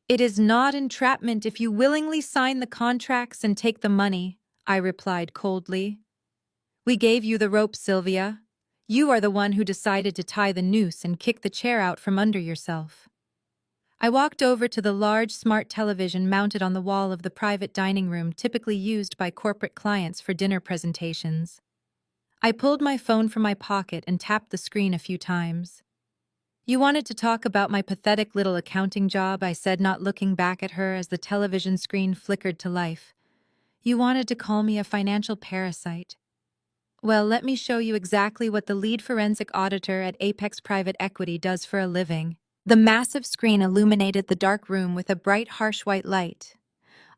A: It is not entrapment if you willingly sign the contracts and take the money, I replied coldly. We gave you the rope, Sylvia. You are the one who decided to tie the noose and kick the chair out from under yourself. I walked over to the large smart television mounted on the wall of the private dining room typically used by corporate clients for dinner presentations. I pulled my phone from my pocket and tapped the screen a few times. You wanted to talk about my pathetic little accounting job, I said, not looking back at her as the television screen flickered to life. You wanted to call me a financial parasite. Well, let me show you exactly what the lead forensic auditor at Apex Private Equity does for a living. The massive screen illuminated the dark room with a bright, harsh white light.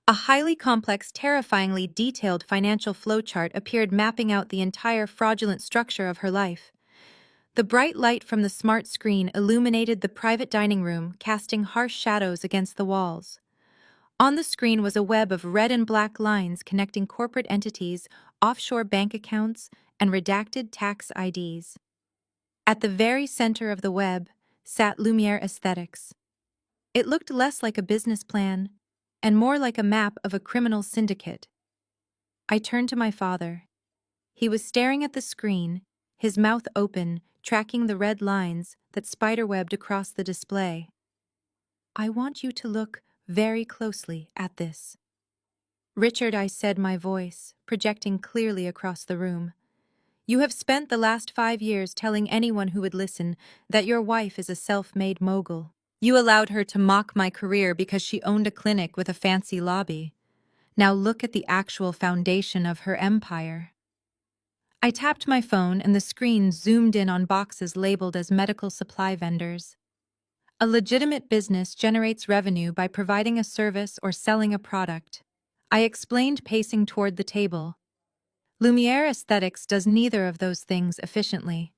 A: A highly complex, terrifyingly detailed financial flowchart appeared, mapping out the entire fraudulent structure of her life. The bright light from the smart screen illuminated the private dining room, casting harsh shadows against the walls. On the screen was a web of red and black lines connecting corporate entities, offshore bank accounts, and redacted tax IDs. At the very center of the web sat Lumiere Aesthetics. It looked less like a business plan and more like a map of a criminal syndicate. I turned to my father. He was staring at the screen, his mouth open, tracking the red lines that spiderwebbed across the display. I want you to look very closely at this. Richard, I said, my voice projecting clearly across the room. You have spent the last 5 years telling anyone who would listen that your wife is a self-made mogul. You allowed her to mock my career because she owned a clinic with a fancy lobby. Now look at the actual foundation of her empire. I tapped my phone and the screen zoomed in on boxes labeled as medical supply vendors. A legitimate business generates revenue by providing a service or selling a product. I explained, pacing toward the table. Lumiere Aesthetics does neither of those things efficiently.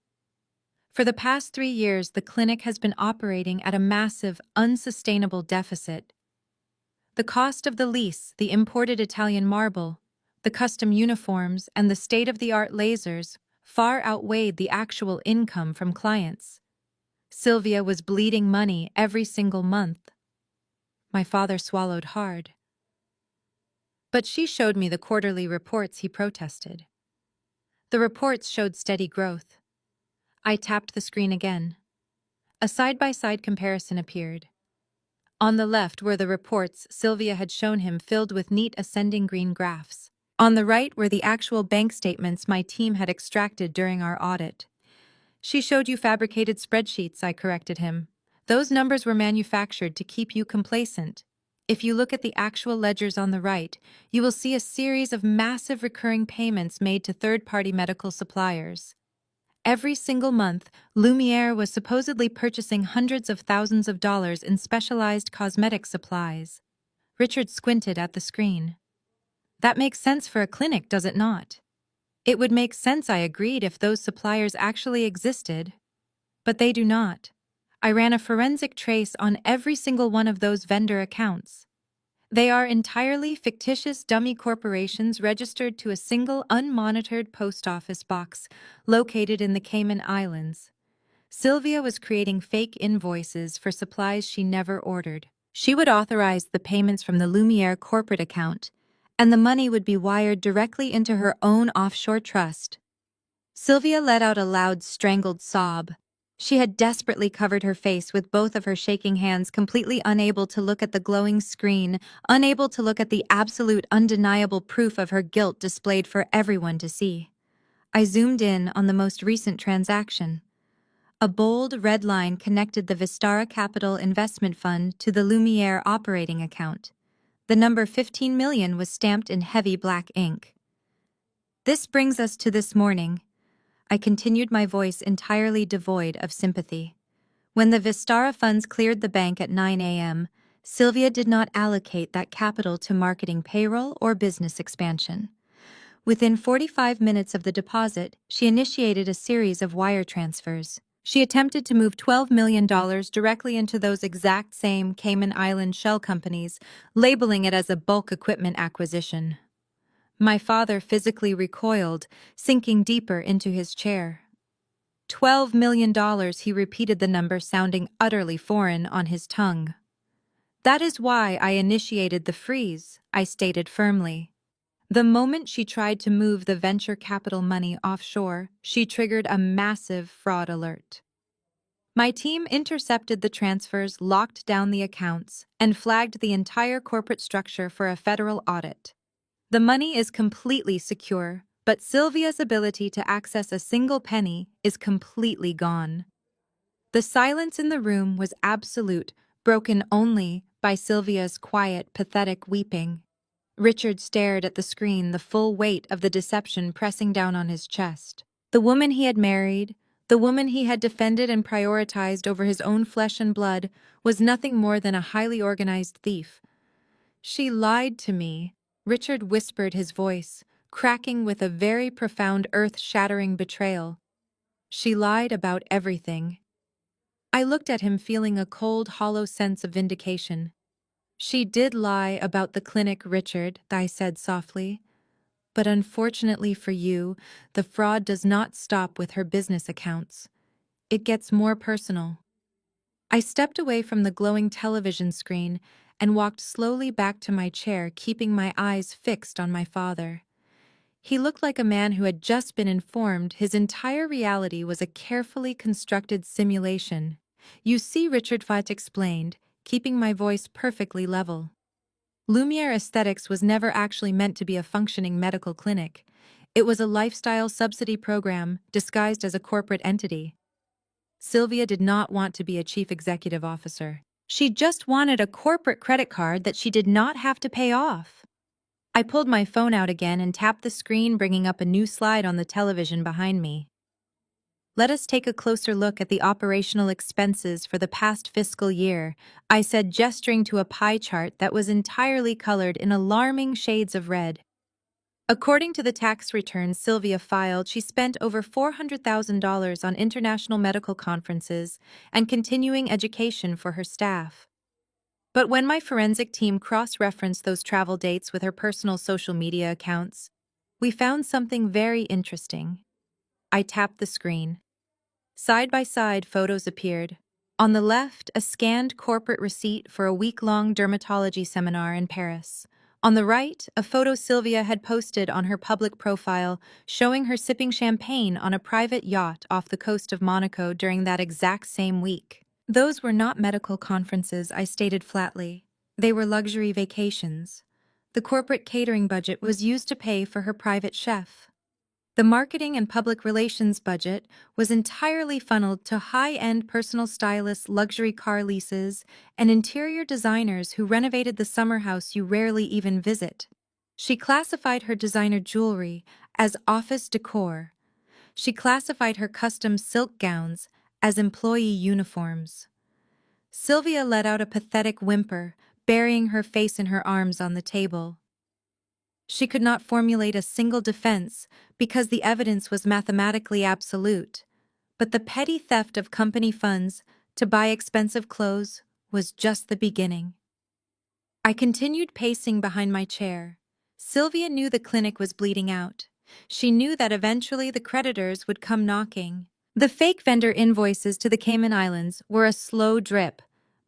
A: For the past 3 years, the clinic has been operating at a massive, unsustainable deficit. The cost of the lease, the imported Italian marble, the custom uniforms, and the state-of-the-art lasers far outweighed the actual income from clients. Sylvia was bleeding money every single month. My father swallowed hard. But she showed me the quarterly reports, he protested. The reports showed steady growth. I tapped the screen again. A side-by-side comparison appeared. On the left were the reports Sylvia had shown him, filled with neat ascending green graphs. On the right were the actual bank statements my team had extracted during our audit. She showed you fabricated spreadsheets, I corrected him. Those numbers were manufactured to keep you complacent. If you look at the actual ledgers on the right, you will see a series of massive recurring payments made to third-party medical suppliers. Every single month, Lumiere was supposedly purchasing hundreds of thousands of dollars in specialized cosmetic supplies. Richard squinted at the screen. That makes sense for a clinic, does it not? It would make sense, I agreed, if those suppliers actually existed. But they do not. I ran a forensic trace on every single one of those vendor accounts. They are entirely fictitious dummy corporations registered to a single unmonitored post office box located in the Cayman Islands. Sylvia was creating fake invoices for supplies she never ordered. She would authorize the payments from the Lumiere corporate account, and the money would be wired directly into her own offshore trust. Sylvia let out a loud, strangled sob. She had desperately covered her face with both of her shaking hands, completely unable to look at the glowing screen, unable to look at the absolute, undeniable proof of her guilt displayed for everyone to see. I zoomed in on the most recent transaction. A bold red line connected the Vistara Capital Investment Fund to the Lumiere operating account. The number 15 million was stamped in heavy black ink. This brings us to this morning. I continued, my voice entirely devoid of sympathy. When the Vistara funds cleared the bank at 9 a.m., Sylvia did not allocate that capital to marketing payroll or business expansion. Within 45 minutes of the deposit, she initiated a series of wire transfers. She attempted to move $12 million directly into those exact same Cayman Island shell companies, labeling it as a bulk equipment acquisition. My father physically recoiled, sinking deeper into his chair. $12 million, he repeated the number, sounding utterly foreign on his tongue. That is why I initiated the freeze, I stated firmly. The moment she tried to move the venture capital money offshore, she triggered a massive fraud alert. My team intercepted the transfers, locked down the accounts, and flagged the entire corporate structure for a federal audit. The money is completely secure, but Sylvia's ability to access a single penny is completely gone. The silence in the room was absolute, broken only by Sylvia's quiet, pathetic weeping. Richard stared at the screen, the full weight of the deception pressing down on his chest. The woman he had married, the woman he had defended and prioritized over his own flesh and blood, was nothing more than a highly organized thief. She lied to me, Richard whispered, his voice cracking with a very profound, earth-shattering betrayal. She lied about everything. I looked at him, feeling a cold, hollow sense of vindication. She did lie about the clinic, Richard, I said softly. But unfortunately for you, the fraud does not stop with her business accounts. It gets more personal. I stepped away from the glowing television screen and walked slowly back to my chair, keeping my eyes fixed on my father. He looked like a man who had just been informed his entire reality was a carefully constructed simulation. You see, Richard Fott explained, keeping my voice perfectly level. Lumiere Aesthetics was never actually meant to be a functioning medical clinic. It was a lifestyle subsidy program disguised as a corporate entity. Sylvia did not want to be a chief executive officer. She just wanted a corporate credit card that she did not have to pay off. I pulled my phone out again and tapped the screen, bringing up a new slide on the television behind me. Let us take a closer look at the operational expenses for the past fiscal year, I said, gesturing to a pie chart that was entirely colored in alarming shades of red. According to the tax returns Sylvia filed, she spent over $400,000 on international medical conferences and continuing education for her staff. But when my forensic team cross-referenced those travel dates with her personal social media accounts, we found something very interesting. I tapped the screen. Side by side, photos appeared. On the left, a scanned corporate receipt for a week-long dermatology seminar in Paris. On the right, a photo Sylvia had posted on her public profile showing her sipping champagne on a private yacht off the coast of Monaco during that exact same week. Those were not medical conferences, I stated flatly. They were luxury vacations. The corporate catering budget was used to pay for her private chef. The marketing and public relations budget was entirely funneled to high-end personal stylists, luxury car leases, and interior designers who renovated the summer house you rarely even visit. She classified her designer jewelry as office decor. She classified her custom silk gowns as employee uniforms. Sylvia let out a pathetic whimper, burying her face in her arms on the table. She could not formulate a single defense because the evidence was mathematically absolute, but the petty theft of company funds to buy expensive clothes was just the beginning. I continued pacing behind my chair. Sylvia knew the clinic was bleeding out. She knew that eventually the creditors would come knocking. The fake vendor invoices to the Cayman Islands were a slow drip,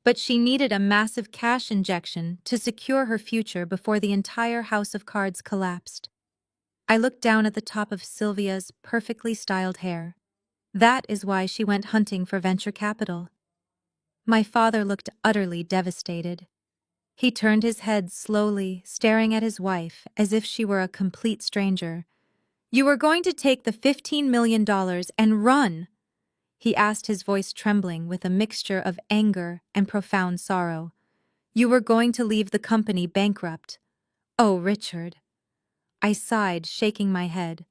A: but she needed a massive cash injection to secure her future before the entire house of cards collapsed. I looked down at the top of Sylvia's perfectly styled hair. That is why she went hunting for venture capital. My father looked utterly devastated. He turned his head slowly, staring at his wife as if she were a complete stranger. You are going to take the $15 million and run, he asked, his voice trembling with a mixture of anger and profound sorrow. You were going to leave the company bankrupt. Oh, Richard. I sighed, shaking my head.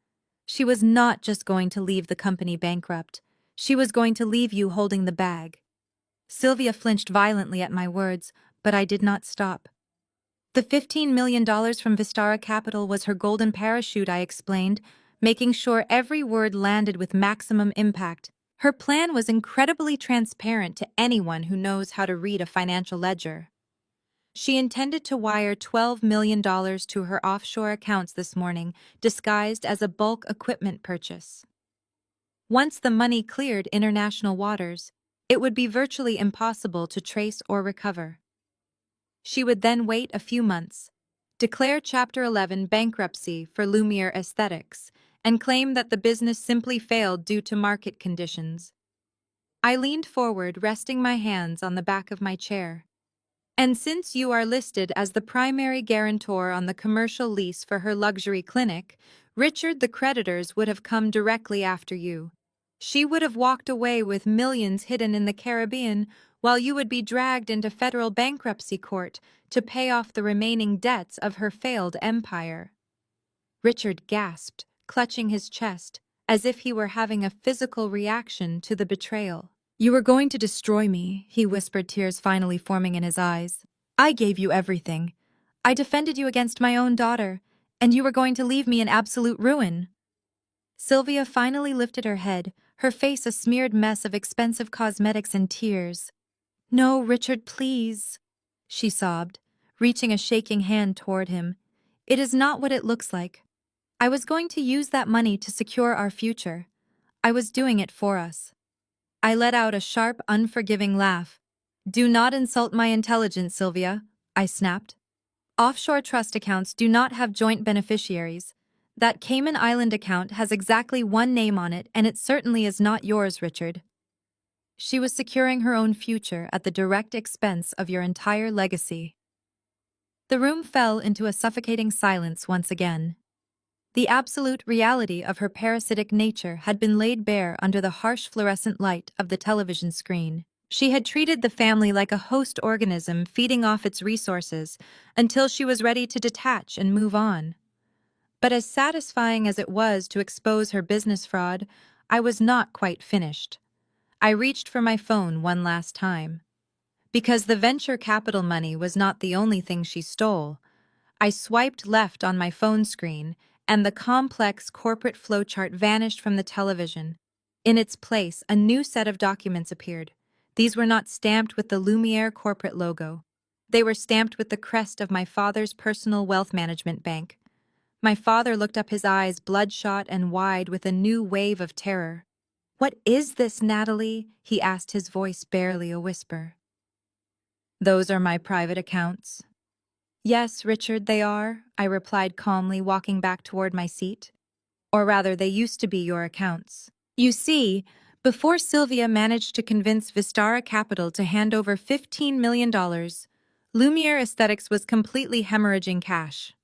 A: She was not just going to leave the company bankrupt. She was going to leave you holding the bag. Sylvia flinched violently at my words, but I did not stop. The $15 million from Vistara Capital was her golden parachute, I explained, making sure every word landed with maximum impact. Her plan was incredibly transparent to anyone who knows how to read a financial ledger. She intended to wire $12 million to her offshore accounts this morning, disguised as a bulk equipment purchase. Once the money cleared international waters, it would be virtually impossible to trace or recover. She would then wait a few months, declare Chapter 11 bankruptcy for Lumiere Aesthetics, and claim that the business simply failed due to market conditions. I leaned forward, resting my hands on the back of my chair. And since you are listed as the primary guarantor on the commercial lease for her luxury clinic, Richard, the creditors would have come directly after you. She would have walked away with millions hidden in the Caribbean, while you would be dragged into federal bankruptcy court to pay off the remaining debts of her failed empire. Richard gasped, clutching his chest, as if he were having a physical reaction to the betrayal. You were going to destroy me, he whispered, tears finally forming in his eyes. I gave you everything. I defended you against my own daughter, and you were going to leave me in absolute ruin. Sylvia finally lifted her head, her face a smeared mess of expensive cosmetics and tears. No, Richard, please, she sobbed, reaching a shaking hand toward him. It is not what it looks like. I was going to use that money to secure our future. I was doing it for us. I let out a sharp, unforgiving laugh. Do not insult my intelligence, Sylvia, I snapped. Offshore trust accounts do not have joint beneficiaries. That Cayman Island account has exactly one name on it, and it certainly is not yours, Richard. She was securing her own future at the direct expense of your entire legacy. The room fell into a suffocating silence once again. The absolute reality of her parasitic nature had been laid bare under the harsh fluorescent light of the television screen. She had treated the family like a host organism feeding off its resources until she was ready to detach and move on. But as satisfying as it was to expose her business fraud, I was not quite finished. I reached for my phone one last time. Because the venture capital money was not the only thing she stole, I swiped left on my phone screen, and the complex corporate flowchart vanished from the television. In its place, a new set of documents appeared. These were not stamped with the Lumiere corporate logo. They were stamped with the crest of my father's personal wealth management bank. My father looked up, his eyes bloodshot and wide with a new wave of terror. What is this, Natalie? He asked, his voice barely a whisper. Those are my private accounts. Yes, Richard, they are, I replied calmly, walking back toward my seat. Or rather, they used to be your accounts. You see, before Sylvia managed to convince Vistara Capital to hand over $15 million, Lumiere Aesthetics was completely hemorrhaging cash.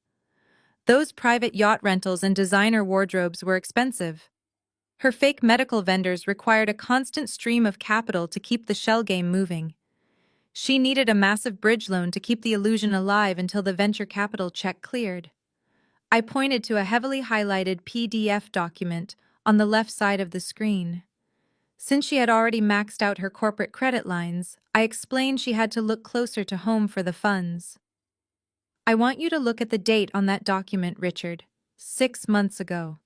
A: Those private yacht rentals and designer wardrobes were expensive. Her fake medical vendors required a constant stream of capital to keep the shell game moving. She needed a massive bridge loan to keep the illusion alive until the venture capital check cleared. I pointed to a heavily highlighted PDF document on the left side of the screen. Since she had already maxed out her corporate credit lines, I explained she had to look closer to home for the funds. I want you to look at the date on that document, Richard. 6 months ago.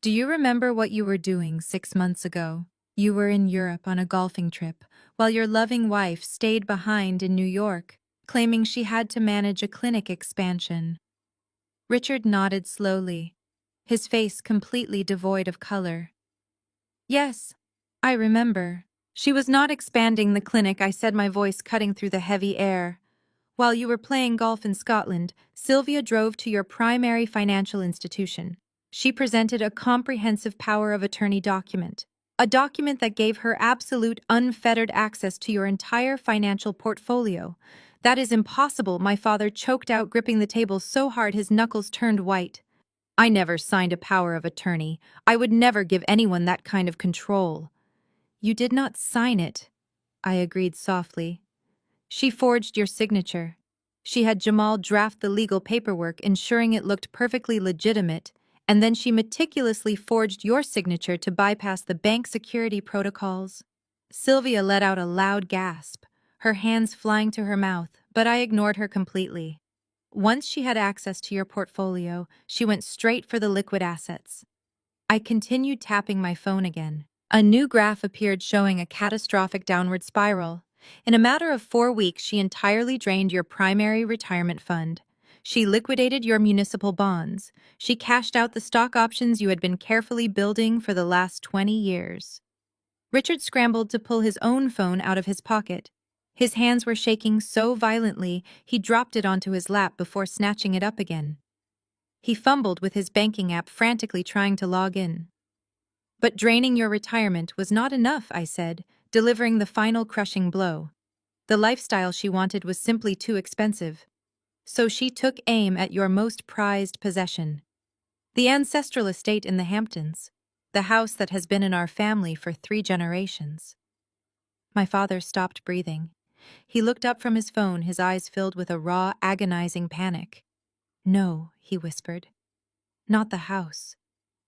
A: Do you remember what you were doing 6 months ago? You were in Europe on a golfing trip, while your loving wife stayed behind in New York, claiming she had to manage a clinic expansion. Richard nodded slowly, his face completely devoid of color. Yes, I remember. She was not expanding the clinic, I said, my voice cutting through the heavy air. While you were playing golf in Scotland, Sylvia drove to your primary financial institution. She presented a comprehensive power of attorney document, a document that gave her absolute, unfettered access to your entire financial portfolio. That is impossible, my father choked out, gripping the table so hard his knuckles turned white. I never signed a power of attorney. I would never give anyone that kind of control. You did not sign it, I agreed softly. She forged your signature. She had Jamal draft the legal paperwork, ensuring it looked perfectly legitimate, and then she meticulously forged your signature to bypass the bank security protocols. Sylvia let out a loud gasp, her hands flying to her mouth, but I ignored her completely. Once she had access to your portfolio, she went straight for the liquid assets. I continued tapping my phone again. A new graph appeared showing a catastrophic downward spiral. In a matter of 4 weeks, she entirely drained your primary retirement fund. She liquidated your municipal bonds. She cashed out the stock options you had been carefully building for the last 20 years. Richard scrambled to pull his own phone out of his pocket. His hands were shaking so violently, he dropped it onto his lap before snatching it up again. He fumbled with his banking app, frantically trying to log in. But draining your retirement was not enough, I said, delivering the final crushing blow. The lifestyle she wanted was simply too expensive. So she took aim at your most prized possession. The ancestral estate in the Hamptons. The house that has been in our family for 3 generations. My father stopped breathing. He looked up from his phone, his eyes filled with a raw, agonizing panic. No, he whispered. Not the house.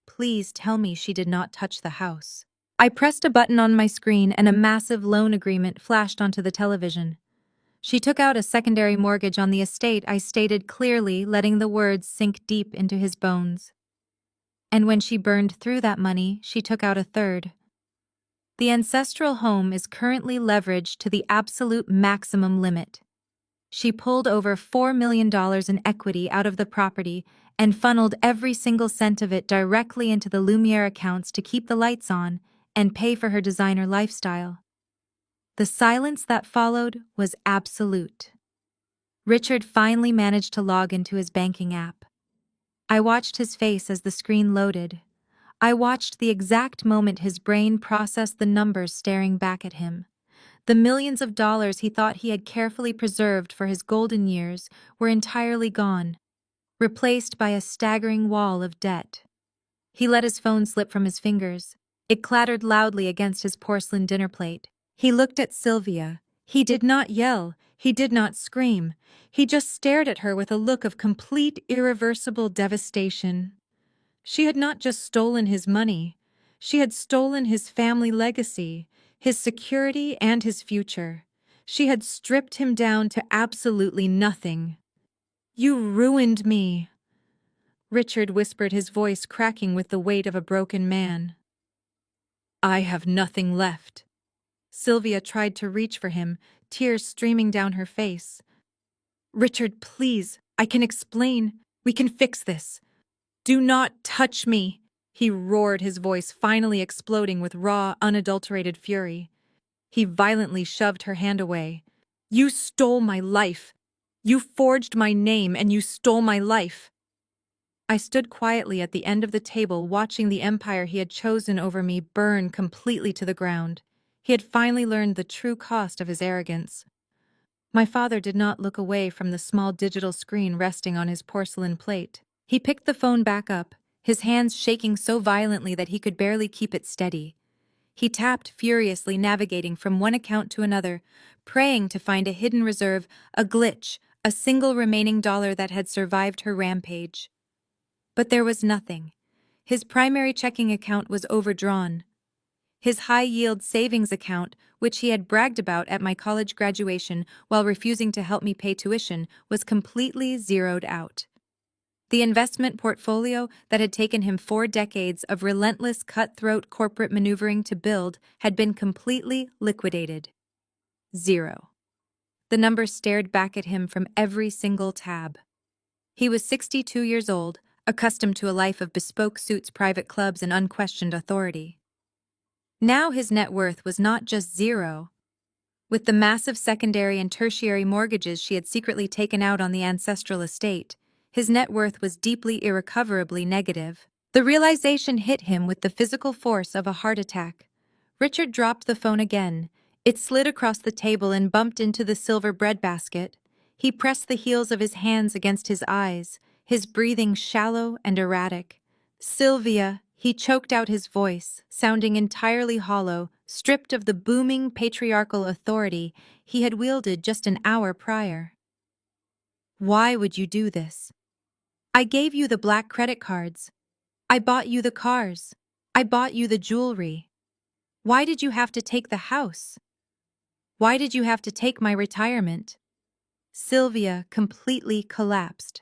A: Please tell me she did not touch the house. I pressed a button on my screen and a massive loan agreement flashed onto the television. She took out a secondary mortgage on the estate, I stated clearly, letting the words sink deep into his bones. And when she burned through that money, she took out a third. The ancestral home is currently leveraged to the absolute maximum limit. She pulled over $4 million in equity out of the property and funneled every single cent of it directly into the Lumiere accounts to keep the lights on and pay for her designer lifestyle. The silence that followed was absolute. Richard finally managed to log into his banking app. I watched his face as the screen loaded. I watched the exact moment his brain processed the numbers staring back at him. The millions of dollars he thought he had carefully preserved for his golden years were entirely gone, replaced by a staggering wall of debt. He let his phone slip from his fingers. It clattered loudly against his porcelain dinner plate. He looked at Sylvia. He did not yell. He did not scream. He just stared at her with a look of complete, irreversible devastation. She had not just stolen his money. She had stolen his family legacy, his security, and his future. She had stripped him down to absolutely nothing. You ruined me, Richard whispered, his voice cracking with the weight of a broken man. I have nothing left. Sylvia tried to reach for him, tears streaming down her face. Richard, please, I can explain. We can fix this. Do not touch me, he roared, his voice finally exploding with raw, unadulterated fury. He violently shoved her hand away. You stole my life. You forged my name and you stole my life. I stood quietly at the end of the table, watching the empire he had chosen over me burn completely to the ground. He had finally learned the true cost of his arrogance. My father did not look away from the small digital screen resting on his porcelain plate. He picked the phone back up, his hands shaking so violently that he could barely keep it steady. He tapped furiously, navigating from one account to another, praying to find a hidden reserve, a glitch, a single remaining dollar that had survived her rampage. But there was nothing. His primary checking account was overdrawn. His high-yield savings account, which he had bragged about at my college graduation while refusing to help me pay tuition, was completely zeroed out. The investment portfolio that had taken him 4 decades of relentless cutthroat corporate maneuvering to build had been completely liquidated. 0. The number stared back at him from every single tab. He was 62 years old, accustomed to a life of bespoke suits, private clubs, and unquestioned authority. Now his net worth was not just 0. With the massive secondary and tertiary mortgages she had secretly taken out on the ancestral estate, his net worth was deeply, irrecoverably negative. The realization hit him with the physical force of a heart attack. Richard dropped the phone again. It slid across the table and bumped into the silver breadbasket. He pressed the heels of his hands against his eyes, his breathing shallow and erratic. "Sylvia," he choked out his voice, sounding entirely hollow, stripped of the booming patriarchal authority he had wielded just an hour prior. "Why would you do this? I gave you the black credit cards. I bought you the cars. I bought you the jewelry. Why did you have to take the house? Why did you have to take my retirement?" Sylvia completely collapsed.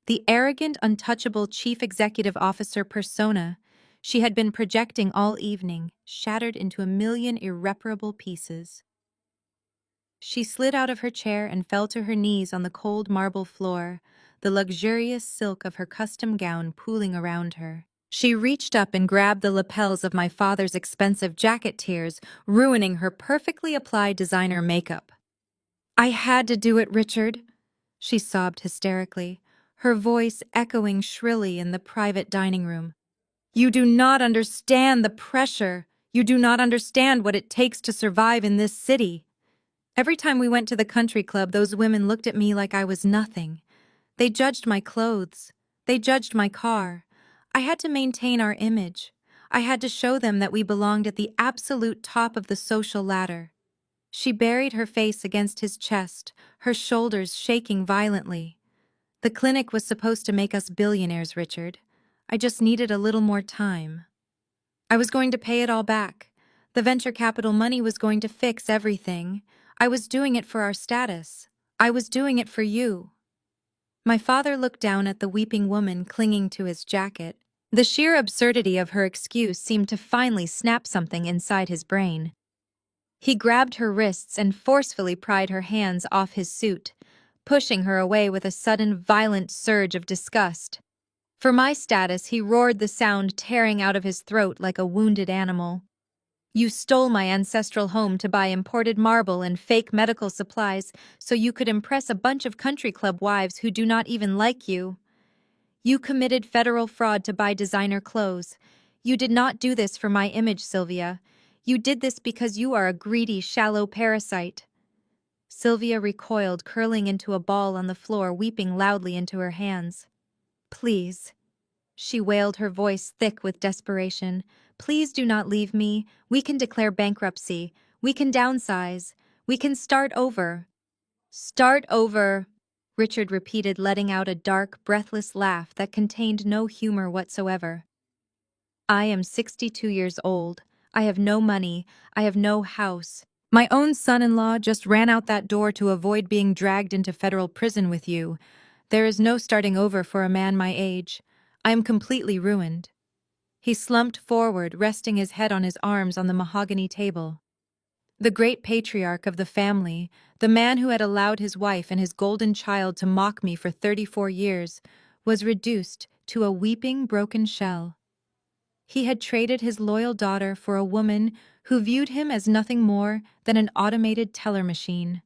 A: The arrogant, untouchable chief executive officer persona she had been projecting all evening shattered into a million irreparable pieces. She slid out of her chair and fell to her knees on the cold marble floor, the luxurious silk of her custom gown pooling around her. She reached up and grabbed the lapels of my father's expensive jacket tiers, ruining her perfectly applied designer makeup. "I had to do it, Richard," she sobbed hysterically, her voice echoing shrilly in the private dining room. "You do not understand the pressure. You do not understand what it takes to survive in this city. Every time we went to the country club, those women looked at me like I was nothing. They judged my clothes. They judged my car. I had to maintain our image. I had to show them that we belonged at the absolute top of the social ladder." She buried her face against his chest, her shoulders shaking violently. "The clinic was supposed to make us billionaires, Richard. I just needed a little more time. I was going to pay it all back. The venture capital money was going to fix everything. I was doing it for our status. I was doing it for you." My father looked down at the weeping woman clinging to his jacket. The sheer absurdity of her excuse seemed to finally snap something inside his brain. He grabbed her wrists and forcefully pried her hands off his suit, pushing her away with a sudden, violent surge of disgust. For my status, he roared, the sound tearing out of his throat like a wounded animal. "You stole my ancestral home to buy imported marble and fake medical supplies so you could impress a bunch of country club wives who do not even like you. You committed federal fraud to buy designer clothes. You did not do this for my image, Sylvia. You did this because you are a greedy, shallow parasite." Sylvia recoiled, curling into a ball on the floor, weeping loudly into her hands. "Please," she wailed, her voice thick with desperation. "Please do not leave me. We can declare bankruptcy. We can downsize. We can start over." "Start over," Richard repeated, letting out a dark, breathless laugh that contained no humor whatsoever. "I am 62 years old. I have no money. I have no house. My own son-in-law just ran out that door to avoid being dragged into federal prison with you. There is no starting over for a man my age. I am completely ruined." He slumped forward, resting his head on his arms on the mahogany table. The great patriarch of the family, the man who had allowed his wife and his golden child to mock me for 34 years, was reduced to a weeping, broken shell. He had traded his loyal daughter for a woman who viewed him as nothing more than an automated teller machine.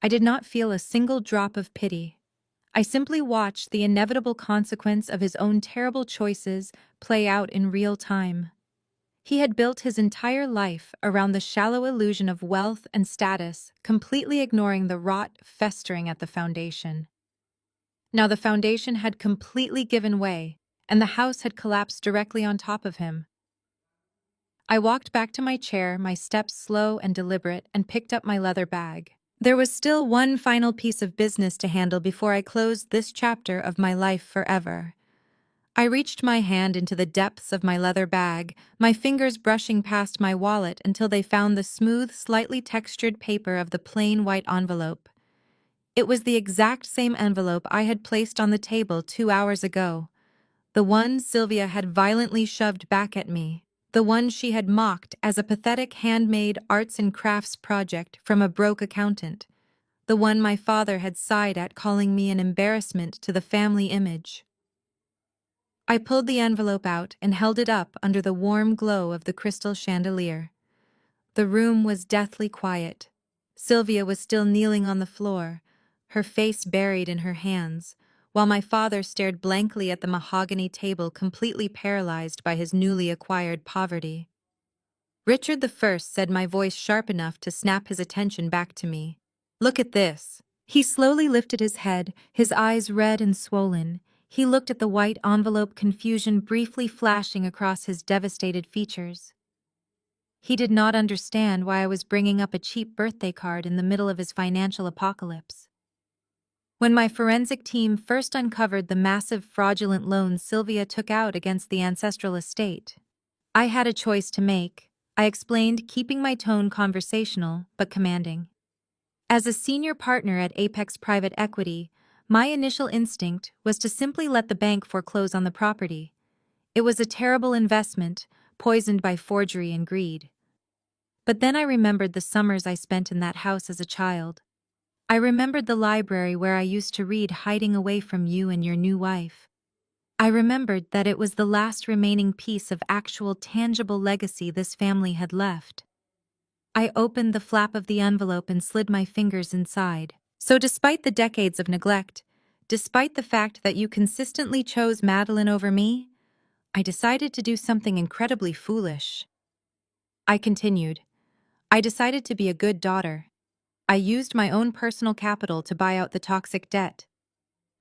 A: I did not feel a single drop of pity. I simply watched the inevitable consequence of his own terrible choices play out in real time. He had built his entire life around the shallow illusion of wealth and status, completely ignoring the rot festering at the foundation. Now the foundation had completely given way, and the house had collapsed directly on top of him. I walked back to my chair, my steps slow and deliberate, and picked up my leather bag. There was still one final piece of business to handle before I closed this chapter of my life forever. I reached my hand into the depths of my leather bag, my fingers brushing past my wallet until they found the smooth, slightly textured paper of the plain white envelope. It was the exact same envelope I had placed on the table 2 hours ago. The one Sylvia had violently shoved back at me. The one she had mocked as a pathetic handmade arts and crafts project from a broke accountant. The one my father had sighed at, calling me an embarrassment to the family image. I pulled the envelope out and held it up under the warm glow of the crystal chandelier. The room was deathly quiet. Sylvia was still kneeling on the floor, her face buried in her hands, while my father stared blankly at the mahogany table, completely paralyzed by his newly acquired poverty. "Richard the First," said my voice sharp enough to snap his attention back to me. "Look at this." He slowly lifted his head, his eyes red and swollen. He looked at the white envelope, confusion briefly flashing across his devastated features. He did not understand why I was bringing up a cheap birthday card in the middle of his financial apocalypse. When my forensic team first uncovered the massive fraudulent loan Sylvia took out against the ancestral estate, I had a choice to make, I explained, keeping my tone conversational but commanding. As a senior partner at Apex Private Equity, my initial instinct was to simply let the bank foreclose on the property. It was a terrible investment, poisoned by forgery and greed. But then I remembered the summers I spent in that house as a child. I remembered the library where I used to read hiding away from you and your new wife. I remembered that it was the last remaining piece of actual tangible legacy this family had left. I opened the flap of the envelope and slid my fingers inside. So despite the decades of neglect, despite the fact that you consistently chose Madeline over me, I decided to do something incredibly foolish. I continued. I decided to be a good daughter. I used my own personal capital to buy out the toxic debt.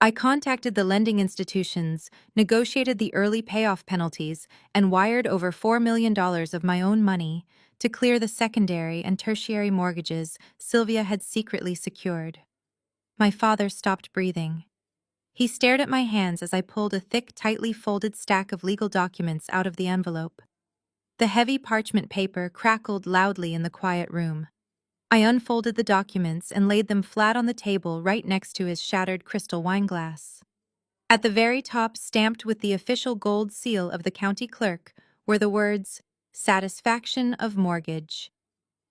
A: I contacted the lending institutions, negotiated the early payoff penalties, and wired over $4 million of my own money to clear the secondary and tertiary mortgages Sylvia had secretly secured. My father stopped breathing. He stared at my hands as I pulled a thick, tightly folded stack of legal documents out of the envelope. The heavy parchment paper crackled loudly in the quiet room. I unfolded the documents and laid them flat on the table right next to his shattered crystal wineglass. At the very top, stamped with the official gold seal of the county clerk, were the words, "Satisfaction of mortgage."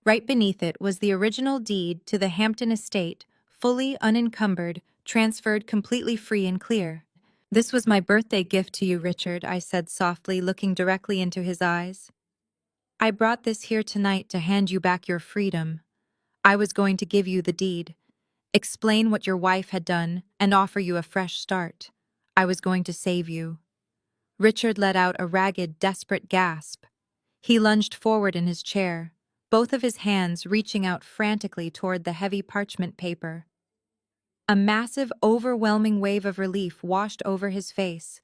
A: Right beneath it was the original deed to the Hampton estate, fully unencumbered, transferred completely free and clear. "This was my birthday gift to you, Richard," I said softly, looking directly into his eyes. "I brought this here tonight to hand you back your freedom. I was going to give you the deed, explain what your wife had done, and offer you a fresh start. I was going to save you." Richard let out a ragged, desperate gasp. He lunged forward in his chair, both of his hands reaching out frantically toward the heavy parchment paper. A massive, overwhelming wave of relief washed over his face.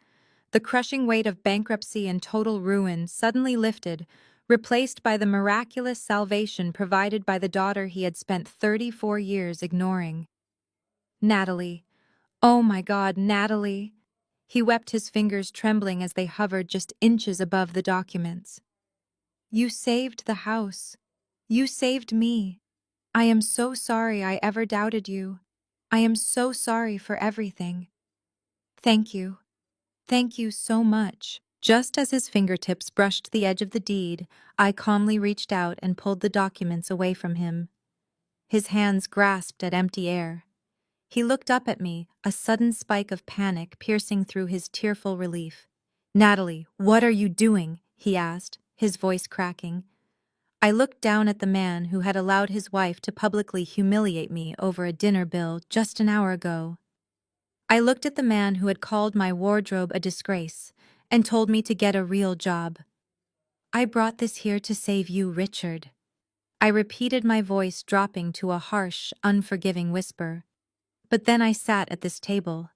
A: The crushing weight of bankruptcy and total ruin suddenly lifted, replaced by the miraculous salvation provided by the daughter he had spent 34 years ignoring. Natalie. Oh my God, Natalie. He wept, his fingers trembling as they hovered just inches above the documents. "You saved the house. You saved me. I am so sorry I ever doubted you. I am so sorry for everything. Thank you. Thank you so much." Just as his fingertips brushed the edge of the deed, I calmly reached out and pulled the documents away from him. His hands grasped at empty air. He looked up at me, a sudden spike of panic piercing through his tearful relief. "Natalie, what are you doing?" he asked, his voice cracking. I looked down at the man who had allowed his wife to publicly humiliate me over a dinner bill just an hour ago. I looked at the man who had called my wardrobe a disgrace and told me to get a real job. "I brought this here to save you, Richard." I repeated, my voice dropping to a harsh, unforgiving whisper. But then I sat at this table.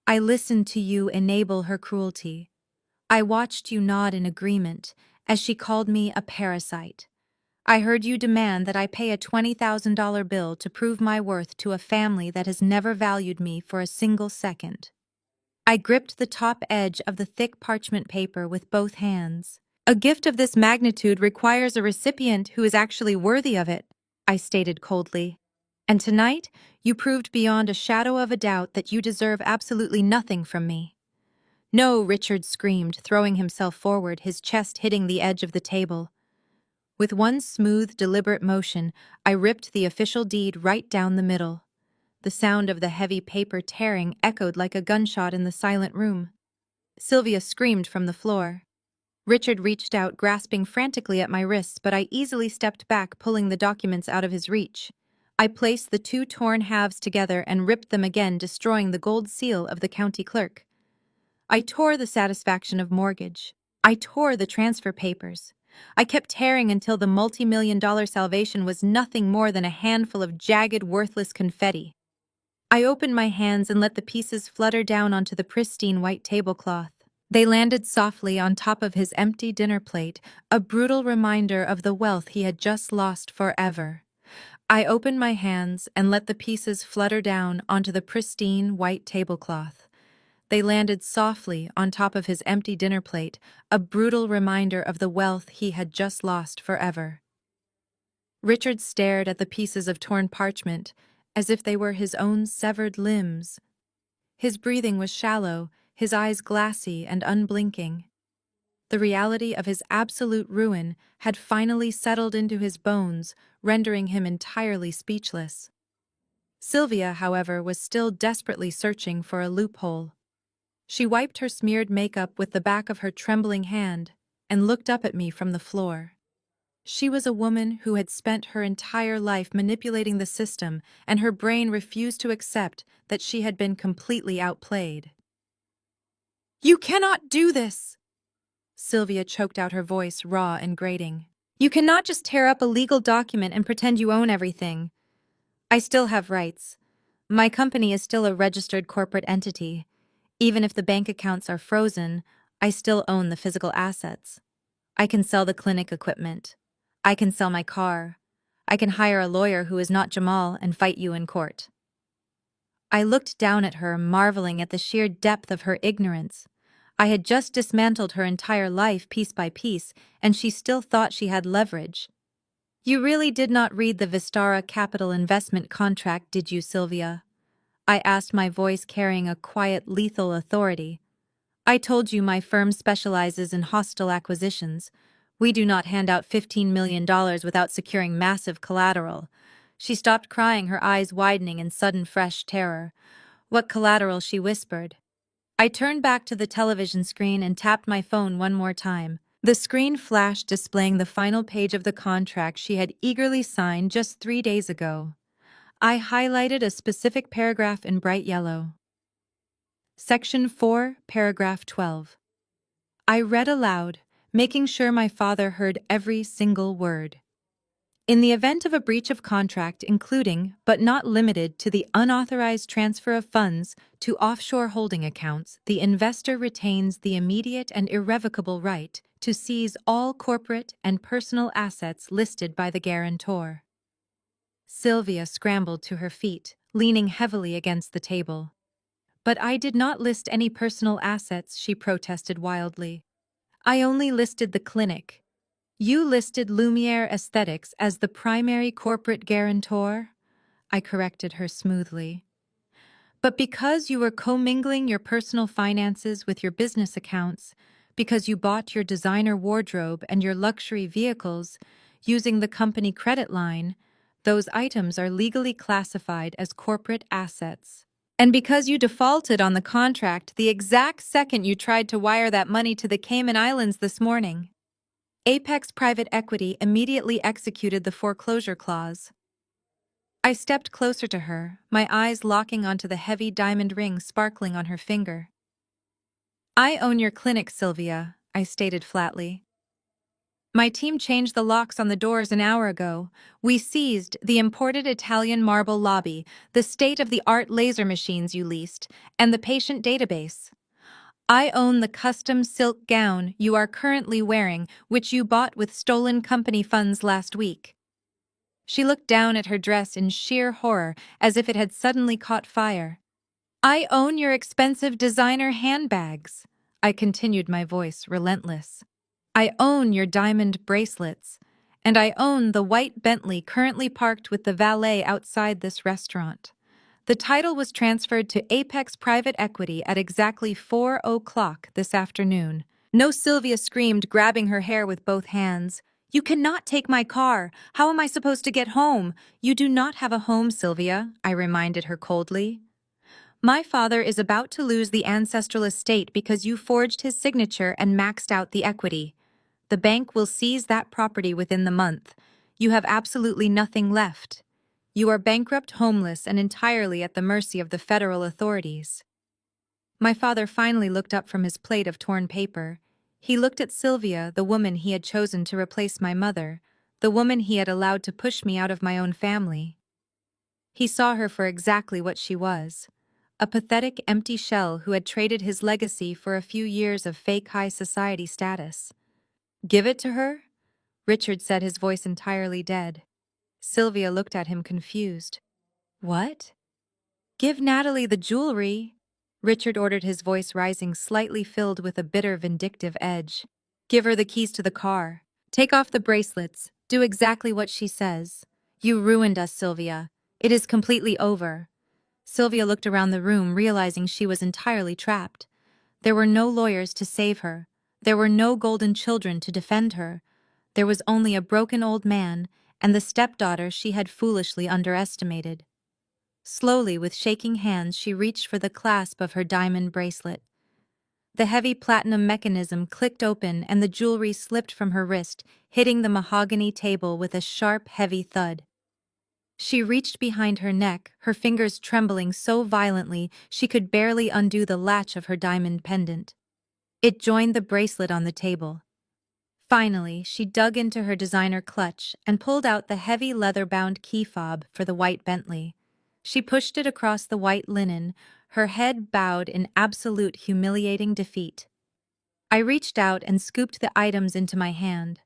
A: I listened to you enable her cruelty. I watched you nod in agreement as she called me a parasite. I heard you demand that I pay a $20,000 bill to prove my worth to a family that has never valued me for a single second. I gripped the top edge of the thick parchment paper with both hands. "A gift of this magnitude requires a recipient who is actually worthy of it," I stated coldly. "And tonight, you proved beyond a shadow of a doubt that you deserve absolutely nothing from me." "No," Richard screamed, throwing himself forward, his chest hitting the edge of the table. With one smooth, deliberate motion, I ripped the official deed right down the middle. The sound of the heavy paper tearing echoed like a gunshot in the silent room. Sylvia screamed from the floor. Richard reached out, grasping frantically at my wrists, but I easily stepped back, pulling the documents out of his reach. I placed the two torn halves together and ripped them again, destroying the gold seal of the county clerk. I tore the satisfaction of mortgage. I tore the transfer papers. I kept tearing until the multi-million-dollar salvation was nothing more than a handful of jagged, worthless confetti. I opened my hands and let the pieces flutter down onto the pristine white tablecloth. They landed softly on top of his empty dinner plate, a brutal reminder of the wealth he had just lost forever. I opened my hands and let the pieces flutter down onto the pristine white tablecloth. They landed softly on top of his empty dinner plate, a brutal reminder of the wealth he had just lost forever. Richard stared at the pieces of torn parchment, as if they were his own severed limbs. His breathing was shallow, his eyes glassy and unblinking. The reality of his absolute ruin had finally settled into his bones, rendering him entirely speechless. Sylvia, however, was still desperately searching for a loophole. She wiped her smeared makeup with the back of her trembling hand and looked up at me from the floor. She was a woman who had spent her entire life manipulating the system, and her brain refused to accept that she had been completely outplayed. "You cannot do this!" Sylvia choked out, her voice raw and grating. "You cannot just tear up a legal document and pretend you own everything. I still have rights. My company is still a registered corporate entity. Even if the bank accounts are frozen, I still own the physical assets. I can sell the clinic equipment. I can sell my car. I can hire a lawyer who is not Jamal and fight you in court." I looked down at her, marveling at the sheer depth of her ignorance. I had just dismantled her entire life piece by piece, and she still thought she had leverage. "You really did not read the Vistara Capital investment contract, did you, Sylvia?" I asked, my voice carrying a quiet, lethal authority. "I told you my firm specializes in hostile acquisitions. We do not hand out $15 million without securing massive collateral." She stopped crying, her eyes widening in sudden fresh terror. "What collateral?" she whispered. I turned back to the television screen and tapped my phone one more time. The screen flashed, displaying the final page of the contract she had eagerly signed just 3 days ago. I highlighted a specific paragraph in bright yellow. Section 4, paragraph 12. I read aloud, making sure my father heard every single word. "In the event of a breach of contract, including, but not limited to, the unauthorized transfer of funds to offshore holding accounts, the investor retains the immediate and irrevocable right to seize all corporate and personal assets listed by the guarantor." Sylvia scrambled to her feet, leaning heavily against the table. "But I did not list any personal assets," she protested wildly. "I only listed the clinic. You listed Lumiere Aesthetics as the primary corporate guarantor," I corrected her smoothly. "But because you were commingling your personal finances with your business accounts, because you bought your designer wardrobe and your luxury vehicles using the company credit line, those items are legally classified as corporate assets. And because you defaulted on the contract the exact second you tried to wire that money to the Cayman Islands this morning. Apex Private Equity immediately executed the foreclosure clause." I stepped closer to her, my eyes locking onto the heavy diamond ring sparkling on her finger. "I own your clinic, Sylvia," I stated flatly. "My team changed the locks on the doors an hour ago. We seized the imported Italian marble lobby, the state-of-the-art laser machines you leased, and the patient database. I own the custom silk gown you are currently wearing, which you bought with stolen company funds last week." She looked down at her dress in sheer horror, as if it had suddenly caught fire. "I own your expensive designer handbags," I continued, my voice relentless. "I own your diamond bracelets, and I own the white Bentley currently parked with the valet outside this restaurant. The title was transferred to Apex Private Equity at exactly 4:00 this afternoon." "No," Sylvia screamed, grabbing her hair with both hands. "You cannot take my car. How am I supposed to get home?" "You do not have a home, Sylvia," I reminded her coldly. "My father is about to lose the ancestral estate because you forged his signature and maxed out the equity. The bank will seize that property within the month. You have absolutely nothing left. You are bankrupt, homeless, and entirely at the mercy of the federal authorities." My father finally looked up from his plate of torn paper. He looked at Sylvia, the woman he had chosen to replace my mother, the woman he had allowed to push me out of my own family. He saw her for exactly what she was. A pathetic, empty shell who had traded his legacy for a few years of fake high society status. Give it to her? Richard said, his voice entirely dead. Sylvia looked at him confused. What? Give Natalie the jewelry, Richard ordered, his voice rising, slightly filled with a bitter, vindictive edge. Give her the keys to the car. Take off the bracelets. Do exactly what she says. You ruined us, Sylvia. It is completely over. Sylvia looked around the room, realizing she was entirely trapped. There were no lawyers to save her. There were no golden children to defend her. There was only a broken old man and the stepdaughter she had foolishly underestimated. Slowly, with shaking hands, she reached for the clasp of her diamond bracelet. The heavy platinum mechanism clicked open and the jewelry slipped from her wrist, hitting the mahogany table with a sharp, heavy thud. She reached behind her neck, her fingers trembling so violently she could barely undo the latch of her diamond pendant. It joined the bracelet on the table. Finally, she dug into her designer clutch and pulled out the heavy leather-bound key fob for the white Bentley. She pushed it across the white linen, her head bowed in absolute humiliating defeat. I reached out and scooped the items into my hand.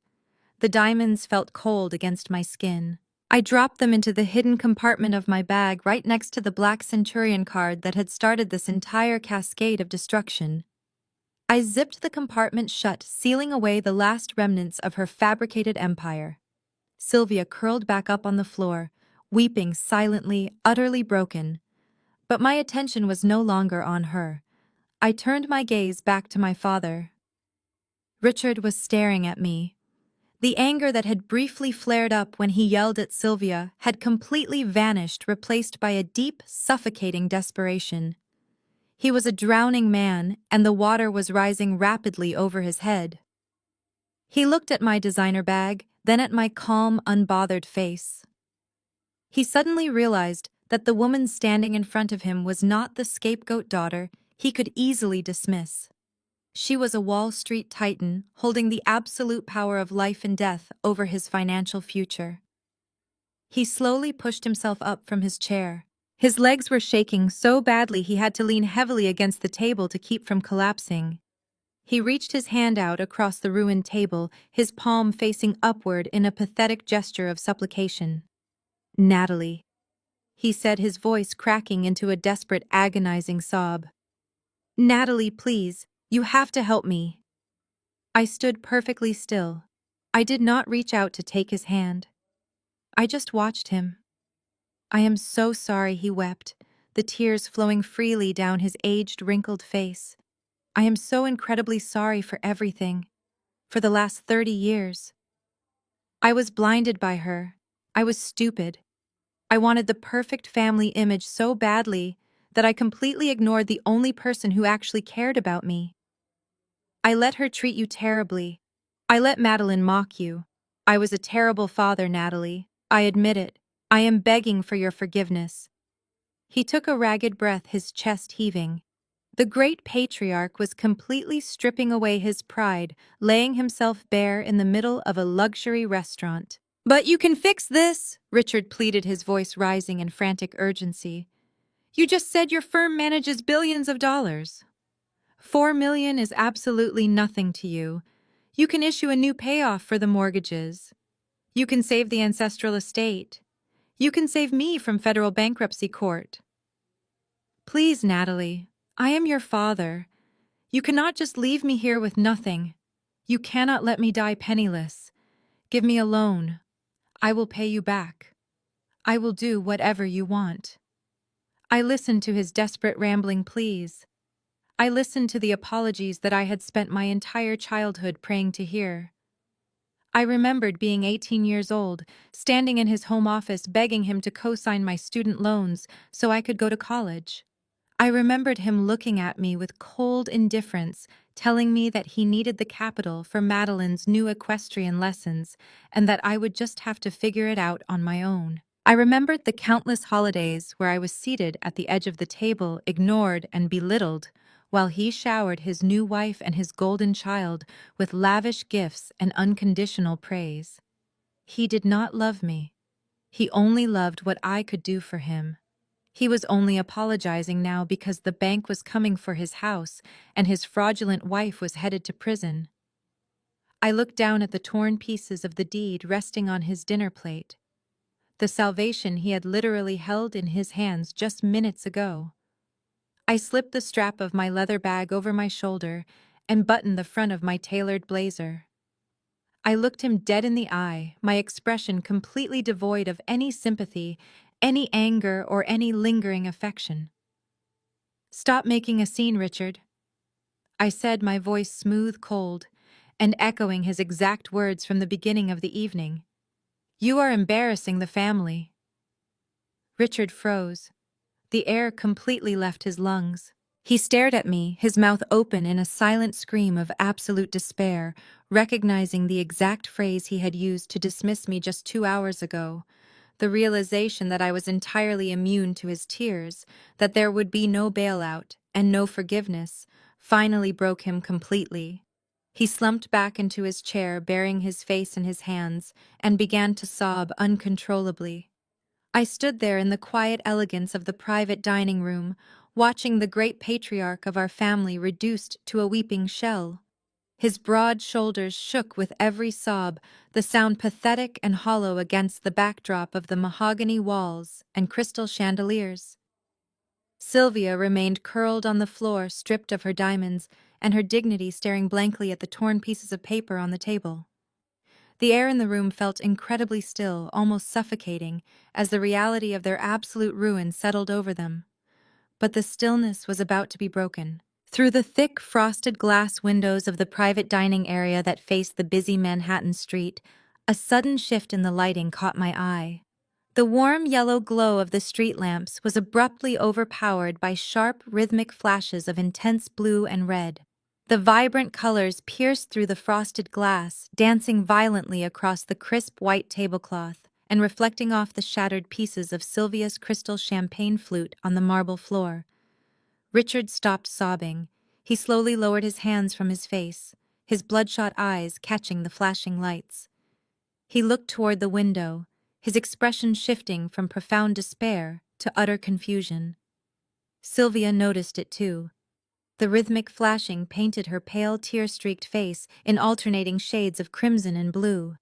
A: The diamonds felt cold against my skin. I dropped them into the hidden compartment of my bag right next to the black centurion card that had started this entire cascade of destruction. I zipped the compartment shut, sealing away the last remnants of her fabricated empire. Sylvia curled back up on the floor, weeping silently, utterly broken. But my attention was no longer on her. I turned my gaze back to my father. Richard was staring at me. The anger that had briefly flared up when he yelled at Sylvia had completely vanished, replaced by a deep, suffocating desperation. He was a drowning man, and the water was rising rapidly over his head. He looked at my designer bag, then at my calm, unbothered face. He suddenly realized that the woman standing in front of him was not the scapegoat daughter he could easily dismiss. She was a Wall Street titan, holding the absolute power of life and death over his financial future. He slowly pushed himself up from his chair. His legs were shaking so badly he had to lean heavily against the table to keep from collapsing. He reached his hand out across the ruined table, his palm facing upward in a pathetic gesture of supplication. Natalie, he said, his voice cracking into a desperate, agonizing sob. Natalie, please, you have to help me. I stood perfectly still. I did not reach out to take his hand. I just watched him. I am so sorry, he wept, the tears flowing freely down his aged, wrinkled face. I am so incredibly sorry for everything, for the last 30 years. I was blinded by her. I was stupid. I wanted the perfect family image so badly that I completely ignored the only person who actually cared about me. I let her treat you terribly. I let Madeline mock you. I was a terrible father, Natalie. I admit it. I am begging for your forgiveness. He took a ragged breath, his chest heaving. The great patriarch was completely stripping away his pride, laying himself bare in the middle of a luxury restaurant. But you can fix this, Richard pleaded, his voice rising in frantic urgency. You just said your firm manages billions of dollars. 4 million is absolutely nothing to you. You can issue a new payoff for the mortgages. You can save the ancestral estate. You can save me from federal bankruptcy court. Please, Natalie, I am your father. You cannot just leave me here with nothing. You cannot let me die penniless. Give me a loan. I will pay you back. I will do whatever you want. I listened to his desperate rambling pleas. I listened to the apologies that I had spent my entire childhood praying to hear. I remembered being 18 years old, standing in his home office begging him to co-sign my student loans so I could go to college. I remembered him looking at me with cold indifference, telling me that he needed the capital for Madeline's new equestrian lessons and that I would just have to figure it out on my own. I remembered the countless holidays where I was seated at the edge of the table, ignored and belittled, while he showered his new wife and his golden child with lavish gifts and unconditional praise. He did not love me. He only loved what I could do for him. He was only apologizing now because the bank was coming for his house and his fraudulent wife was headed to prison. I looked down at the torn pieces of the deed resting on his dinner plate. The salvation he had literally held in his hands just minutes ago. I slipped the strap of my leather bag over my shoulder and buttoned the front of my tailored blazer. I looked him dead in the eye, my expression completely devoid of any sympathy, any anger, or any lingering affection. "Stop making a scene, Richard," I said, my voice smooth, cold, and echoing his exact words from the beginning of the evening. "You are embarrassing the family." Richard froze. The air completely left his lungs. He stared at me, his mouth open in a silent scream of absolute despair, recognizing the exact phrase he had used to dismiss me just 2 hours ago. The realization that I was entirely immune to his tears, that there would be no bailout and no forgiveness, finally broke him completely. He slumped back into his chair, burying his face in his hands, and began to sob uncontrollably. I stood there in the quiet elegance of the private dining room, watching the great patriarch of our family reduced to a weeping shell. His broad shoulders shook with every sob, the sound pathetic and hollow against the backdrop of the mahogany walls and crystal chandeliers. Sylvia remained curled on the floor, stripped of her diamonds, and her dignity staring blankly at the torn pieces of paper on the table. The air in the room felt incredibly still, almost suffocating, as the reality of their absolute ruin settled over them. But the stillness was about to be broken. Through the thick, frosted glass windows of the private dining area that faced the busy Manhattan street, a sudden shift in the lighting caught my eye. The warm yellow glow of the street lamps was abruptly overpowered by sharp, rhythmic flashes of intense blue and red. The vibrant colors pierced through the frosted glass, dancing violently across the crisp white tablecloth and reflecting off the shattered pieces of Sylvia's crystal champagne flute on the marble floor. Richard stopped sobbing. He slowly lowered his hands from his face, his bloodshot eyes catching the flashing lights. He looked toward the window, his expression shifting from profound despair to utter confusion. Sylvia noticed it too. The rhythmic flashing painted her pale, tear-streaked face in alternating shades of crimson and blue.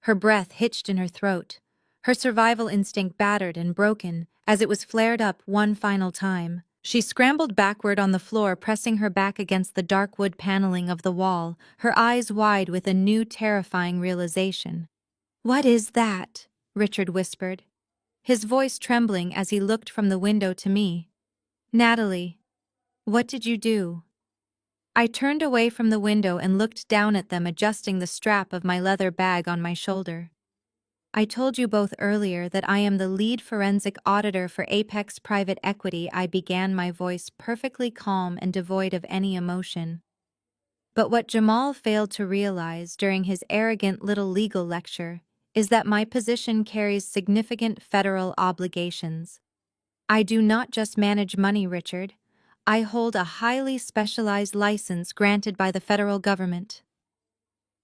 A: Her breath hitched in her throat, her survival instinct battered and broken as it was flared up one final time. She scrambled backward on the floor, pressing her back against the dark wood paneling of the wall, her eyes wide with a new terrifying realization. "What is that?" Richard whispered, his voice trembling as he looked from the window to me. "Natalie, what did you do?" I turned away from the window and looked down at them, adjusting the strap of my leather bag on my shoulder. "I told you both earlier that I am the lead forensic auditor for Apex Private Equity," I began, my voice perfectly calm and devoid of any emotion. But what Jamal failed to realize during his arrogant little legal lecture is that my position carries significant federal obligations. I do not just manage money, Richard. I hold a highly specialized license granted by the federal government.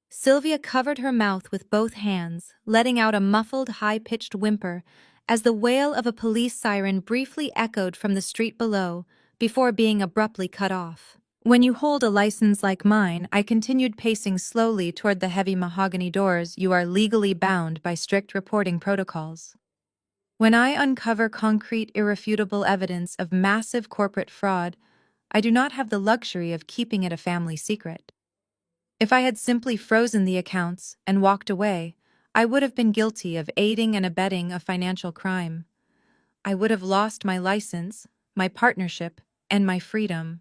A: Sylvia covered her mouth with both hands, letting out a muffled, high-pitched whimper as the wail of a police siren briefly echoed from the street below before being abruptly cut off. "When you hold a license like mine," I continued, pacing slowly toward the heavy mahogany doors, "you are legally bound by strict reporting protocols. When I uncover concrete, irrefutable evidence of massive corporate fraud, I do not have the luxury of keeping it a family secret. If I had simply frozen the accounts and walked away, I would have been guilty of aiding and abetting a financial crime. I would have lost my license, my partnership, and my freedom."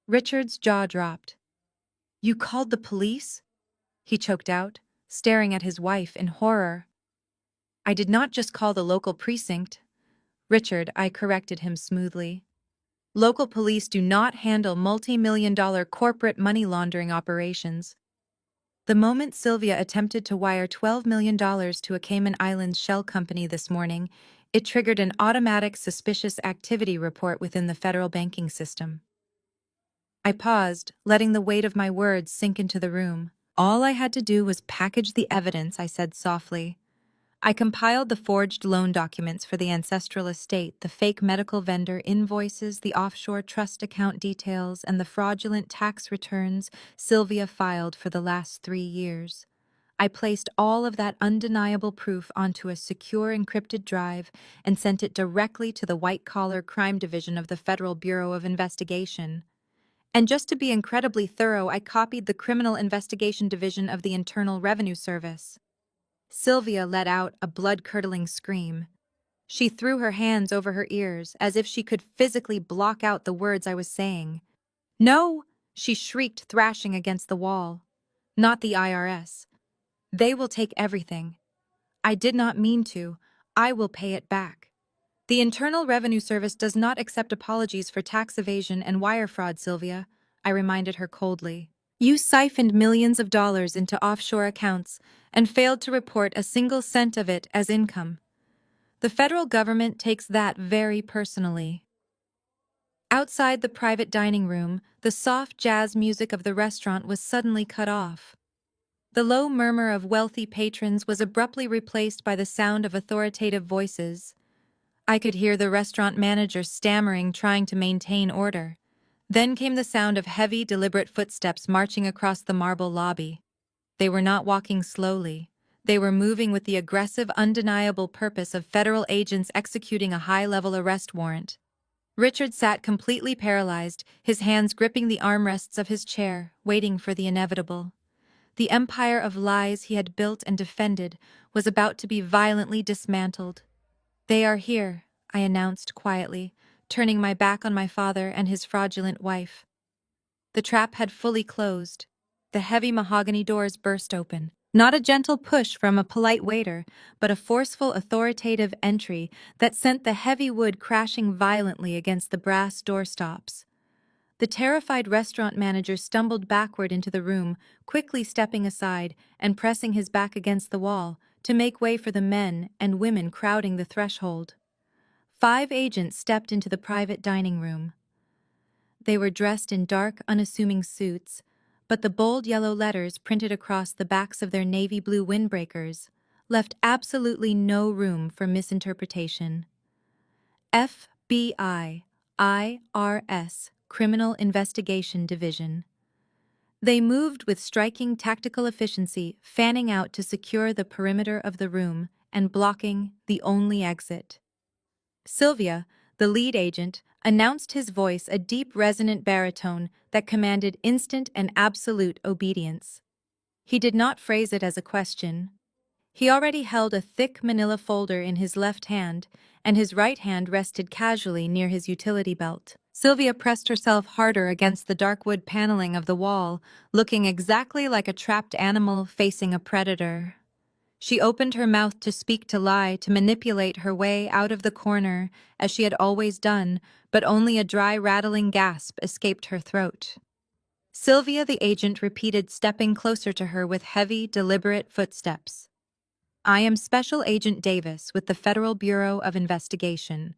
A: Richard's jaw dropped. "You called the police?" he choked out, staring at his wife in horror. "I did not just call the local precinct." "Richard," I corrected him smoothly. "Local police do not handle multi-million-dollar corporate money laundering operations." The moment Sylvia attempted to wire $12 million to a Cayman Islands shell company this morning, it triggered an automatic suspicious activity report within the federal banking system. I paused, letting the weight of my words sink into the room. "All I had to do was package the evidence," I said softly. I compiled the forged loan documents for the ancestral estate, the fake medical vendor invoices, the offshore trust account details, and the fraudulent tax returns Sylvia filed for the last 3 years. I placed all of that undeniable proof onto a secure encrypted drive and sent it directly to the white-collar crime division of the Federal Bureau of Investigation. And just to be incredibly thorough, I copied the Criminal Investigation Division of the Internal Revenue Service. Sylvia let out a blood-curdling scream. She threw her hands over her ears as if she could physically block out the words I was saying. "No!" she shrieked, thrashing against the wall. "Not the IRS. They will take everything. I did not mean to. I will pay it back. The Internal Revenue Service does not accept apologies for tax evasion and wire fraud, Sylvia," I reminded her coldly. "You siphoned millions of dollars into offshore accounts and failed to report a single cent of it as income. The federal government takes that very personally." Outside the private dining room, the soft jazz music of the restaurant was suddenly cut off. The low murmur of wealthy patrons was abruptly replaced by the sound of authoritative voices. I could hear the restaurant manager stammering, trying to maintain order. Then came the sound of heavy, deliberate footsteps marching across the marble lobby. They were not walking slowly. They were moving with the aggressive, undeniable purpose of federal agents executing a high-level arrest warrant. Richard sat completely paralyzed, his hands gripping the armrests of his chair, waiting for the inevitable. The empire of lies he had built and defended was about to be violently dismantled. "They are here," I announced quietly, turning my back on my father and his fraudulent wife. The trap had fully closed. The heavy mahogany doors burst open. Not a gentle push from a polite waiter, but a forceful, authoritative entry that sent the heavy wood crashing violently against the brass doorstops. The terrified restaurant manager stumbled backward into the room, quickly stepping aside and pressing his back against the wall to make way for the men and women crowding the threshold. 5 agents stepped into the private dining room. They were dressed in dark, unassuming suits, but the bold yellow letters printed across the backs of their navy blue windbreakers left absolutely no room for misinterpretation. FBI, IRS, Criminal Investigation Division. They moved with striking tactical efficiency, fanning out to secure the perimeter of the room and blocking the only exit. Sylvia, the lead agent, announced, his voice a deep, resonant baritone that commanded instant and absolute obedience. He did not phrase it as a question. He already held a thick manila folder in his left hand, and his right hand rested casually near his utility belt. Sylvia pressed herself harder against the dark wood paneling of the wall, looking exactly like a trapped animal facing a predator. She opened her mouth to speak, to lie, to manipulate her way out of the corner, as she had always done, but only a dry, rattling gasp escaped her throat. Sylvia, the agent, repeated, stepping closer to her with heavy, deliberate footsteps. "I am Special Agent Davis with the Federal Bureau of Investigation.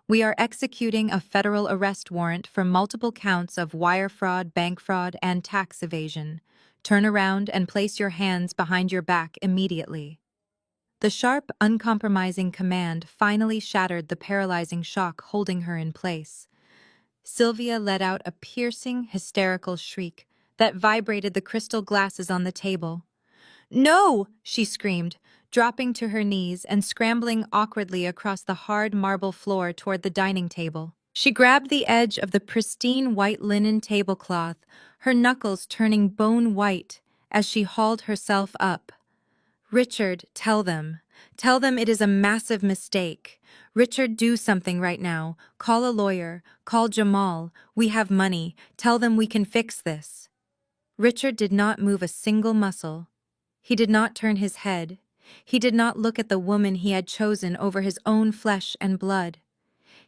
A: We are executing a federal arrest warrant for multiple counts of wire fraud, bank fraud, and tax evasion. Turn around and place your hands behind your back immediately." The sharp, uncompromising command finally shattered the paralyzing shock holding her in place. Sylvia let out a piercing, hysterical shriek that vibrated the crystal glasses on the table. "No!" she screamed, dropping to her knees and scrambling awkwardly across the hard marble floor toward the dining table. She grabbed the edge of the pristine white linen tablecloth, her knuckles turning bone white as she hauled herself up. "Richard, tell them. Tell them it is a massive mistake. Richard, do something right now. Call a lawyer. Call Jamal. We have money. Tell them we can fix this." Richard did not move a single muscle. He did not turn his head. He did not look at the woman he had chosen over his own flesh and blood.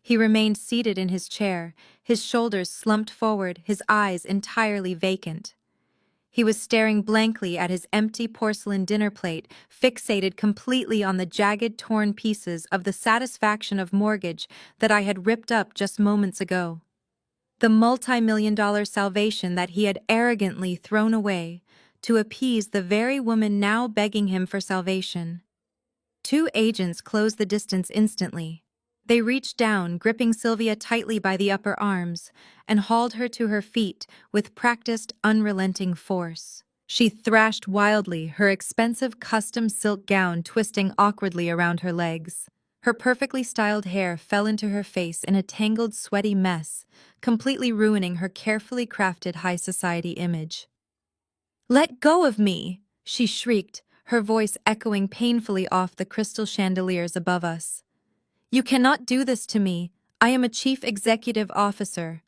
A: He remained seated in his chair, his shoulders slumped forward, his eyes entirely vacant. He was staring blankly at his empty porcelain dinner plate, fixated completely on the jagged, torn pieces of the satisfaction of mortgage that I had ripped up just moments ago. The multi-million-dollar salvation that he had arrogantly thrown away to appease the very woman now begging him for salvation. Two agents closed the distance instantly. They reached down, gripping Sylvia tightly by the upper arms, and hauled her to her feet with practiced, unrelenting force. She thrashed wildly, her expensive custom silk gown twisting awkwardly around her legs. Her perfectly styled hair fell into her face in a tangled, sweaty mess, completely ruining her carefully crafted high society image. "Let go of me!" she shrieked, her voice echoing painfully off the crystal chandeliers above us. "You cannot do this to me. I am a chief executive officer.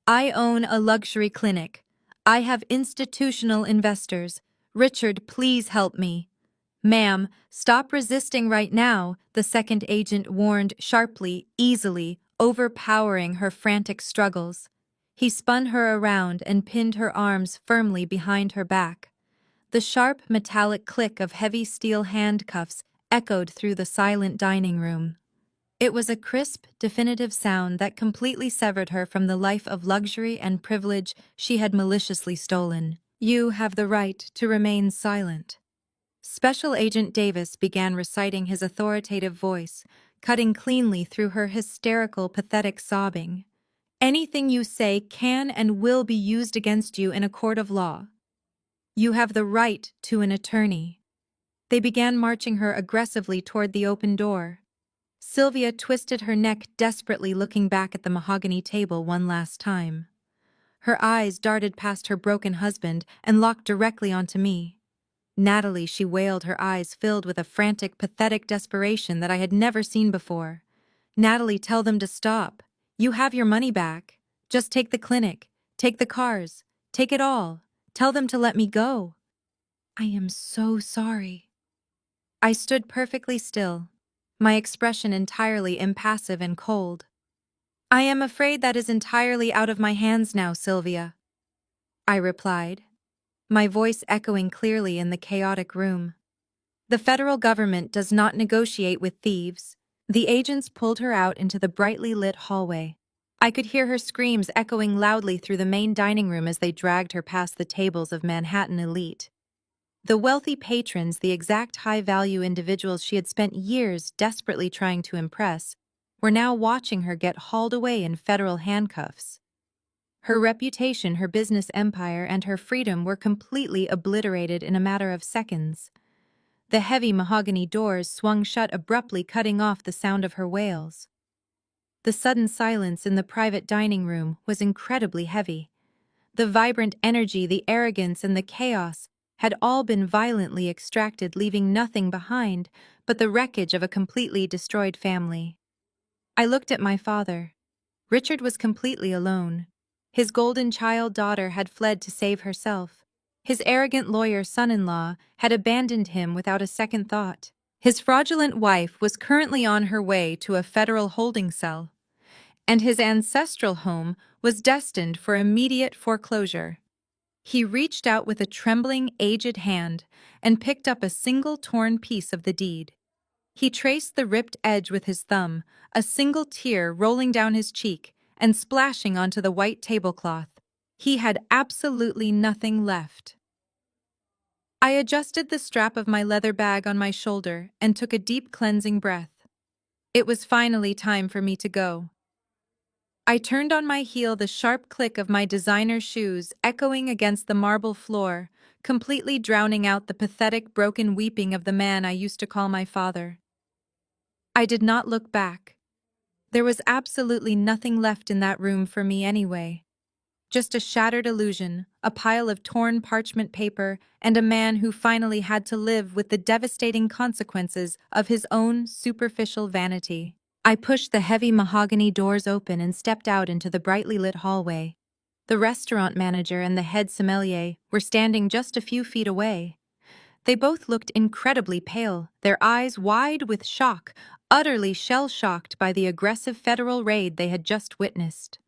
A: I own a luxury clinic. I have institutional investors. Richard, please help me." "Ma'am, stop resisting right now," the second agent warned sharply, easily, overpowering her frantic struggles. He spun her around and pinned her arms firmly behind her back. The sharp, metallic click of heavy steel handcuffs echoed through the silent dining room. It was a crisp, definitive sound that completely severed her from the life of luxury and privilege she had maliciously stolen. "You have the right to remain silent." Special Agent Davis began reciting his authoritative voice, cutting cleanly through her hysterical, pathetic sobbing. "Anything you say can and will be used against you in a court of law. You have the right to an attorney." They began marching her aggressively toward the open door. Sylvia twisted her neck desperately, looking back at the mahogany table one last time. Her eyes darted past her broken husband and locked directly onto me. "Natalie," she wailed, her eyes filled with a frantic, pathetic desperation that I had never seen before. "Natalie, tell them to stop. You have your money back. Just take the clinic. Take the cars. Take it all. Tell them to let me go." "I am so sorry." I stood perfectly still, my expression entirely impassive and cold. "I am afraid that is entirely out of my hands now, Sylvia," I replied, my voice echoing clearly in the chaotic room. "The federal government does not negotiate with thieves." The agents pulled her out into the brightly lit hallway. I could hear her screams echoing loudly through the main dining room as they dragged her past the tables of Manhattan elite. The wealthy patrons, the exact high-value individuals she had spent years desperately trying to impress, were now watching her get hauled away in federal handcuffs. Her reputation, her business empire, and her freedom were completely obliterated in a matter of seconds. The heavy mahogany doors swung shut abruptly, cutting off the sound of her wails. The sudden silence in the private dining room was incredibly heavy. The vibrant energy, the arrogance, and the chaos had all been violently extracted, leaving nothing behind but the wreckage of a completely destroyed family. I looked at my father. Richard was completely alone. His golden child daughter had fled to save herself. His arrogant lawyer son-in-law had abandoned him without a second thought. His fraudulent wife was currently on her way to a federal holding cell, and his ancestral home was destined for immediate foreclosure. He reached out with a trembling, aged hand and picked up a single torn piece of the deed. He traced the ripped edge with his thumb, a single tear rolling down his cheek and splashing onto the white tablecloth. He had absolutely nothing left. I adjusted the strap of my leather bag on my shoulder and took a deep cleansing breath. It was finally time for me to go. I turned on my heel, the sharp click of my designer shoes echoing against the marble floor, completely drowning out the pathetic, broken weeping of the man I used to call my father. I did not look back. There was absolutely nothing left in that room for me anyway. Just a shattered illusion, a pile of torn parchment paper, and a man who finally had to live with the devastating consequences of his own superficial vanity. I pushed the heavy mahogany doors open and stepped out into the brightly lit hallway. The restaurant manager and the head sommelier were standing just a few feet away. They both looked incredibly pale, their eyes wide with shock, utterly shell-shocked by the aggressive federal raid they had just witnessed.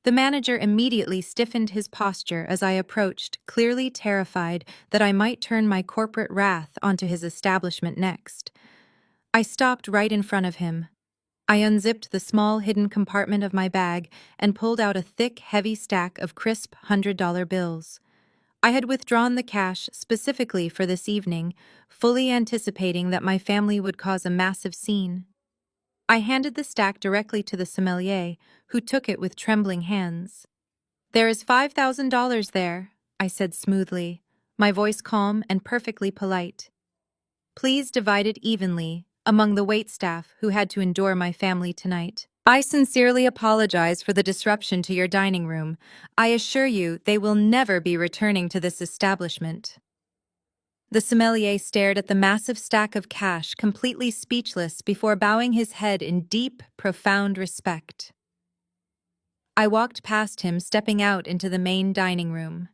A: The manager immediately stiffened his posture as I approached, clearly terrified that I might turn my corporate wrath onto his establishment next. I stopped right in front of him. I unzipped the small hidden compartment of my bag and pulled out a thick, heavy stack of crisp $100 bills. I had withdrawn the cash specifically for this evening, fully anticipating that my family would cause a massive scene. I handed the stack directly to the sommelier, who took it with trembling hands. "There is $5,000 there," I said smoothly, my voice calm and perfectly polite. "Please divide it evenly among the waitstaff who had to endure my family tonight. I sincerely apologize for the disruption to your dining room. I assure you they will never be returning to this establishment." The sommelier stared at the massive stack of cash, completely speechless, before bowing his head in deep, profound respect. I walked past him, stepping out into the main dining room.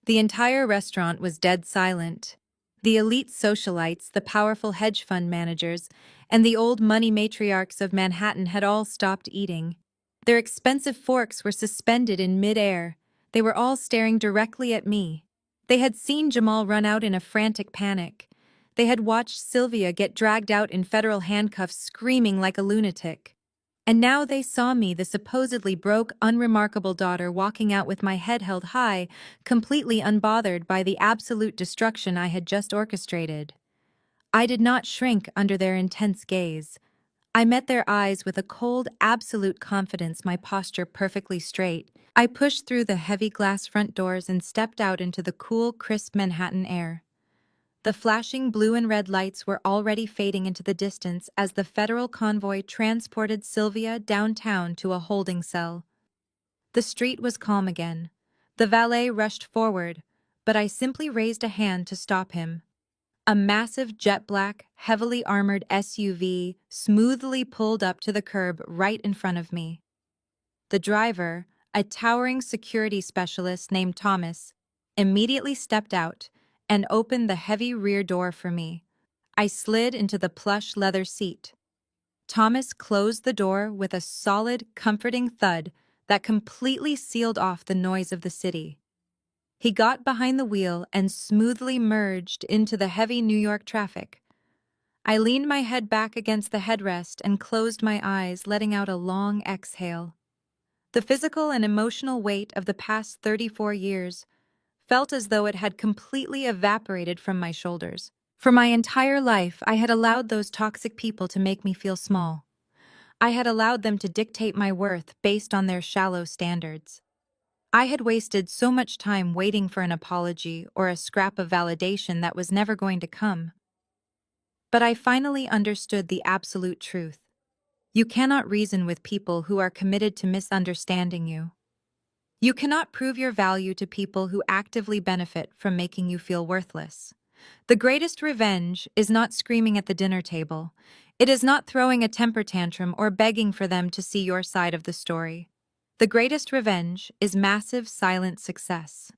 A: The entire restaurant was dead silent. The elite socialites, the powerful hedge fund managers, and the old money matriarchs of Manhattan had all stopped eating. Their expensive forks were suspended in mid-air. They were all staring directly at me. They had seen Jamal run out in a frantic panic. They had watched Sylvia get dragged out in federal handcuffs, screaming like a lunatic. And now they saw me, the supposedly broke, unremarkable daughter, walking out with my head held high, completely unbothered by the absolute destruction I had just orchestrated. I did not shrink under their intense gaze. I met their eyes with a cold, absolute confidence, my posture perfectly straight. I pushed through the heavy glass front doors and stepped out into the cool, crisp Manhattan air. The flashing blue and red lights were already fading into the distance as the federal convoy transported Sylvia downtown to a holding cell. The street was calm again. The valet rushed forward, but I simply raised a hand to stop him. A massive jet-black, heavily armored SUV smoothly pulled up to the curb right in front of me. The driver, a towering security specialist named Thomas, immediately stepped out and opened the heavy rear door for me. I slid into the plush leather seat. Thomas closed the door with a solid, comforting thud that completely sealed off the noise of the city. He got behind the wheel and smoothly merged into the heavy New York traffic. I leaned my head back against the headrest and closed my eyes, letting out a long exhale. The physical and emotional weight of the past 34 years felt as though it had completely evaporated from my shoulders. For my entire life, I had allowed those toxic people to make me feel small. I had allowed them to dictate my worth based on their shallow standards. I had wasted so much time waiting for an apology or a scrap of validation that was never going to come. But I finally understood the absolute truth. You cannot reason with people who are committed to misunderstanding you. You cannot prove your value to people who actively benefit from making you feel worthless. The greatest revenge is not screaming at the dinner table. It is not throwing a temper tantrum or begging for them to see your side of the story. The greatest revenge is massive, silent success.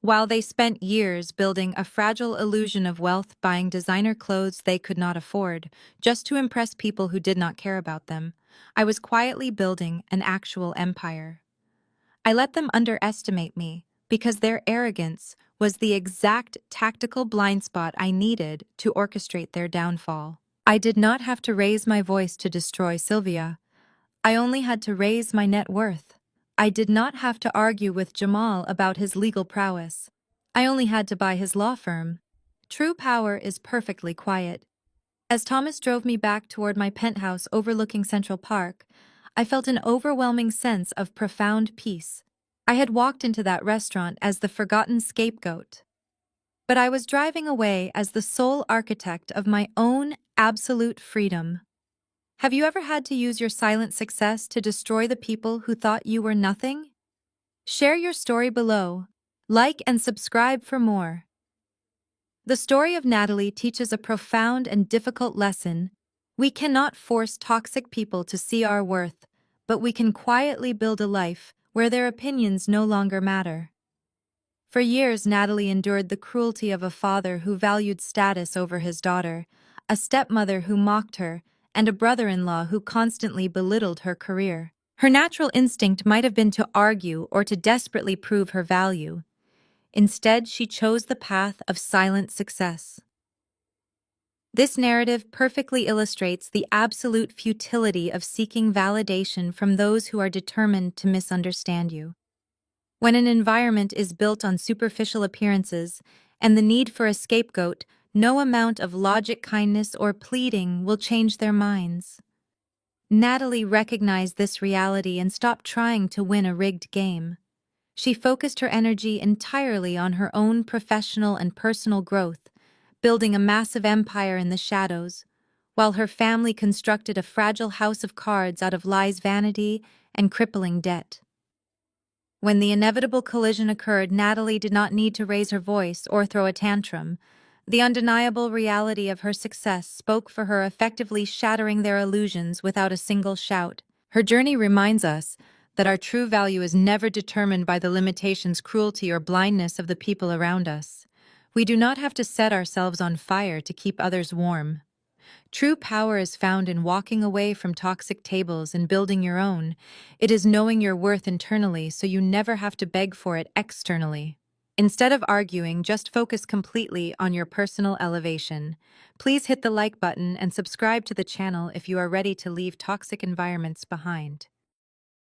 A: While they spent years building a fragile illusion of wealth, buying designer clothes they could not afford, just to impress people who did not care about them, I was quietly building an actual empire. I let them underestimate me because their arrogance was the exact tactical blind spot I needed to orchestrate their downfall. I did not have to raise my voice to destroy Sylvia. I only had to raise my net worth. I did not have to argue with Jamal about his legal prowess. I only had to buy his law firm. True power is perfectly quiet. As Thomas drove me back toward my penthouse overlooking Central Park, I felt an overwhelming sense of profound peace. I had walked into that restaurant as the forgotten scapegoat, but I was driving away as the sole architect of my own absolute freedom. Have you ever had to use your silent success to destroy the people who thought you were nothing? Share your story below. Like and subscribe for more. The story of Natalie teaches a profound and difficult lesson. We cannot force toxic people to see our worth, but we can quietly build a life where their opinions no longer matter. For years, Natalie endured the cruelty of a father who valued status over his daughter, a stepmother who mocked her, and a brother-in-law who constantly belittled her career. Her natural instinct might have been to argue or to desperately prove her value. Instead, she chose the path of silent success. This narrative perfectly illustrates the absolute futility of seeking validation from those who are determined to misunderstand you. When an environment is built on superficial appearances and the need for a scapegoat, no amount of logic, kindness, or pleading will change their minds. Natalie recognized this reality and stopped trying to win a rigged game. She focused her energy entirely on her own professional and personal growth, building a massive empire in the shadows, while her family constructed a fragile house of cards out of lies, vanity, and crippling debt. When the inevitable collision occurred, Natalie did not need to raise her voice or throw a tantrum. The undeniable reality of her success spoke for her, effectively shattering their illusions without a single shout. Her journey reminds us that our true value is never determined by the limitations, cruelty, or blindness of the people around us. We do not have to set ourselves on fire to keep others warm. True power is found in walking away from toxic tables and building your own. It is knowing your worth internally so you never have to beg for it externally. Instead of arguing, just focus completely on your personal elevation. Please hit the like button and subscribe to the channel if you are ready to leave toxic environments behind.